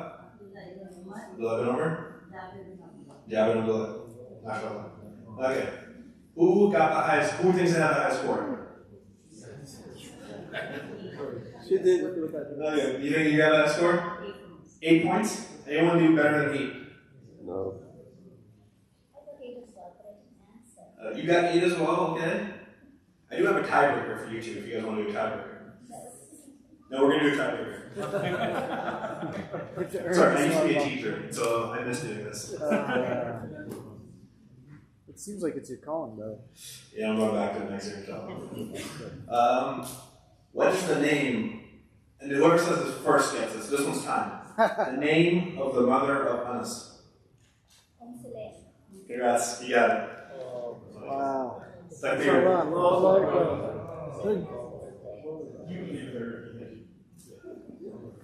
Abdullah ibn Umar. Jabir ibn Abdullah. MashaAllah. Okay. Who got the highest? Who thinks they have the highest score? She did. Okay. You think you got that score? 8 points? Anyone do better than 8? No. You got 8 as well, okay? I do have a tiebreaker for you two if you guys want to do a tiebreaker. No, we're going to do a tiebreaker. Sorry, I used to be a teacher, so I miss doing this. It's It seems like it's your calling, though. Yeah, I'm going back to the next year. What is the name? And whoever says this first gets this. This one's time. The name of the mother of Anas. Congrats, you got it. Wow.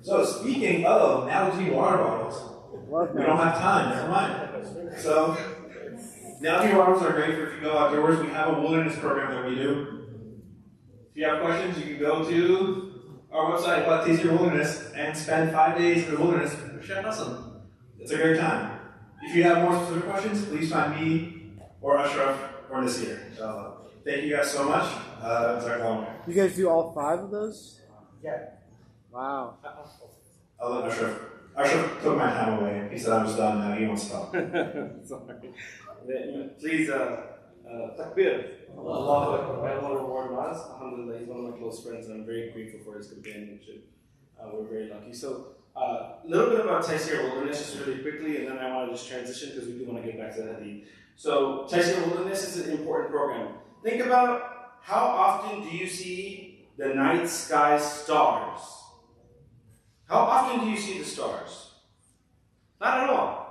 So speaking of Nalgene water bottles, we don't have time, never mind. So Nalgene water bottles are great for if you go outdoors. We have a wilderness program that we do. If you have questions, you can go to our website, What Tastes Your Wilderness, and spend 5 days in the wilderness with Chef Hassan. It's a great time. If you have more specific questions, please find me or Ashraf or Nasir. So thank you guys so much. You guys do all 5 of those? Yeah. Wow. I'll let Ashraf. Ashraf took my time away. He said I was done now. He wants to talk. Sorry. Please, takbir. Allah Akbar. I want to reward Maz. Alhamdulillah, he's one of my close friends, and I'm very grateful for his companionship. We're very lucky. So, a little bit about Taysir Wilderness, just really quickly, and then I want to just transition because we do want to get back to the hadith. So, Taysir Wilderness is an important program. Think about how often do you see the night sky stars? How often do you see the stars? Not at all.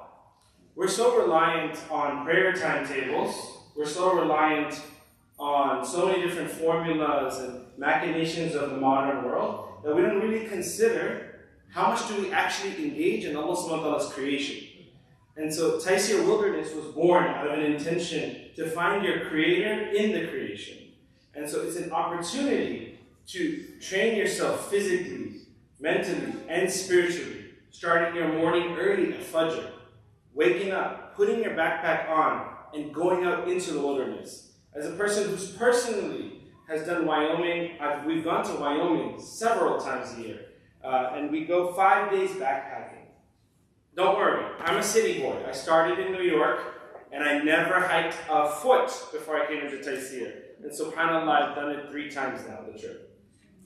We're so reliant on prayer timetables. We're so reliant on so many different formulas and machinations of the modern world that we don't really consider how much do we actually engage in Allah subhanahu wa ta'ala's creation. And so Taysir Wilderness was born out of an intention to find your creator in the creation. And so it's an opportunity to train yourself physically, mentally, and spiritually, starting your morning early at Fajr, waking up, putting your backpack on, and going out into the wilderness. As a person who's personally has done Wyoming, we've gone to Wyoming several times a year, and we go 5 days backpacking. Don't worry, I'm a city boy. I started in New York, and I never hiked a foot before I came into Taysir. And subhanAllah, I've done it 3 times now, the trip.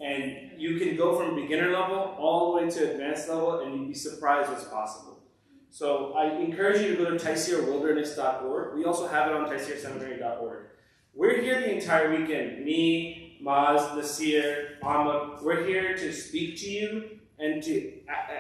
And you can go from beginner level all the way to advanced level, and you'd be surprised what's possible. So I encourage you to go to TaysirWilderness.org. We also have it on TaysirSeminary.org. We're here the entire weekend. Me, Maz, Nasir, Ahmad. We're here to speak to you and to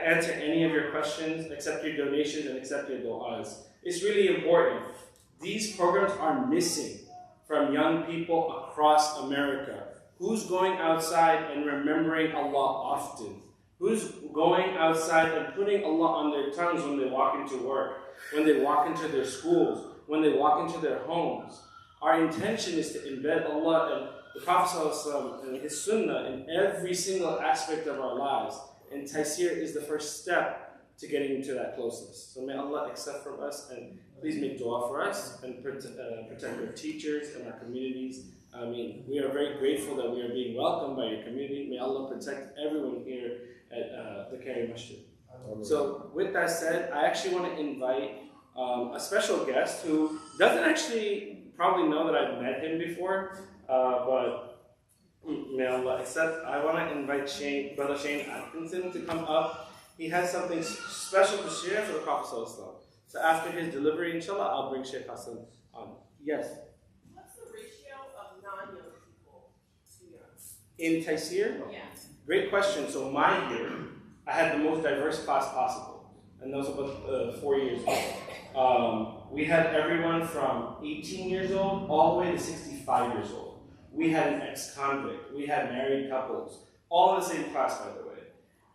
answer any of your questions, accept your donations, and accept your du'as. It's really important. These programs are missing from young people across America. Who's going outside and remembering Allah often? Who's going outside and putting Allah on their tongues when they walk into work, when they walk into their schools, when they walk into their homes? Our intention is to embed Allah and the Prophet ﷺ and his Sunnah in every single aspect of our lives. And Taysir is the first step to getting into that closeness. So may Allah accept from us, and please make dua for us and protect our teachers and our communities. I mean, we are very grateful that we are being welcomed by your community. May Allah protect everyone here at the Kari Masjid. So with that said, I actually want to invite a special guest who doesn't actually probably know that I've met him before, but may Allah accept. I want to invite Brother Shane Atkinson to come up. He has something special to share for the Prophet ﷺ. So after his delivery, inshallah, I'll bring Sheikh Hassan on. Yes? What's the ratio of non-young people to young? In Taysir? Yeah. Great question. So my year, I had the most diverse class possible. And that was about 4 years ago. We had everyone from 18 years old all the way to 65 years old. We had an ex-convict. We had married couples. All in the same class, by the way.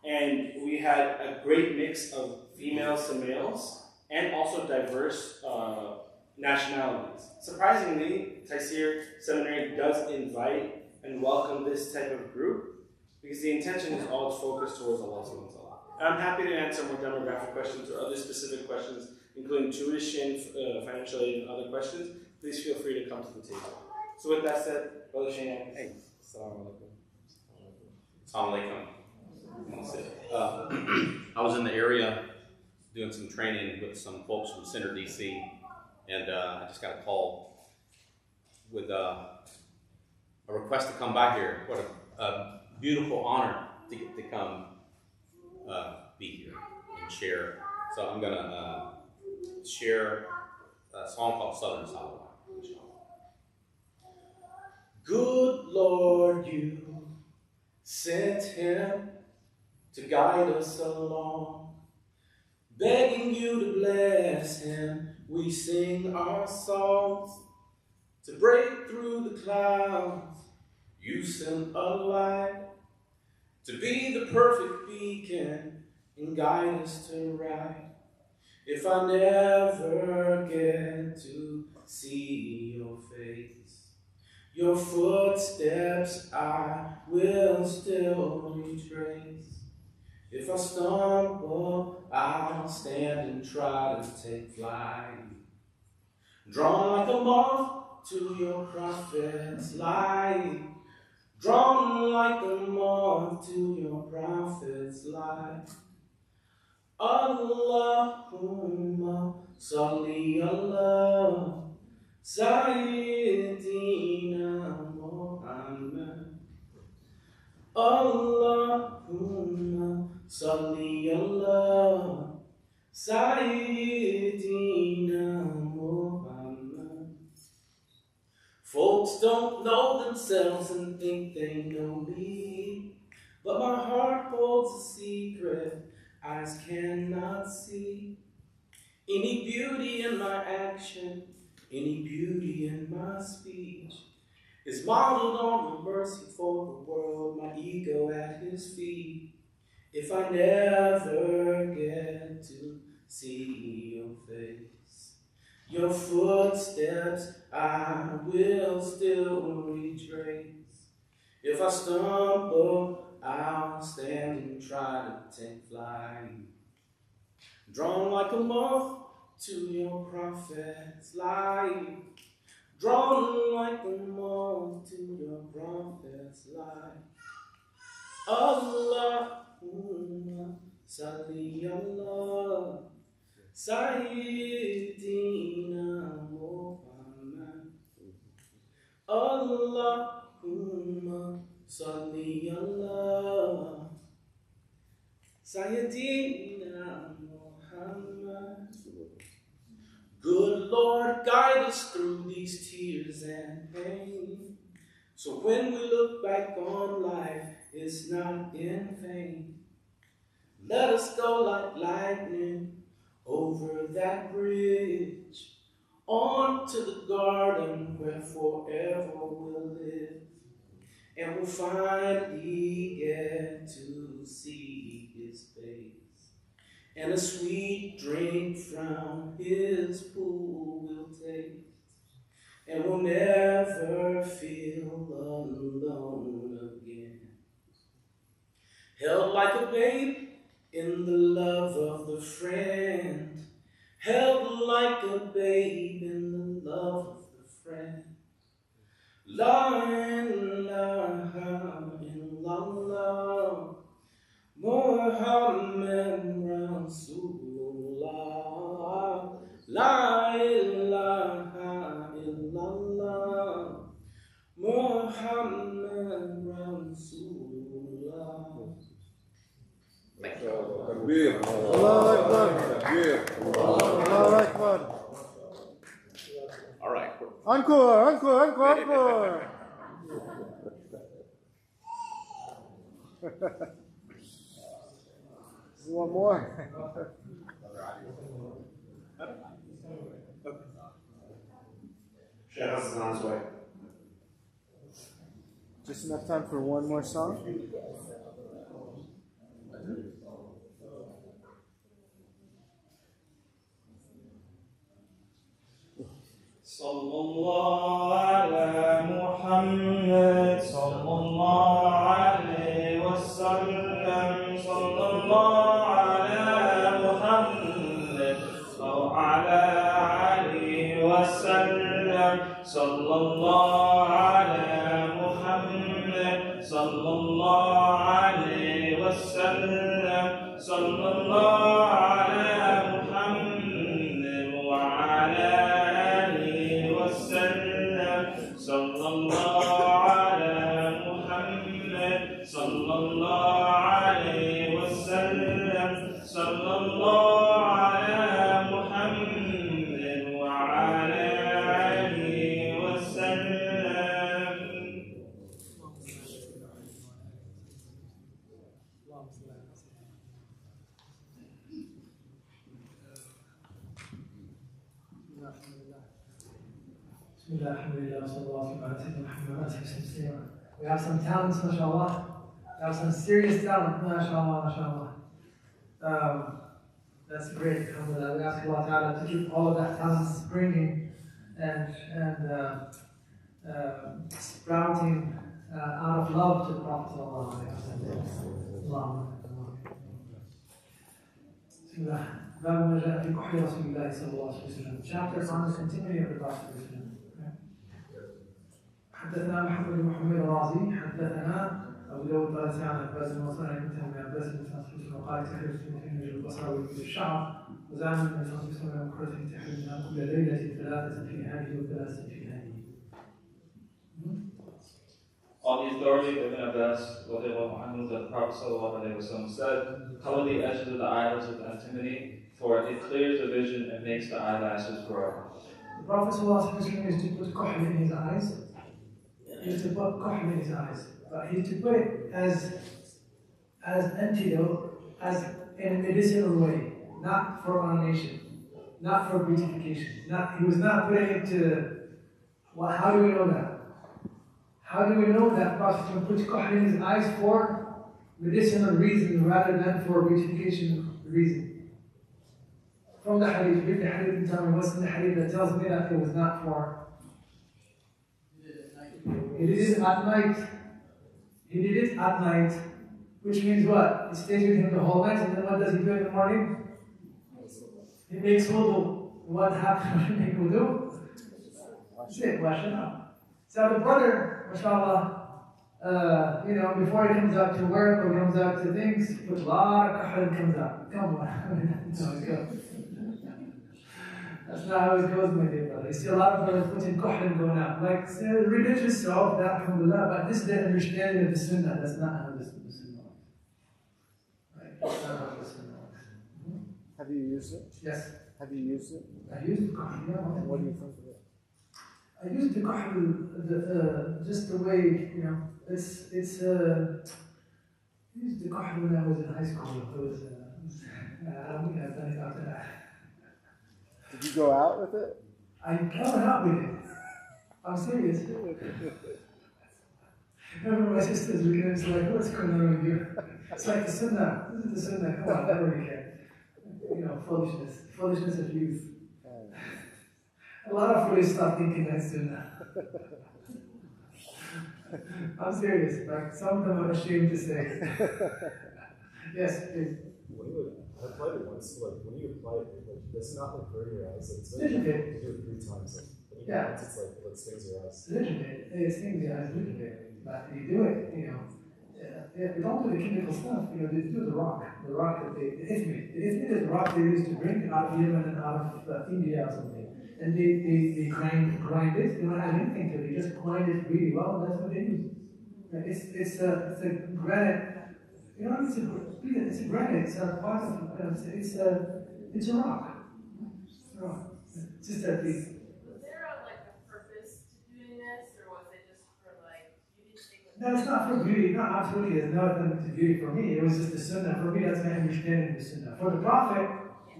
And we had a great mix of females to males and also diverse nationalities. Surprisingly, Taysir Seminary does invite and welcome this type of group because the intention is always focused towards Allah subhanahu wa ta'ala. And I'm happy to answer more demographic questions or other specific questions, including tuition, financial aid, and other questions. Please feel free to come to the table. So with that said, Brother Shane, hey, assalamu alaikum. Assalamu alaikum. I was in the area doing some training with some folks from Center DC, and I just got a call with a request to come by here. What a beautiful honor to get to come be here and share. So I'm going to share a song called Southern Salawat. Good Lord, you sent him to guide us along, begging you to bless him. We sing our songs to break through the clouds. You sent a light to be the perfect beacon and guide us to right. If I never get to see your face, your footsteps I will still retrace. If I stumble, I'll stand and try to take flight, drawn like a moth to your prophet's light, drawn like a moth to your prophet's light. Allahumma salli ala Sayyidina Muhammad. Allahumma salli ala Sayyidina Muhammad. Folks don't know themselves and think they know me, but my heart holds a secret eyes cannot see. Any beauty in my action, any beauty in my speech is modeled on your mercy for the world, my ego at his feet. If I never get to see your face, your footsteps I will still retrace. If I stumble, I'll stand and try to take flight, drawn like a moth to your prophet's light, drawn like a moth to your prophet's light. Allahumma salli ala Sayyidina Muhammad. Allahumma salli ala Sayyidina Muhammad. Good Lord, guide us through these tears and pain, so when we look back on life, it's not in vain. Let us go like lightning over that bridge, on to the garden where forever we'll live, and we'll finally get to see his face, and a sweet drink from his pool we'll taste, and we'll never feel alone again. Held like a babe in the love of the friend, held like a babe in the love of the friend. La ilaha illallah Muhammad Rasulullah. La ilaha illallah Muhammad Rasulullah. Takbir. Allahu Akbar. Takbir. Allahu Akbar. All right. Encore, encore, encore, encore. One more. Sheikh Hassan on his way. Just enough time for one more song. Sallallahu ala Muhammad, sallallahu alayhi wa sallam, sallallahu ala Muhammad, wa ala alihi wa sallam, sallallahu ala Muhammad, sallallahu alayhi wa sallam, sallallahu ala Muhammad, wa ala sallallahu ala Muhammad, sallallahu alayhi wa sallam, sallallahu ala Muhammad, wa ala alihi Bismillah, alhamdulillah, sallallahu alayhi wa sallam. We have some talents, mashallah. We have some serious talent, mashallah, mashallah. That's great, alhamdulillah. We ask Allah Ta'ala to keep all of that talent springing and sprouting out of love to the Prophet sallallahu alayhi wa sallam. Bismillah. باب ما جاء في كحل رسول الله صلى الله عليه وسلم. Chapter on the continuity of the Prophet. حدثنا محمد بن محمد الرازي حدثنا أبو داود قال سمعنا عباس بن مصطفى بن عباس بن مسعود وقال تحرير سنتين من البصر ويكون الشعر وزعم النبي صلى الله عليه وسلم بكرة تحريرها كل ليلة ثلاثة في هذه وثلاثة في هذه. On the authority of Ibn Abbas, that the Prophet ﷺ said, color the edges of the eyelids with antimony, for it clears the vision and makes the eyelashes grow. The Prophet ﷺ used to put kohl in his eyes. He used to put kohl in his eyes. But he used to put it as antidote, as in a medicinal way, not for ornation, not for beautification. He was not putting it to, well, how do we know that? How do we know that Prophet puts kohl in his eyes for medicinal reason rather than for beautification reason? From the hadith, read the hadith and tell me what's in the hadith that tells me that it was not for. He did it at night. He did it at night, which means what? He stays with him the whole night, and then what does he do in the morning? He makes wudu. What happens when he make wudu? That's it, wash it up. So the brother, mashallah, before he comes out to work or comes out to things, he puts a lot of kohl and comes out. Come on. That's how it goes. That's not how it goes, my dear brother. You see a lot of brothers putting kohl and going out. Like, religious self, that, alhamdulillah, but this is the understanding of the sunnah. That's not how the sunnah works. Right? That's not how the sunnah works. Have you used it? Yes. Have you used it? I used the kohl, yeah. What do you think of it? I used the kohl just the way, I used the kohl when I was in high school. I don't think I've done it after that. Did you go out with it? I came out with it. I'm serious. Remember my sisters looking at me, it's like, what's going on with you? It's like the sunnah. This is the sunnah. Come on, I don't really care. Foolishness. Foolishness of youth. A lot of foolish stuff thinking that's sunnah. I'm serious. Like, some of them I'm ashamed to say. Yes, please. I applied it once, when you apply it, does it not hurt your eyes? It's very you do it 3 times. Yeah. Once it's it stings your eyes. A little bit. It stings the eyes a little bit. But you do it, they don't do the chemical stuff, they do the rock. The rock that the ithmid. The ithmid is the rock they used to bring out of Yemen and out of India or something. And they grind it. They don't add anything to it. They just grind it really well, and that's what they use. It's a granite. It's a granite. It's a part of. It's a rock. It's a rock. It's just that piece. Was there a purpose to doing this, or was it just for you didn't think? No, it's not for beauty. No, absolutely, it's nothing to beauty for me. It was just the sunnah. For me, that's my understanding of the sunnah. For the Prophet,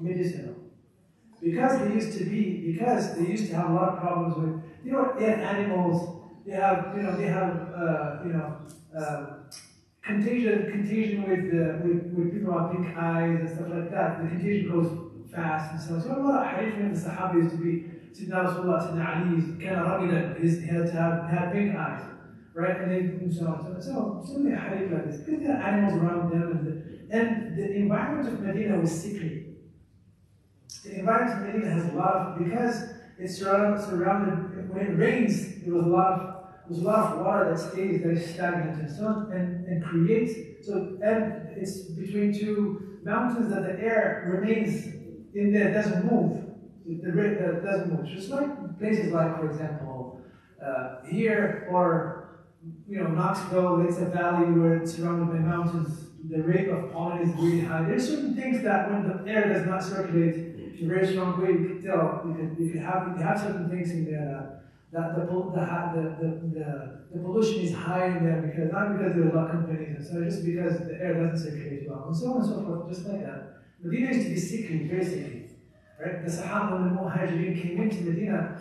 medicinal. Because they used to have a lot of problems with, they have animals, they have contagion with people who have pink eyes and stuff like that. The contagion goes fast and so on. So a lot of hadith from the Sahaba used to be, Sayyidina Rasulullah, Sayyidina Ali, kind of rugged, he had pink eyes, right? And so on. So many hadith like this. Because there are animals around them, and the environment of Medina was sickly. The environment of Medina has a lot of, because it's surrounded, when it rains, there was a lot of water that stays very stagnant and so on, and creates, and it's between 2 mountains that the air remains in there, doesn't move. It doesn't move. Just like places like, for example, here, or Knoxville, it's a valley where it's surrounded by mountains, the rate of pollen is really high. There's certain things that when the air does not circulate in a very strong way, you can tell. You can have certain things in there that the pollution is high in there not because there are a lot of companies and so just because the air doesn't circulate well and so on and so forth, just like that. Medina used to be sickly, very sickly. Right? The Sahaba and the Muhajirin came into Medina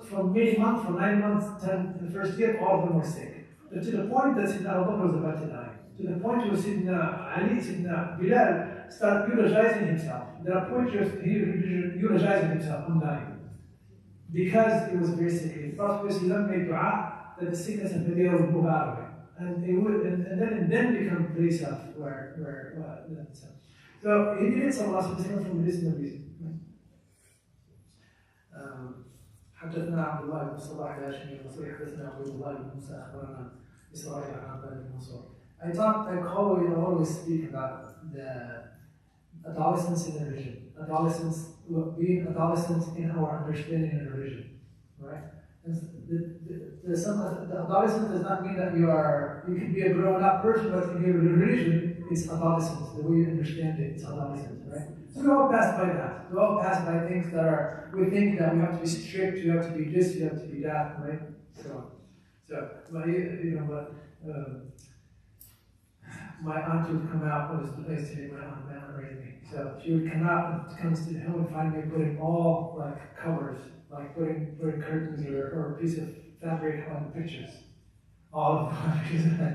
from many months, from 9 months to the first year, all of them were sick. But to the point that Sidna Abu Bakr was about to die. To the point where Sidna Ali, Sidna Bilal started eulogizing himself. There are points where he eulogizing himself on dying. Because it was very sick. The Prophet made dua that the sickness of Medina would move out of it. And it would, and then become very self so he did it some last from medicinal reason. حدثنا عبد الله بن صلاح الهاشمي المصري حدثنا عبد الله بن موسى اخبرنا اسرائيل عن عباد بن منصور. I always speak about the adolescence in the religion. Being adolescent in our understanding in the religion, right? The adolescence does not mean that you can be a grown-up person, but in your religion, it's adolescence. The way you understand it, it's adolescence, right? So we all pass by that. We all pass by things that we think that we have to be strict, you have to be this, you have to be that, right? My aunt would come out, what is the place today? My aunt raised me. So she would come out and comes to the home and find me putting all like covers, like putting curtains or a piece of fabric on the pictures. All of them.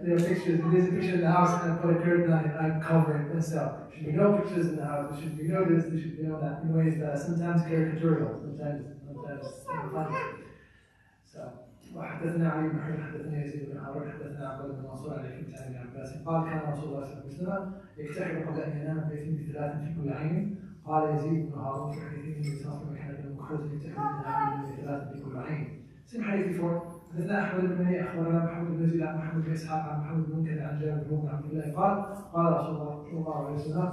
There are pictures, there's a picture in the house and I put a curtain on it, I cover it and stuff. There should be no pictures in the house, there should be no this, there should be no that, in ways that are sometimes caricatural, sometimes funny. So وحدثنا علي بن حجر حدثنا يزيد بن هارون حدثنا عبد الله بن منصور عن كتاب ابن عباس قال كان رسول الله صلى الله عليه وسلم يكتحل قبل ان ينام بيت بثلاث في كل عين. قال يزيد بن هارون في حديثه النبي صلى الله عليه وسلم كان ابن مخرج يكتحل بثلاث في كل عين. سن حديث فور حدثنا احمد بن مني اخبرنا محمد بن يزيد عن محمد بن اسحاق عن محمد بن منكر عن جابر بن عبد الله قال رسول الله صلى الله عليه وسلم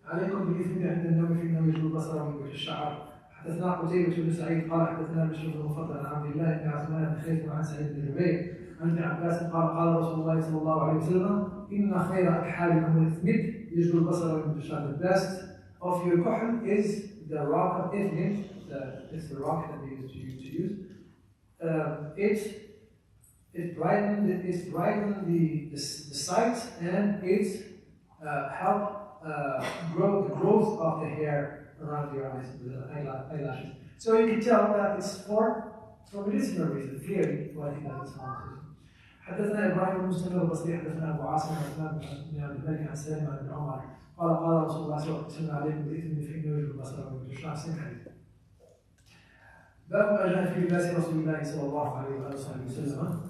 عليكم بالاثم عند النوم فانه يجلب البصر وينبت الشعر. حدثنا قتيبة بن سعيد قال حدثنا بشر بن المفضل عن عبد الله بن عثمان بن خيثم عن سعيد بن جبير عن ابن عباس قال رسول الله صلى الله عليه وسلم إن خير أكحالكم الإثمد يجلب البصر وينبت الشعر. The best of your kuhl is the rock of Ithmid. It's the rock that they used to use. It brightened the sight and it help grow the growth of the hair around your eyes, the eyelashes. So you can tell that it's for medicinal reasons, clearly why he does it. حدثنا ابراهيم بن مسلم البصري حدثنا ابو عاصم عثمان بن عبد الملك عن سالم عن ابن عمر قال رسول الله صلى الله عليه وسلم عليكم بالاثم فانه يجلب البصر وينبت الشعر. باب ما جاء في لباس رسول الله صلى الله عليه واله وسلم.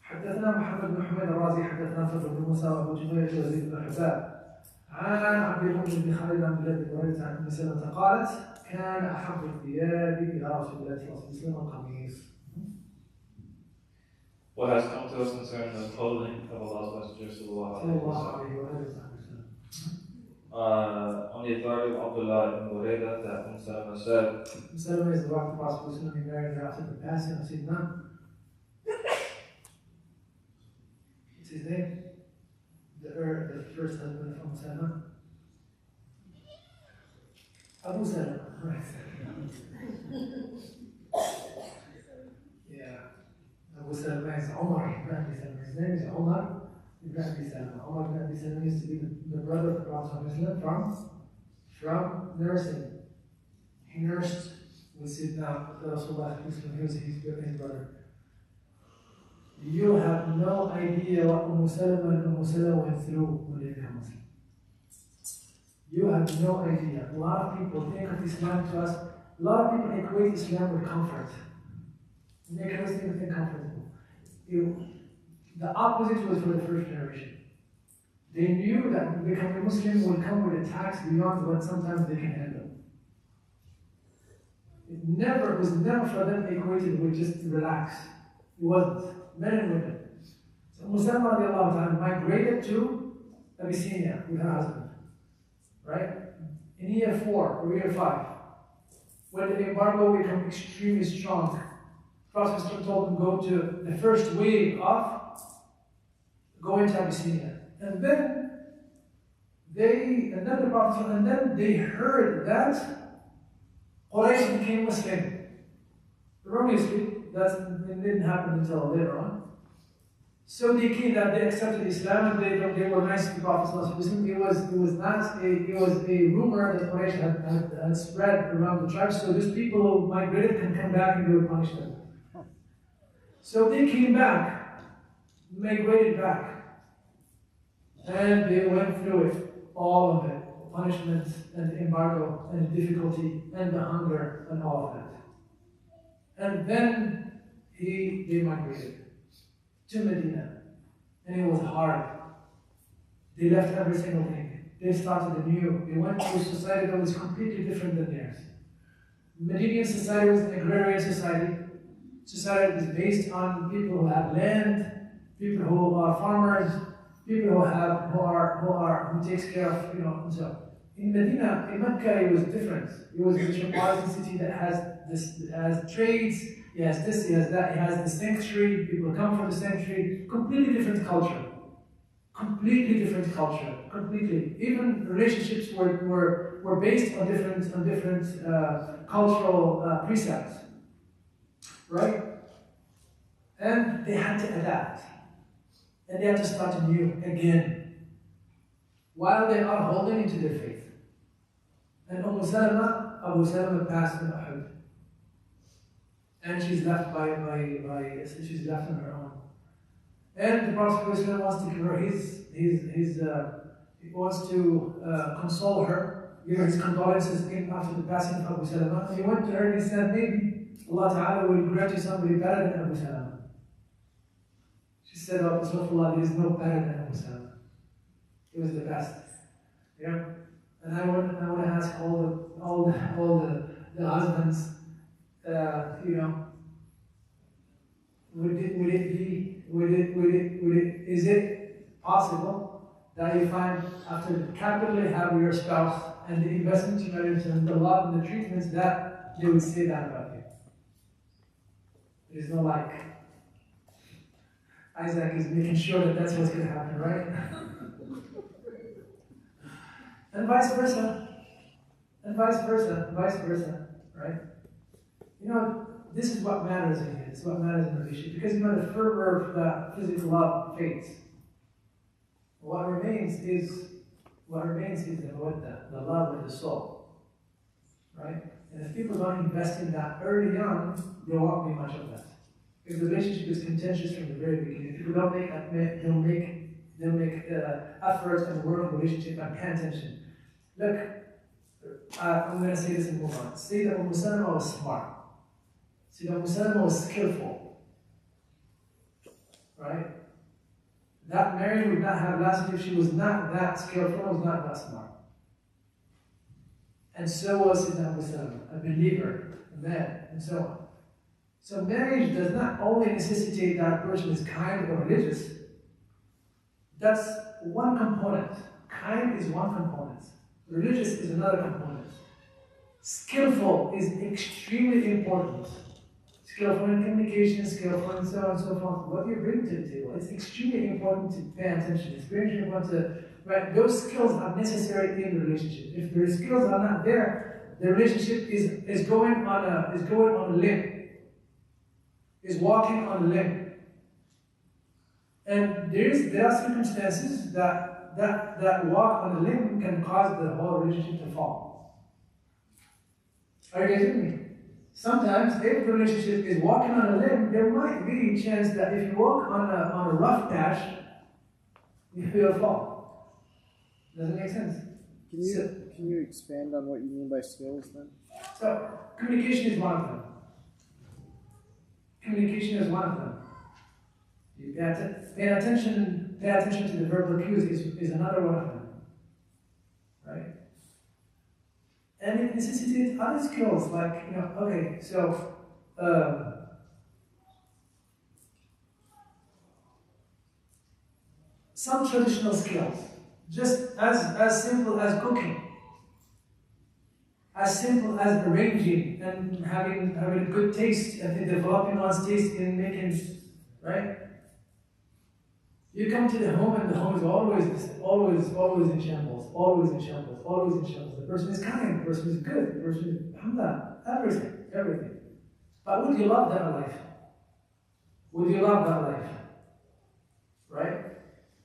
حدثنا محمد بن حميد الرازي حدثنا فضل بن موسى وابو جميل وزيد بن حباب عن عبد المؤمن بن خالد عن بلاد بن وليد عن ام سلمة قالت كان احب الثياب الى رسول الله صلى الله عليه وسلم القميص. What has come to us concerning the clothing of Allah's Messenger sallallahu alaihi wasallam. On the authority of Abdullah ibn Burayda that Salama said, Salama is the wife of the Prophet he married her after the passing of Sidna. What's his name? The first husband of Salama? Abu Salama, right. Yeah. Abu Salama is Umar ibn Abi Salama. His name is Umar ibn Abi Salama. Umar ibn Abi Salama used to be the brother of the Prophet from nursing. He nursed with Sidna Rasulullah. He was his brother. You have no idea what Salama went through when they became Muslim. You have no idea. A lot of people think of Islam to us. A lot of people equate Islam with comfort. Make everything think comfortable. The opposite was for the first generation. They knew that becoming Muslim would come with attacks beyond what sometimes they can handle. It was never for them equated with just relax. It wasn't. Men and women. So Salama radiallahu ta'ala migrated to Abyssinia with her husband. Right? In year 4 or year 5, when the embargo became extremely strong, Prophet told them go to the first wave of going to Abyssinia. And then the Prophet they heard that Quraysh became Muslim. Erroneously, that didn't happen until later on. So they came that they accepted Islam and they were nice to the Prophet. It was a rumor that Quraysh had spread around the tribes, so those people who migrated can come back and they would punish them. So they came back, migrated back, and they went through it, all of it, punishment and embargo and difficulty and the hunger and all of that. And then they migrated to Medina, and it was hard. They left every single thing. They started anew. They went to a society that was completely different than theirs. Medinian society was an agrarian society. Society was based on people who have land, people who are farmers, people who takes care of, and so. In Medina, in Mecca, it was different. It was a metropolitan city that has trades. It has this, it has that, it has the sanctuary, people come from the sanctuary, completely different culture. Completely different culture, completely. Even relationships were based on different cultural precepts, right? And they had to adapt. And they had to start anew again, while they are holding into their faith. And Abu Salama passed in Uhud. And she's left she's left on her own. And the Prophet ﷺ wants to give her he wants to console her, give her his condolences after the passing of Abu Salama. And he went to her and he said, maybe Allah Ta'ala will grant you somebody better than Abu Salama. She said, oh, Rasulullah, there is no better than Abu Salama. He was the best. Yeah? And I want to ask all the husbands, is it possible that you find after capitally have your spouse and the investment you made and the love and the treatments that they would say that about you? There is no like. Isaac is making sure that that's what's going to happen, right? And vice versa. And vice versa, right? This is what matters in it. It's what matters in a relationship. Because the fervor of that physical love fades. What remains is the mawadda, the love of the soul. Right? And if people don't invest in that early on, there won't be much of that. If the relationship is contentious from the very beginning, people don't make effort and work in the relationship and pay attention. Look, I'm going to say this and move on. Say that Umm Salama was smart. Say that Umm Salama was skillful. Right? That marriage would not have lasted if she was not that skillful, was not that smart. And so was Sayyidina Abu Salama, a believer, a man, and so on. So marriage does not only necessitate that a person is kind or religious. That's one component. Kind is one component. Religious is another component. Skillful is extremely important. Skillful in communication, skillful and so on and so forth. What you bring to the table, it's extremely important to pay attention. It's very important to, right? Those skills are necessary in the relationship. If the skills are not there, the relationship is going on a limb. Is walking on a limb. And there are circumstances that walk on a limb can cause the whole relationship to fall. Are you getting me? Sometimes if the relationship is walking on a limb, there might be a chance that if you walk on a rough patch, you will fall. Does it make sense? Can you expand on what you mean by skills then? So communication is one of them. Communication is one of them. You pay attention to the verbal cues is another one of them. Right? And it necessitates other skills like, okay, so some traditional skills, just as simple as cooking, as simple as arranging and having a good taste and developing one's taste in making, right? You come to the home and the home is always in shambles, always in shambles. The person is kind, the person is good, the person is alhamdulillah, everything. But would you love that life? Would you love that life?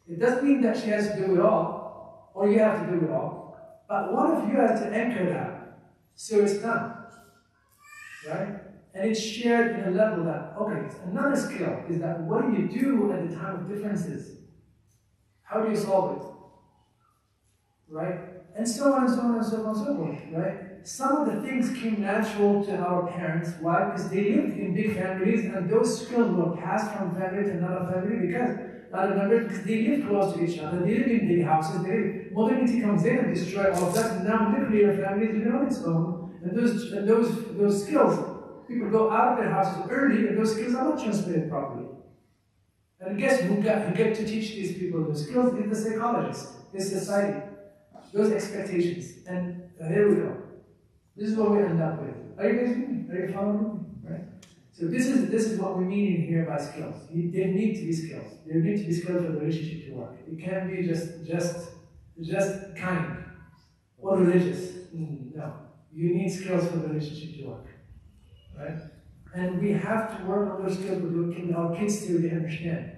It doesn't mean that she has to do it all, or you have to do it all, but one of you has to anchor that, so it's done, right? And it's shared in a level that, okay, another skill is that what do you do at the time of differences? How do you solve it? Right? And so on and so on and so on and so forth, right? Some of the things came natural to our parents. Why? Because they lived in big families and those skills were passed from family to another family because they live close to each other, they live in big houses, modernity comes in and destroys all of that, and now nuclear families live on its own. And those skills, people go out of their houses early and those skills are not transmitted properly. And guess who get to teach these people those skills? Is the psychologist, is society. Those expectations. And here we go. This is what we end up with. Are you guys with me? Are you following me? Right? So this is what we mean in here by skills. There need to be skills. There need to be skills for the relationship to work. It can't be just kind or religious. No. You need skills for the relationship to work. Right? And we have to work on those skills with our kids to really understand.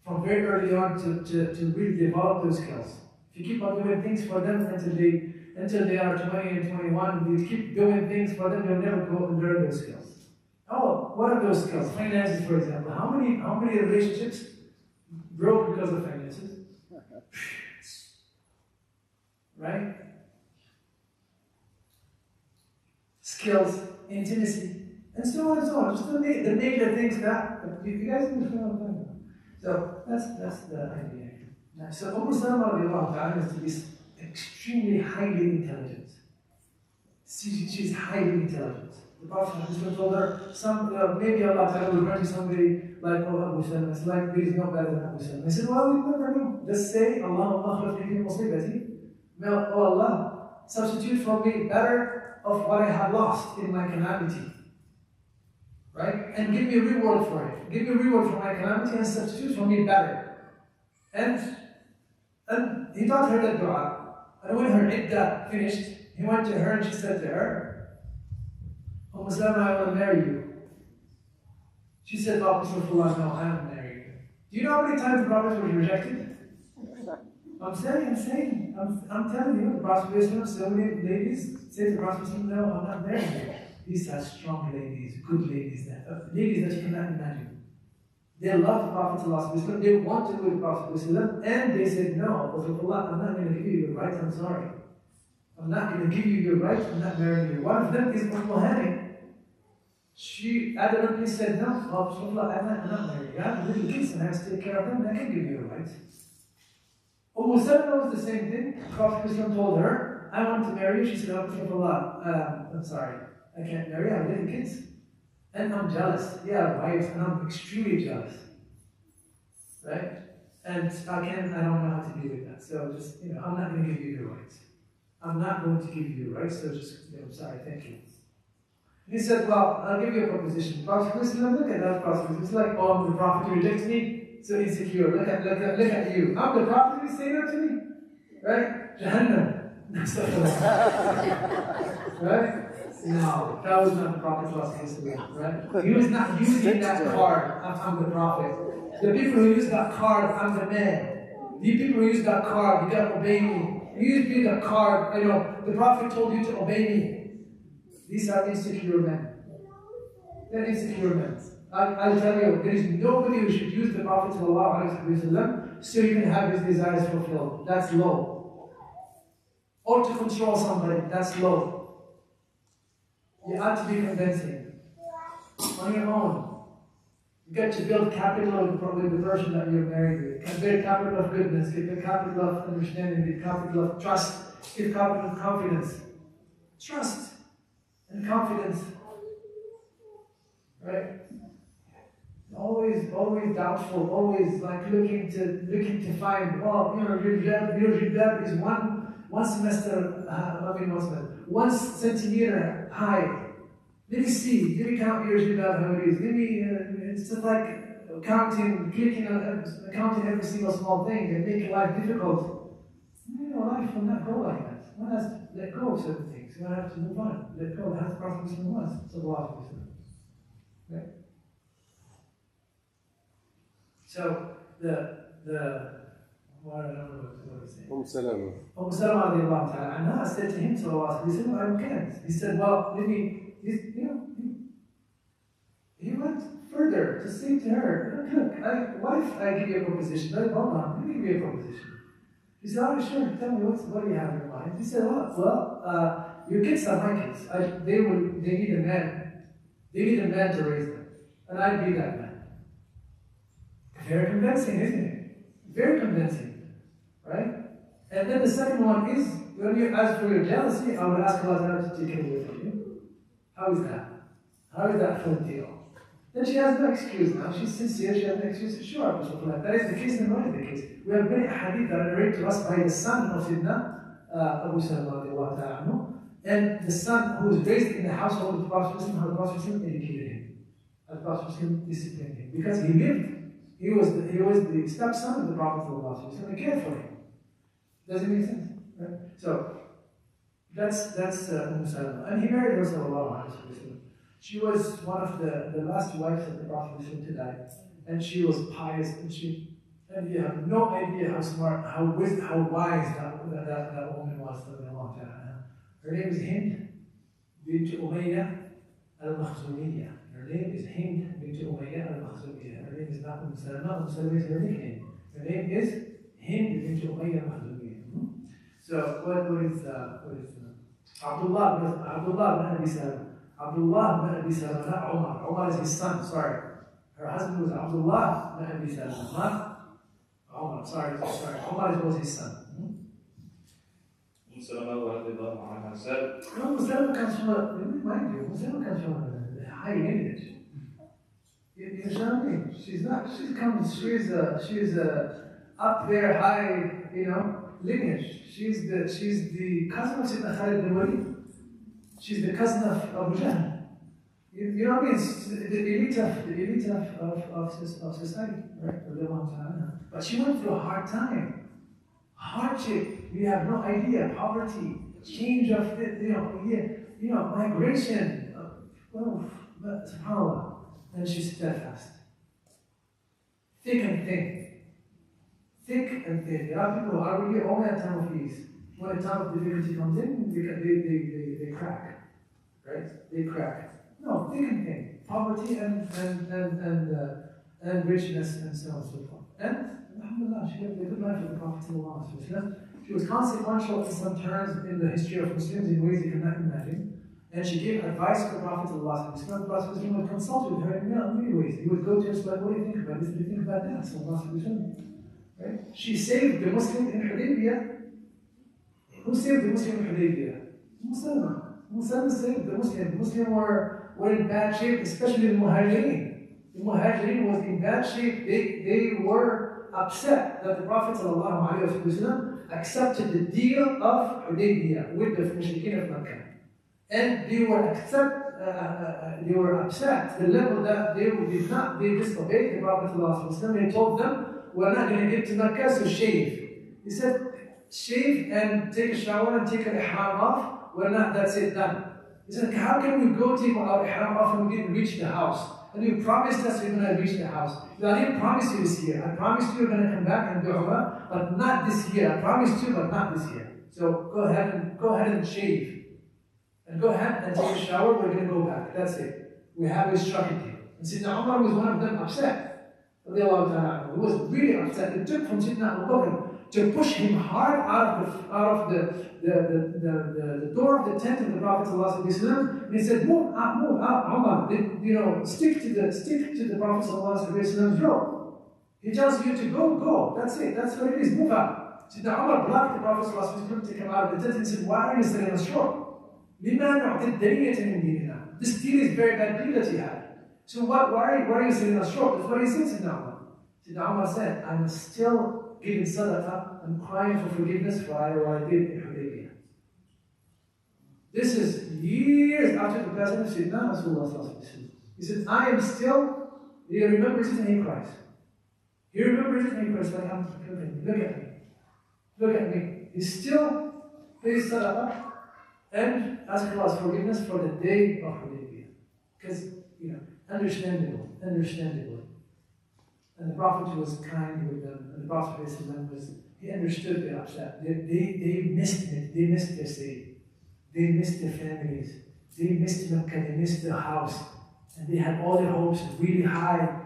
From very early on to really develop those skills. If you keep on doing things for them until they are 20 and 21, you keep doing things for them, they'll never go and learn those skills. Oh, what are those skills? Finances, for example. How many relationships broke because of finances? Right? Skills, intimacy, and so on and so on. Just the major things that you guys understand what I'm talking about. So that's the idea. So Salama is to be extremely highly intelligent. She's highly intelligent. The Prophet told her, maybe Allah Ta'ala will grant you somebody like Abu Salama. It's like there is no better than Abu Salama. I said, well, you never know. Just say, Allah oh Allah, substitute for me better of what I have lost in my calamity. Right? And give me a reward for it. Give me a reward for my calamity and substitute for me better. And he taught her that dua. And when her iddah finished, he went to her and she said to her, Salama, I will marry you. She said, no, I am marrying you. Do you know how many times the Prophet was rejected? I'm telling you, the Prophet, so many ladies say to the Prophet, no, I'm not marrying you. These are strong ladies, good ladies, ladies that you cannot imagine. They love the Prophet, they want to go to the Prophet, and they said, no, I'm not going to give you your right, I'm sorry. I'm not going to give you your right, I'm not marrying you. One of them is Hani. She adamantly said, no, I'm not marrying you. I have little kids and I have to take care of them, I can give you your right. Salama was the same thing. The Prophet told her, I want to marry you. She said, I'm sorry, I can't marry you, I have little kids. And I'm jealous. Yeah, wives, and I'm extremely jealous. Right? And I don't know how to deal with that. So just, I'm not going to give you your rights. I'm not going to give you your rights, so just, I'm sorry, thank you. He said, well, I'll give you a proposition. Prophet Muslim, look at that Prophet. It's like, oh, the Prophet rejects me, so insecure. Look at you. I'm the Prophet, you say that to me? Right? Jahannam. Right? No, that was not the Prophet, right? He was not using that card, I'm the Prophet. The people who use that card, I'm the man. The people who use that card, you gotta obey me. You use that card, the Prophet told you to obey me. These are insecure men. They're insecure men. I'll tell you, there is nobody who should use the Prophet ﷺ so you can have his desires fulfilled. That's low. Or to control somebody, that's low. You have to be convincing. On your own. You get to build capital with the person that you're married with. You can build capital of goodness, give capital of understanding, give capital of trust, give capital of confidence. Trust and confidence. Right? Always doubtful, always like looking to find, your jibab is one semester, one centimeter high. Let me see, let me count your jibab how it is. It's just like counting every single small thing and making life difficult. Life will not go like that. One has to let go of certain things. One has to move on. Let go. That's the Prophet was. Right? So What I don't know what he's saying. Salama. Salama radiallahu ta'ala anha said to him, sallallahu alayhi wa sallam, I can't. He said, well, maybe, he went further to say to her, look, what if I give you a proposition? Hold on, let me give you a proposition. He said, oh, sure, tell me, what do you have in your mind? He said, well, your kids are my kids. They need a man. They need a man to raise them. And I'd be that man. Very convincing, isn't it? Very convincing, right? And then the second one is, when you ask for your jealousy, I would ask Allah to take it away from you. How is that? How is that for a deal? Then she has no excuse now. She's sincere, she has no excuse. Sure, that is the case and not the case. We have many hadith that are narrated to us by the son of Sidna Abu Sallallahu, and the son who was raised in the household of the Prophet, how the Prophet educated him. How the Prophet disciplined him. Because he lived. He was the stepson of the Prophet and cared for him. Does it make sense? Right? So that's Salama. And he married her sallallahu alayhi wa sallam. She was one of the last wives of the Prophet to die. And she was pious, and you have no idea how smart, how wise that woman was. Her name is Hind bint Umayyah al-Makhzumiyya. Her name is Hind bint Umayyah al-Makhzumiyya. Her name is not Salama. Salama is her nickname. Her name is Hind bint Umayyah al-Makhzumiyya. So what is Abdullah bin Abi Salama. Abdullah bin Abi Salama, not Umar. Umar is his son, sorry. Her husband was Abdullah bin Abi Salama, not Umar. Sorry. Umar was his son. Salama said, Salama comes from remind you, Salama comes from a high lineage. You know what I mean? She's up there high, lineage. She's the cousin of Sayyidina Khalid bin Walid. She's the cousin of Abu Jahl. You know what I mean? It's the elite of society, right? But she went through a hard time, hardship. We have no idea, poverty, change of migration. SubhanAllah. And she's steadfast, thick and thin. Thick and thin. There are people who are really only at time of ease. When a time of difficulty comes in, they crack, right? They crack. No, thick and thin. Poverty and richness and so on and so forth. And alhamdulillah, she lived a good life with the Prophet. She was consequential in some terms in the history of Muslims in ways you cannot imagine. And she gave advice to the Prophet. The Prophet would consult with her in many ways. He would go to her and say, what do you think about this? What do you think about that? Right? She saved the Muslim in Hudaybiyah. Who saved the Muslim in Hudaybiyah? Muslim saved the Muslim. The Muslims were in bad shape, especially the Muhajirin. The Muhajirin was in bad shape. They were upset that the Prophet ﷺ accepted the deal of Hudaybiyah with the Mushrikeen of Makkah. And they were upset to the level that they disobeyed the Prophet ﷺ. He told them, we're not going to get to Makkah, so shave. He said, shave and take a shower and take an ihram off. We're not, that's it, done. He said, how can we go take our ihram off and we didn't reach the house? And you promised us we're going to reach the house. I didn't promise you this year. I promised you we're going to come back and do Umrah, but not this year. I promised you, but not this year. So go ahead and shave. And go ahead and take a shower, we're going to go back. That's it. We have a structure deal. And Sayyidina Umar was one of them upset. He was really upset. It took from Sayyidina Abu Bakr to push him hard out of the door of the tent of the Prophet ﷺ. And he said, move out, Umar. Stick to the Prophet ﷺ's rope. He tells you to go. That's it. That's what it is. Move out. Sayyidina Umar blocked the Prophet ﷺ to come out of the tent and said, why are you selling us short? This deal is very bad deal that you had. So why are you selling us short? That's what he said to Umar. Sayyidina Umar said, I'm still giving sadaqah and crying for forgiveness for what I did in Hudaybiyah. This is years after the passing of Sayyidina Rasulullah. He said, I am still, he remembers it and he cries. He remembers it and he cries, like, look at me. He still pays sadaqah and ask Allah's forgiveness for the day of Hudaybiyah. Because, understandable. And the Prophet was kind with them, and the Prophet He understood their upset. They missed it. They missed their city. They missed their families. They missed Mecca. They missed their house. And they had all their hopes really high.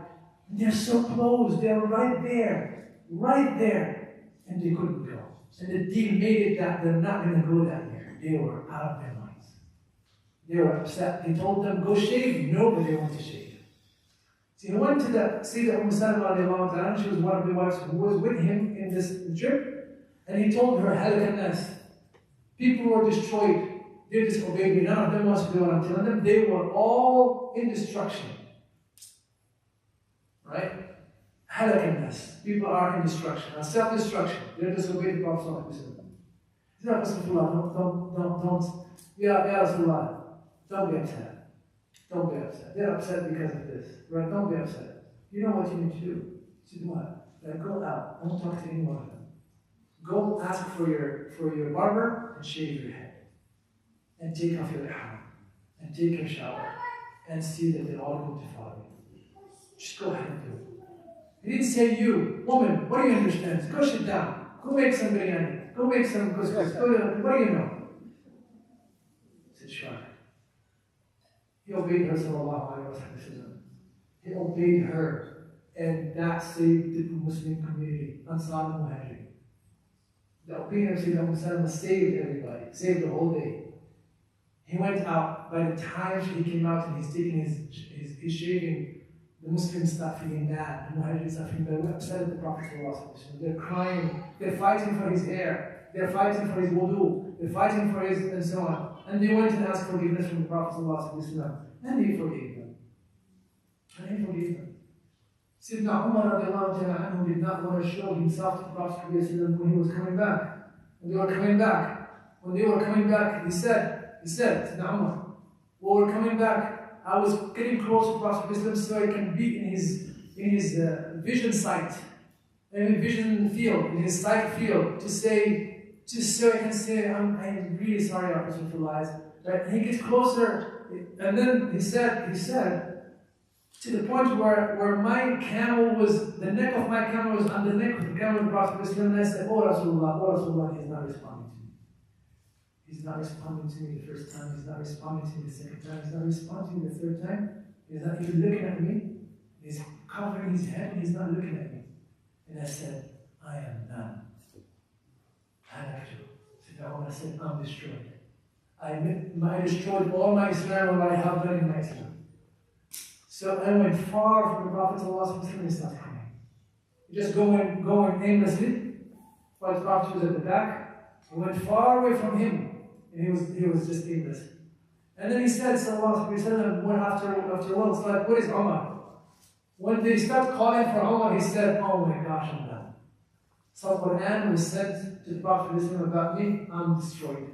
And they're so close. They're right there. Right there. And they couldn't go. And the team made it that they're not going to go that year. They were out of their minds. They were upset. He told them, go shave. Nobody wanted to shave. So he went to the Sayyidah Salama, she was one of the wives who was with him in this trip, and he told her, Halak nas. People were destroyed. They disobeyed me. None of them wants to do what I'm telling them. They were all in destruction. Right? Halak nas. People are in destruction. Self-destruction. They disobeyed the Prophet. Ya Rasulullah, don't. Ya Rasulullah, don't be upset. Don't be upset. They're upset because of this. Right? Don't be upset. You know what you need to do. To do what? Like, go out. Don't talk to any one of them. Go ask for your barber and shave your head. And take off your ihram. And take your shower. And see that they're all going to follow you. Just go ahead and do it. He didn't say, you, woman, what do you understand? Go sit down. Go make some biryani. Go make some couscous. What do you know? He said, sure. He obeyed her, sallallahu alayhi wa sallam. He obeyed her, and that saved the Muslim community, Ansar and Muhajir. The obedience of Sayyidina Salama saved everybody, saved the whole day. He went out. By the time he came out and he's taking he's shaving, the Muslims start feeling bad. The Muhajirs start feeling bad. We're upset at the Prophet. They're crying. They're fighting for his hair. They're fighting for his wudu. They're fighting for his and so on. And they went and asked forgiveness from the Prophet. And he forgave them. Sayyidina Umar did not want to show himself to the Prophet when he was coming back. When they were coming back, he said, Sayyidina Umar, when we were coming back, I was getting close to the Prophet so I can be in his vision sight, in vision field, in his sight field, just so I can say, I'm really sorry, Rasulullah. Right? And he gets closer, and then he said, to the point where my camel was, the neck of my camel was on the neck of the camel of the Prophet, and I said, oh Rasulullah, he's not responding to me. He's not responding to me the first time, he's not responding to me the second time, he's not responding to me the third time, he's not even looking at me, he's covering his head and he's not looking at me. And I said, I am none. I said, I'm destroyed. I destroyed all my Islam what I have done in my Islam. So I went far from the Prophet and he started coming. Just going aimlessly, while the Prophet was at the back. He went far away from him. And he was just aimless. And then he said, sallallahu alayhi wa sallam, after a while, it's like, what is Umar? When they stopped calling for Umar, he said, oh my gosh, I'm done. So Quran was sent to the Prophet about me, I'm destroyed.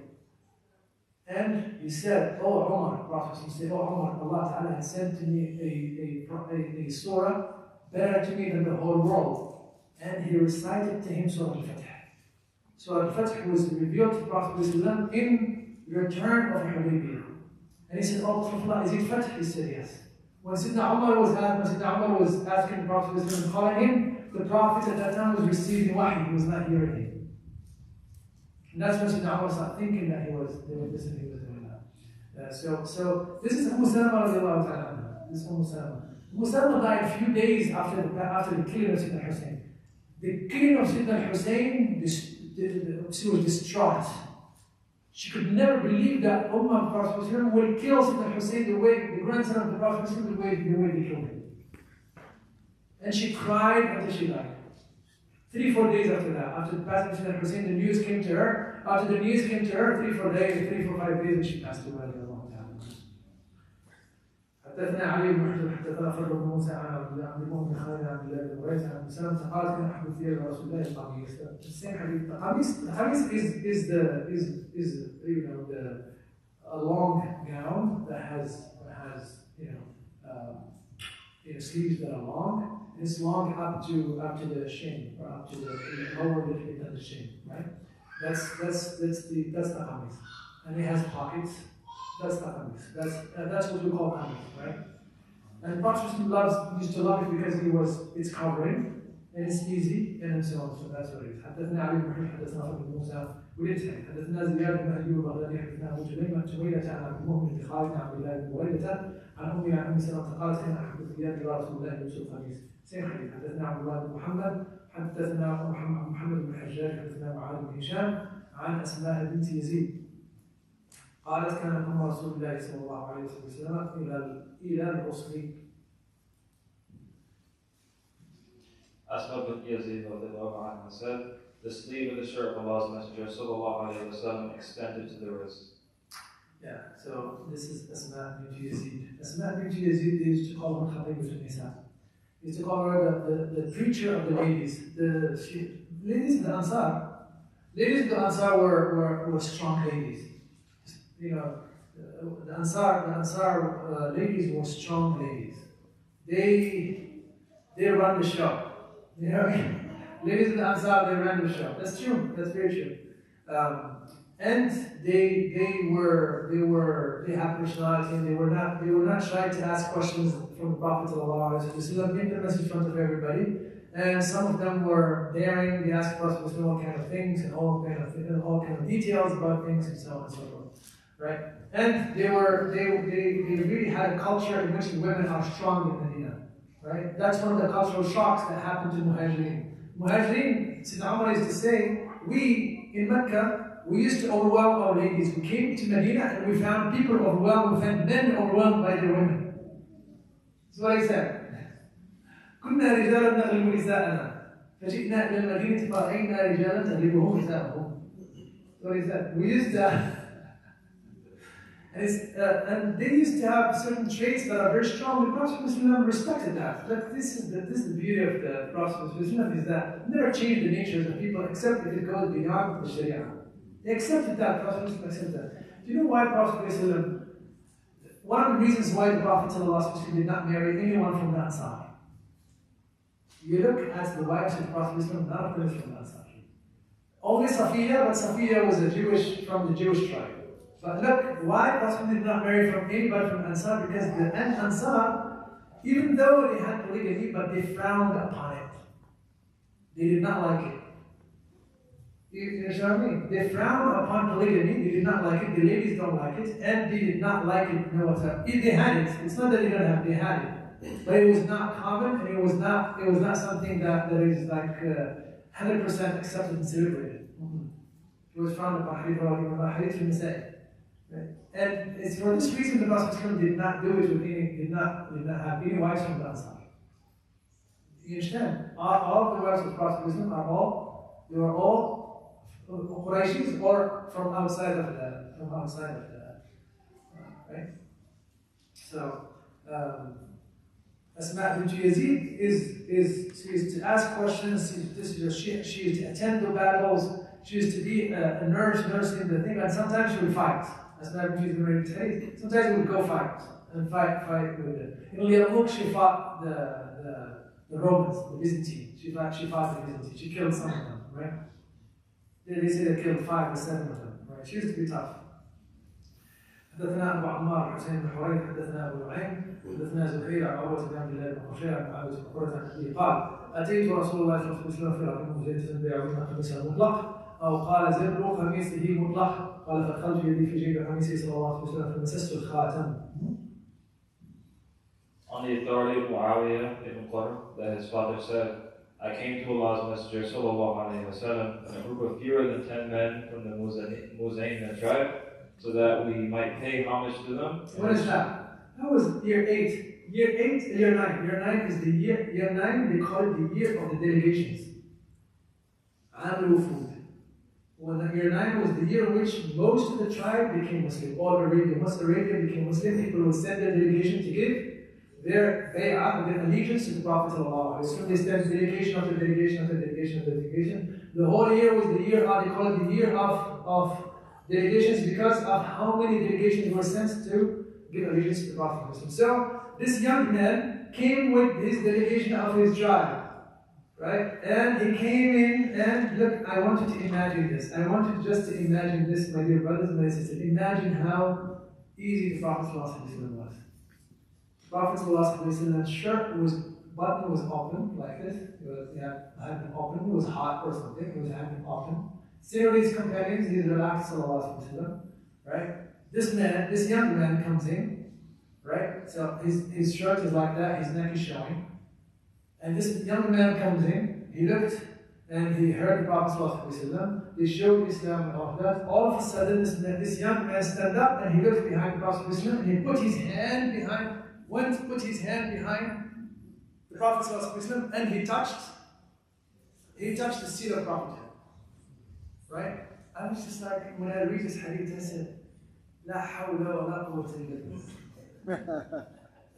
And he said, oh Umar, Prophet said, oh Umar, Allah Ta'ala had sent to me a surah better to me than the whole world. And he recited to him Surah Al-Fatih. Surah Al-Fatih was revealed to the Prophet in return of Hudaybiyah. And he said, oh Prophet, is it Fatih? He said, yes. When Sayyidina Umar was asking the Prophet, calling him, the Prophet at that time was receiving wahi, he was not hearing him. And that's when Sayyidina Umar started thinking that he was doing that. So this is Umm Salama. This is Umm Salama. Umm Salama died a few days after the killing of Sayyidina Hussein. The killing of Sayyidina Hussein, she was distraught. She could never believe that Ummah of the Prophet will kill Sayyidina Hussein the grandson of the Prophet, the way they killed him. And she cried until she died. 3-4 days after that, after the passing of Sayyidina Hussein, the news came to her. After the news came to her, 3-4 days, 5 days, and she passed away. حدثنا علي بن حجر حدثنا فضل بن موسى عن عبد الله بن خالد عن الله بن ويس عن سلمة قال كان احد ثياب رسول الله القميص. The same hadith. The qamis is the a long gown that has sleeves that are long. It's long up to the shin, or up to the lower bit of the shin, right? That's the qamis, and it has pockets. That's the qamis. That's what we call qamis, right? And Prophet used to love it because it's covering, and it's easy, and so on. So that's what it is. حدثنا علي بن حجر حدثنا فضل بن موسى وليتها حدثنا زياد بن ايوب البغدادي حدثنا ابو جميلة عن عبد المؤمن بن خالد عن عبد الله بن بريدة عن امي عن ام سلمة قالت كان احب الثياب الى رسول الله يلبس القميص. سير حديث حدثنا عبد الله بن محمد حدثنا محمد بن الحجاج حدثنا معاذ بن هشام عن اسماء بنت يزيد قالت كان لكم رسول الله صلى الله عليه وسلم الى الرسل. Asma bint Yazid anha said, the sleeve of the shirt of Allah's Messenger sallallahu alayhi wa sallam extended to the wrist. Yeah, so this is Asma bint Yazid. Asma bint Yazid, they used to call her Khatib al-Nisa. They used to call her the preacher of the ladies. Ladies of the Ansar. Ladies of the Ansar were strong ladies. You know, the Ansar ladies were strong ladies. They run the show. You know, ladies of the Ansar, they ran the show. That's true. That's very true. And they had personality, and they were not shy to ask questions from the Prophet ﷺ, bring the message in front of everybody. And some of them were daring. They asked Prophet all kind of things and all kind of details about things and so on and so forth. Right? And they really had a culture in which the women are strong in Medina. Right? That's one of the cultural shocks that happened to Muhajirin. Muhajirin, Sayyidina Umar used to say, we in Mecca, we used to overwhelm our ladies. We came to Medina and we found people overwhelmed, we found men overwhelmed by their women. That's what he said. كنا رجالا نغلب نساءنا فجئنا إلى المدينة فرأينا رجالا تغلبهم نساءهم. That's what he said. We used to and they used to have certain traits that are very strong. The Prophet ﷺ respected that. But this is the beauty of the Prophet ﷺ is that he never changed the natures of people except if it goes beyond the Sharia. They accepted that. The Prophet ﷺ accepted that. Do you know why the Prophet ﷺ? One of the reasons why the Prophet ﷺ did not marry anyone from the Ansar. You look at the wives of the Prophet ﷺ, none of them is from the Ansar. Only Safiya, but Safiya was from the Jewish tribe. But look, why Prophet did not marry from anybody from Ansar? Because the Ansar, even though they had polygamy, but they frowned upon it. They did not like it. You understand what I mean? They frowned upon polygamy, they did not like it, the ladies don't like it, and they did not like it. No, if they had it, it's not that they don't have it, they had it. But it was not common, and it was not something that is like 100% accepted and celebrated. It was frowned upon. Hadith from Nisai. And it's for this reason the Prophet did not do it with did not have any wives from the Ansar. You understand? All of the wives of the Prophet they were all Qurayshis or from outside of the right? So Asma bint Yazid she is to ask questions, she is to attend the battles, she used to be a nursing the thing, and sometimes she would fight. Asma bint Yazid, sometimes she would go fight with it. In Yarmouk, she fought the Romans, the Byzantine. She fought the Byzantine. She killed some of them, right? They say they killed 5 or 7 of them, right? She used to be tough. حدثنا ابو عمار حسين بن حريث حدثنا ابو نعيم حدثنا زهير عن عروه بن عبد الله بن خشيع عن معاويه بن قرة عن ابي قال اتيت رسول الله صلى الله عليه وسلم في رجل زيد بيعون قميصه مطلق او قال زر قميصه مطلق قال فادخلت يدي في جيب قميصه صلى الله عليه وسلم فمسست الخاتم. On the authority of Muawiyah ibn Qurra, that his father said, I came to Allah's Messenger sallallahu alayhi wa sallam and a group of fewer than 10 men from the Muzayna tribe, so that we might pay homage to them. What is that? That was year 8. Year 8, year 9. Year 9 is the year 9, they call it the year of the delegations. Amul Wufud. When year 9 was the year in which most of the tribe became Muslim. All Arabia, most Arabia became Muslim. People would send their delegation to give their bay'ah, their allegiance to the Prophet ﷺ. They sent delegation after delegation after delegation after delegation. The whole year was the year, they call it the year of delegations, because of how many delegations were sent to give allegiance to the Prophet. So this young man came with his delegation of his tribe, right? And he came in and look, I want you to imagine this. I want you just to imagine this, my dear brothers and my sisters. Imagine how easy the Prophet was. The Prophet's shirt was button was open like this. Had been open. It was hot or something. It had been open. Sitting with his companions, he's relaxed, sallallahu alaihi wasallam, right? This young man comes in, right? So his shirt is like that, his neck is showing. And this young man comes in, he looked, and he heard the Prophet sallallahu alaihi wasallam. They showed Islam and all that. All of a sudden, this young man stood up and he looked behind the Prophet sallallahu alaihi wasallam, and he put his hand behind, put his hand behind the Prophet sallallahu alaihi wasallam, and he touched the seat of Prophet. Right? I was just like, when I read this hadith, I said, La hawla wa la quwwata illa billah.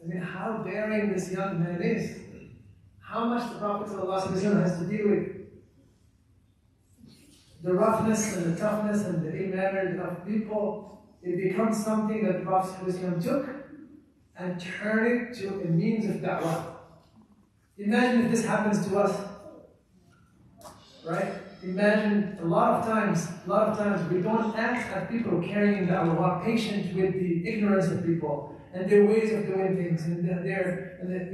I mean, how daring this young man is. How much the Prophet ﷺ has to deal with. The roughness and the toughness and the ill-mannered of people, it becomes something that the Prophet ﷺ took and turned it to a means of da'wah. Imagine if this happens to us. Right? Imagine a lot of times we don't act as people carrying da'wah, are patient with the ignorance of people and their ways of doing things, and you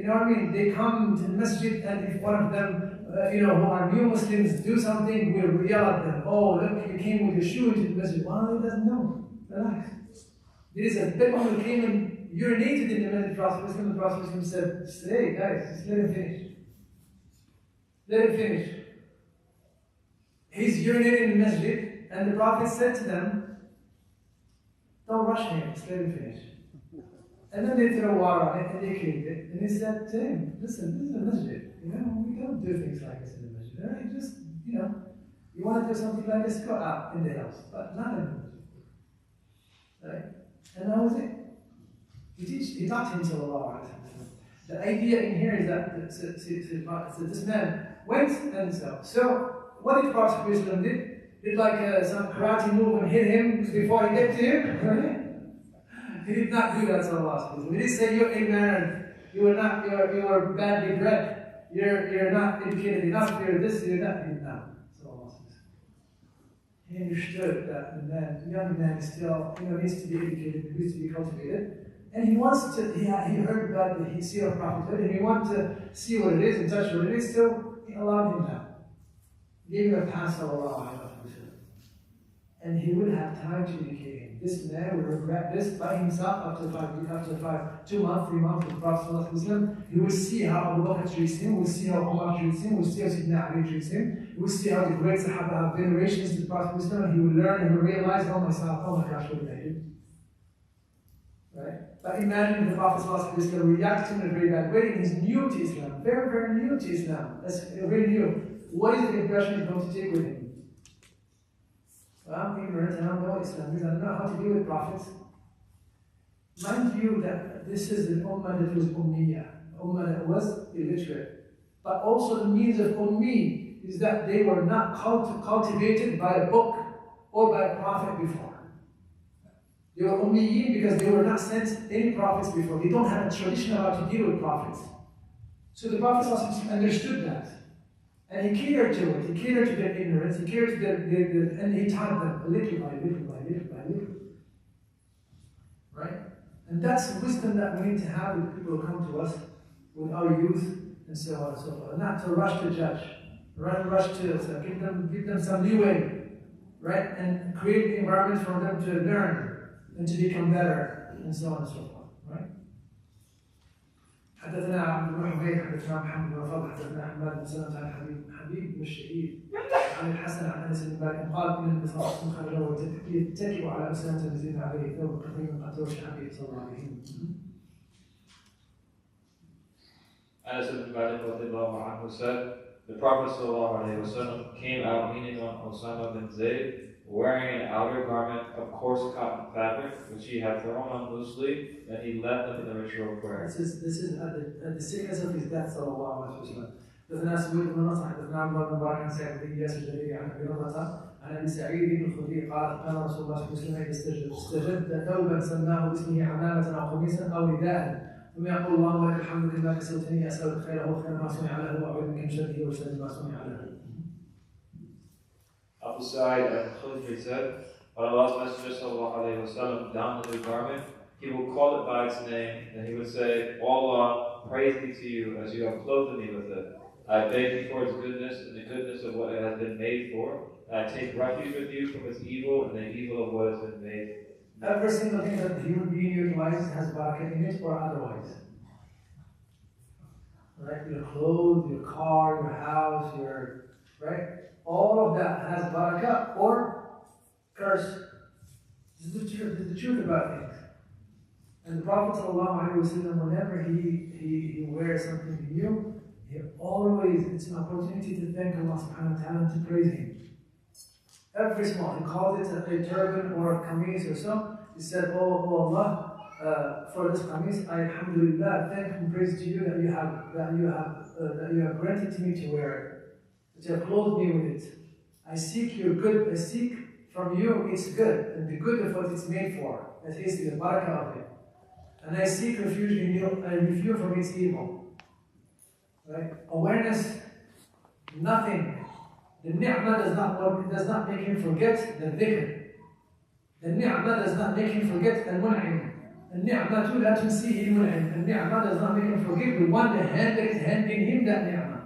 know what I mean? They come to the masjid, and if one of them, who are new Muslims do something, we'll yell at them. Oh, look, you came with your shoe into the masjid. Well, he doesn't know. Relax. There is a people who came and urinated in the masjid. The Prophet said, "Hey guys, just let him finish. Let him finish." He's urinating in the masjid, and the Prophet said to them, "Don't rush him, just let him finish." And then they threw water on it and they cleaned it. And he said to him, "Listen, this is a masjid. We don't do things like this in the masjid. Right? Just, you want to do something like this, go out in the house, but not in the masjid." Right? And that was it. He taught him sallallahu alaihi wasallam. The idea in here is that this man went and so what did Prophet ﷺ did? Did like some karate move and hit him before he get to him? Right? He did not do that, sallallahu alaihi wasallam. He did say, "You're ignorant. You are badly bred. You're not educated enough. You're this. You're that." He did not. Sallallahu alaihi wasallam. He understood that the young man is still, needs to be educated, needs to be cultivated, and he wants to. He heard about the history of prophethood, and he wanted to see what it is and touch what it is. So he allowed him that. Gave him a pass, sallallahu alaihi wasallam, and he would have time to educate him. This man would regret this by himself after 2 months, 3 months with the Prophet sallallahu alaihi wasallam. He will see how Abu Bakr treats him. We'll see how Umar treats him. We'll see how Sayyidina Ali treats him. We'll see how the great Sahaba have venerations to the Prophet sallallahu alaihi wasallam. He will learn and he will realize, oh my gosh, what did I do? Right? But imagine if the Prophet sallallahu alaihi wasallam reacted in a very bad way, and he's new to Islam, very, very new to Islam. That's very new. What is the impression he's going to take with him? Well, I'm ignorant and I don't know Islam. I don't know how to deal with prophets. Mind you that this is an ummah that was ummiyah, ummah that was illiterate. But also the means of ummi is that they were not cultivated by a book or by a prophet before. They were ummiyin because they were not sent any prophets before. They don't have a tradition of how to deal with prophets. So the Prophet understood that. And he catered to it. He catered to their ignorance. He catered to their and he taught them little by little. Right? And that's the wisdom that we need to have with people who come to us, with our youth, and so on and so forth. Not to rush to judge, rush to give them some leeway, right? And create the environment for them to learn and to become better, and so on and so forth. Right? حدثنا عبد الله بن حميد حدثنا محمد بن فضل حدثنا حماد بن سلمة عن حبيب والشهيد عن الحسن عن انس بن مالك قال ان النبي صلى الله عليه وسلم خرج يتكئ على اسامه يزيد عليه ثوب قطعي قد توشح به صلى الله عليه وسلم. Anas ibn Malik radiallahu anhu said, the Prophet sallallahu alaihi wasallam came out leaning on Osama bin Zayd, wearing an outer garment of coarse cotton fabric, which he had thrown on loosely, and he led them in the ritual prayer. This is at the sickness of his death, sallallahu alaihi wasallam. حدثنا سويد بن نصر حدثنا عبد الله بن مبارك عن سعيد بن اياس الجليلي عن ابي هريره عن ابي سعيد الخدري قال كان رسول الله صلى الله عليه وسلم اذا استجد ثوبا سماه باسمه عمامه او قميصا او رداء ثم يقول اللهم لك الحمد لما كسوتني اسالك خيره وخير ما صنع له واعوذ بك من شره وشر ما صنع له. Abu Sa'id al-Khudri said, when Allah's Messenger sallallahu alayhi wa sallam donned the new garment, he will call it by its name, and he would say, "O Allah, praise be to you as you have clothed me with it. I beg you for its goodness and the goodness of what it has been made for. I take refuge with you from its evil and the evil of what has been made." Every single thing that the human being utilizes has barakah in it or otherwise. Right? Your clothes, your car, your house, right? All of that has barakah or curse. This is the truth about things. And the Prophet ﷺ, whenever he wears something new, he always, it's an opportunity to thank Allah subhanahu wa ta'ala and to praise Him. Every small, he calls it a turban or a kameez or so. He said, "Oh Allah, for this kameez, I alhamdulillah, thank and praise to you that you have granted to me to wear it, that you have clothed me with it. I seek your good, I seek from you its good, and the good of what it's made for, that is the barakah of it. And I seek refuge in you, I refuse from its evil." Right? Awareness, nothing. The ni'mah does not make him forget the dhikr. The ni'mah does not make him forget the mun'im. The ni'mah too la tunsihi al-mun'im. The ni'mah does not make him forget the one, the hand that is handing him that ni'mah.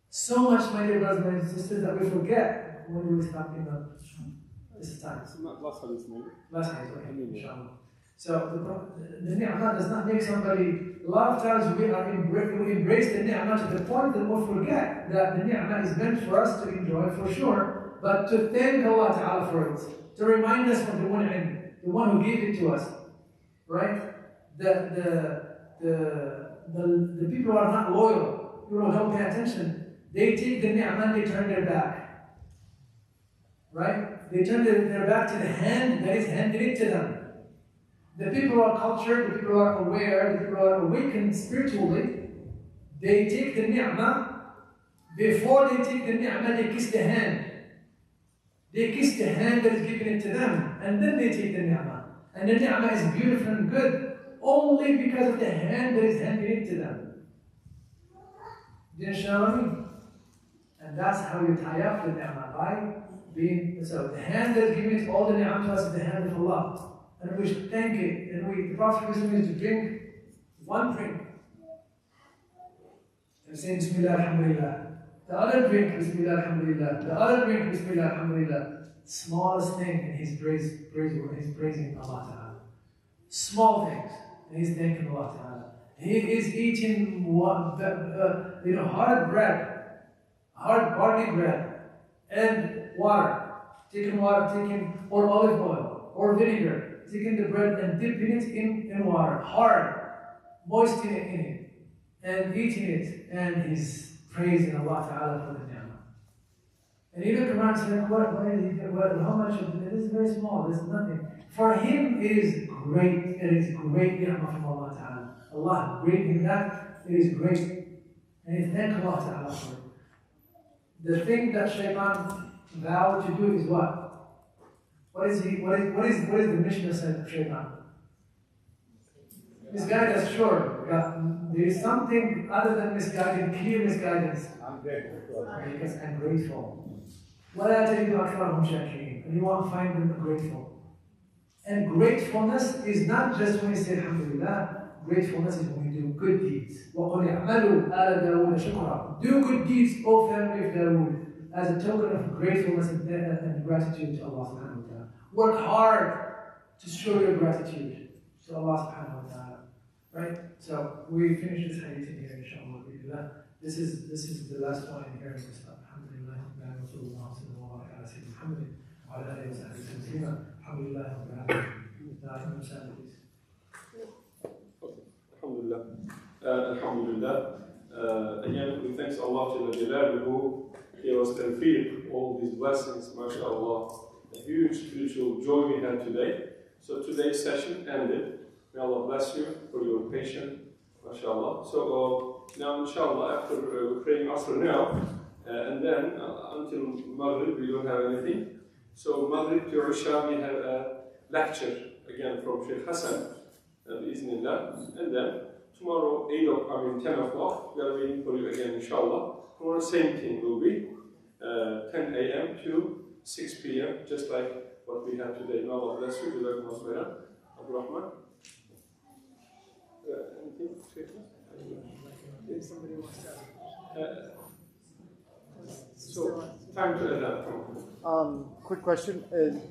So much, my dear brothers and sisters, that we forget when we stop in this time. Last hadith, maybe? Last hadith, okay, inshallah. So the ni'mah does not make somebody, a lot of times we embrace the ni'mah to the point that we forget that the ni'mah is meant for us to enjoy for sure, but to thank Allah Ta'ala for it, to remind us of the one who gave it to us, right? The people who are not loyal, people who don't pay attention, they take the ni'mah and they turn their back, right? They turn their back to the hand that is handed it to them. The people who are cultured, the people who are aware, the people who are awakened spiritually, they take the ni'mah. Before they take the ni'mah, they kiss the hand. They kiss the hand that is giving it to them, and then they take the ni'mah. And the ni'mah is beautiful and good only because of the hand that is handing it to them. Do you understand what I mean? And that's how you tie up the ni'mah, by being, so the hand that is giving all the ni'mah to us is the hand of Allah. And we should thank it. And the Prophet used to drink one drink. And saying Bismillah alhamdulillah. The other drink, Bismillah alhamdulillah. The other drink, Bismillah alhamdulillah. Smallest thing, and he's praising Allah Ta'ala. Small things, and he's thanking Allah Ta'ala. He is eating hard bread, hard barley bread, and water. Taking or olive oil, or vinegar. Taking the bread and dipping it in water, hard, moistening it in it, and eating it, and he's praising Allah Ta'ala for the ni'mah. And he looked around and said, how much of it? It is very small, it's nothing. For him, it is great ni'mah from Allah Ta'ala. Allah gave him that, it is great. And he thanked Allah Ta'ala for it. The thing that Shaitan vowed to do is what? What is the mission of Shaitan? Misguidance, sure, but there is something other than misguidance, clear misguidance. Because I'm grateful. وَلَا تَجِدُ أَكْثَرَهُمْ شَاكِرِينَ. And you won't find them grateful. And gratefulness is not just when you say Alhamdulillah. Gratefulness is when you do good deeds. وَقُلْ يَعْمَلُوا آلَ دَاوُودَ شُكْرًا. Do good deeds, O family of Dawood, as a token of gratefulness and gratitude to Allah subhanahu wa ta'ala. Work hard to show your gratitude to Allah subhanahu wa ta'ala. Right? So we finish this hadith in here, inshallah. This is the last one in here in this. Alhamdulillah, Rasulullah sallallahu alayhi wa sallam. Alhamdulillah, Alhamdulillah. Again, we thank Allah Jalla Jalaluhu. He was tawfiq, all these blessings, mashallah. A huge spiritual joy we had today. So today's session ended. May Allah bless you for your patience, mashallah. So now, inshallah, after we're praying Asr now, and then until Maghrib we don't have anything. So Maghrib to Isha we have a lecture again from Sheikh Hassan, bi'Iznillah, and then tomorrow 10 o'clock we are waiting for you again, inshallah. Tomorrow same thing will be 10 a.m. to 6 p.m. just like what we have today. May Allah bless you. Abdul Rahman. If somebody wants to ask. So, time to adapt. Quick question.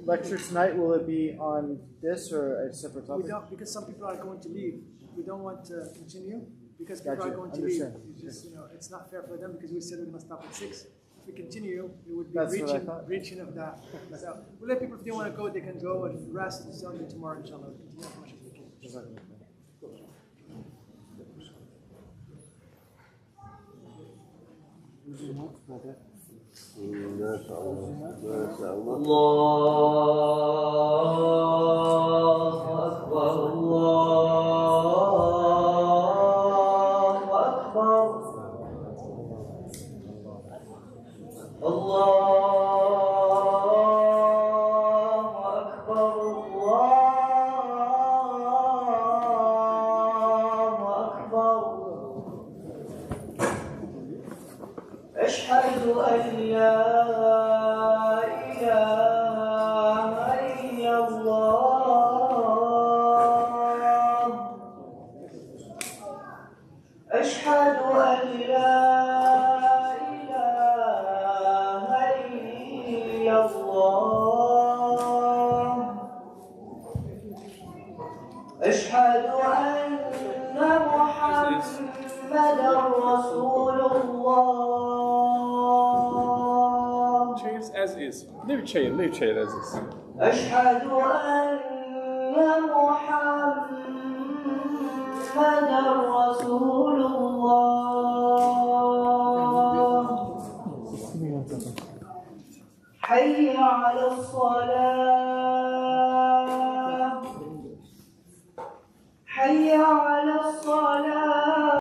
Lecture tonight, will it be on this or a separate topic? We don't, because some people are going to leave. We don't want to continue because people Gotcha. are going to Understand. leave. It's just, it's not fair for them because we said we're going to stop at 6. If we continue, it would be That's what I thought. reaching of that. So we'll let people, if they want to go, they can go and rest and still until tomorrow, inshallah. We'll continue as much as we can. ما شاء الله ما شاء الله الله أكبر الله أكبر الله أكبر الله أكبر أشهد أن لا إله إلا الله أشهد أن لا إله إلا الله أشهد أن محمدا رسول الله Change as is. Leave change as is. أشهد أن محمدا رسول الله حي على الصلاة حي على الصلاة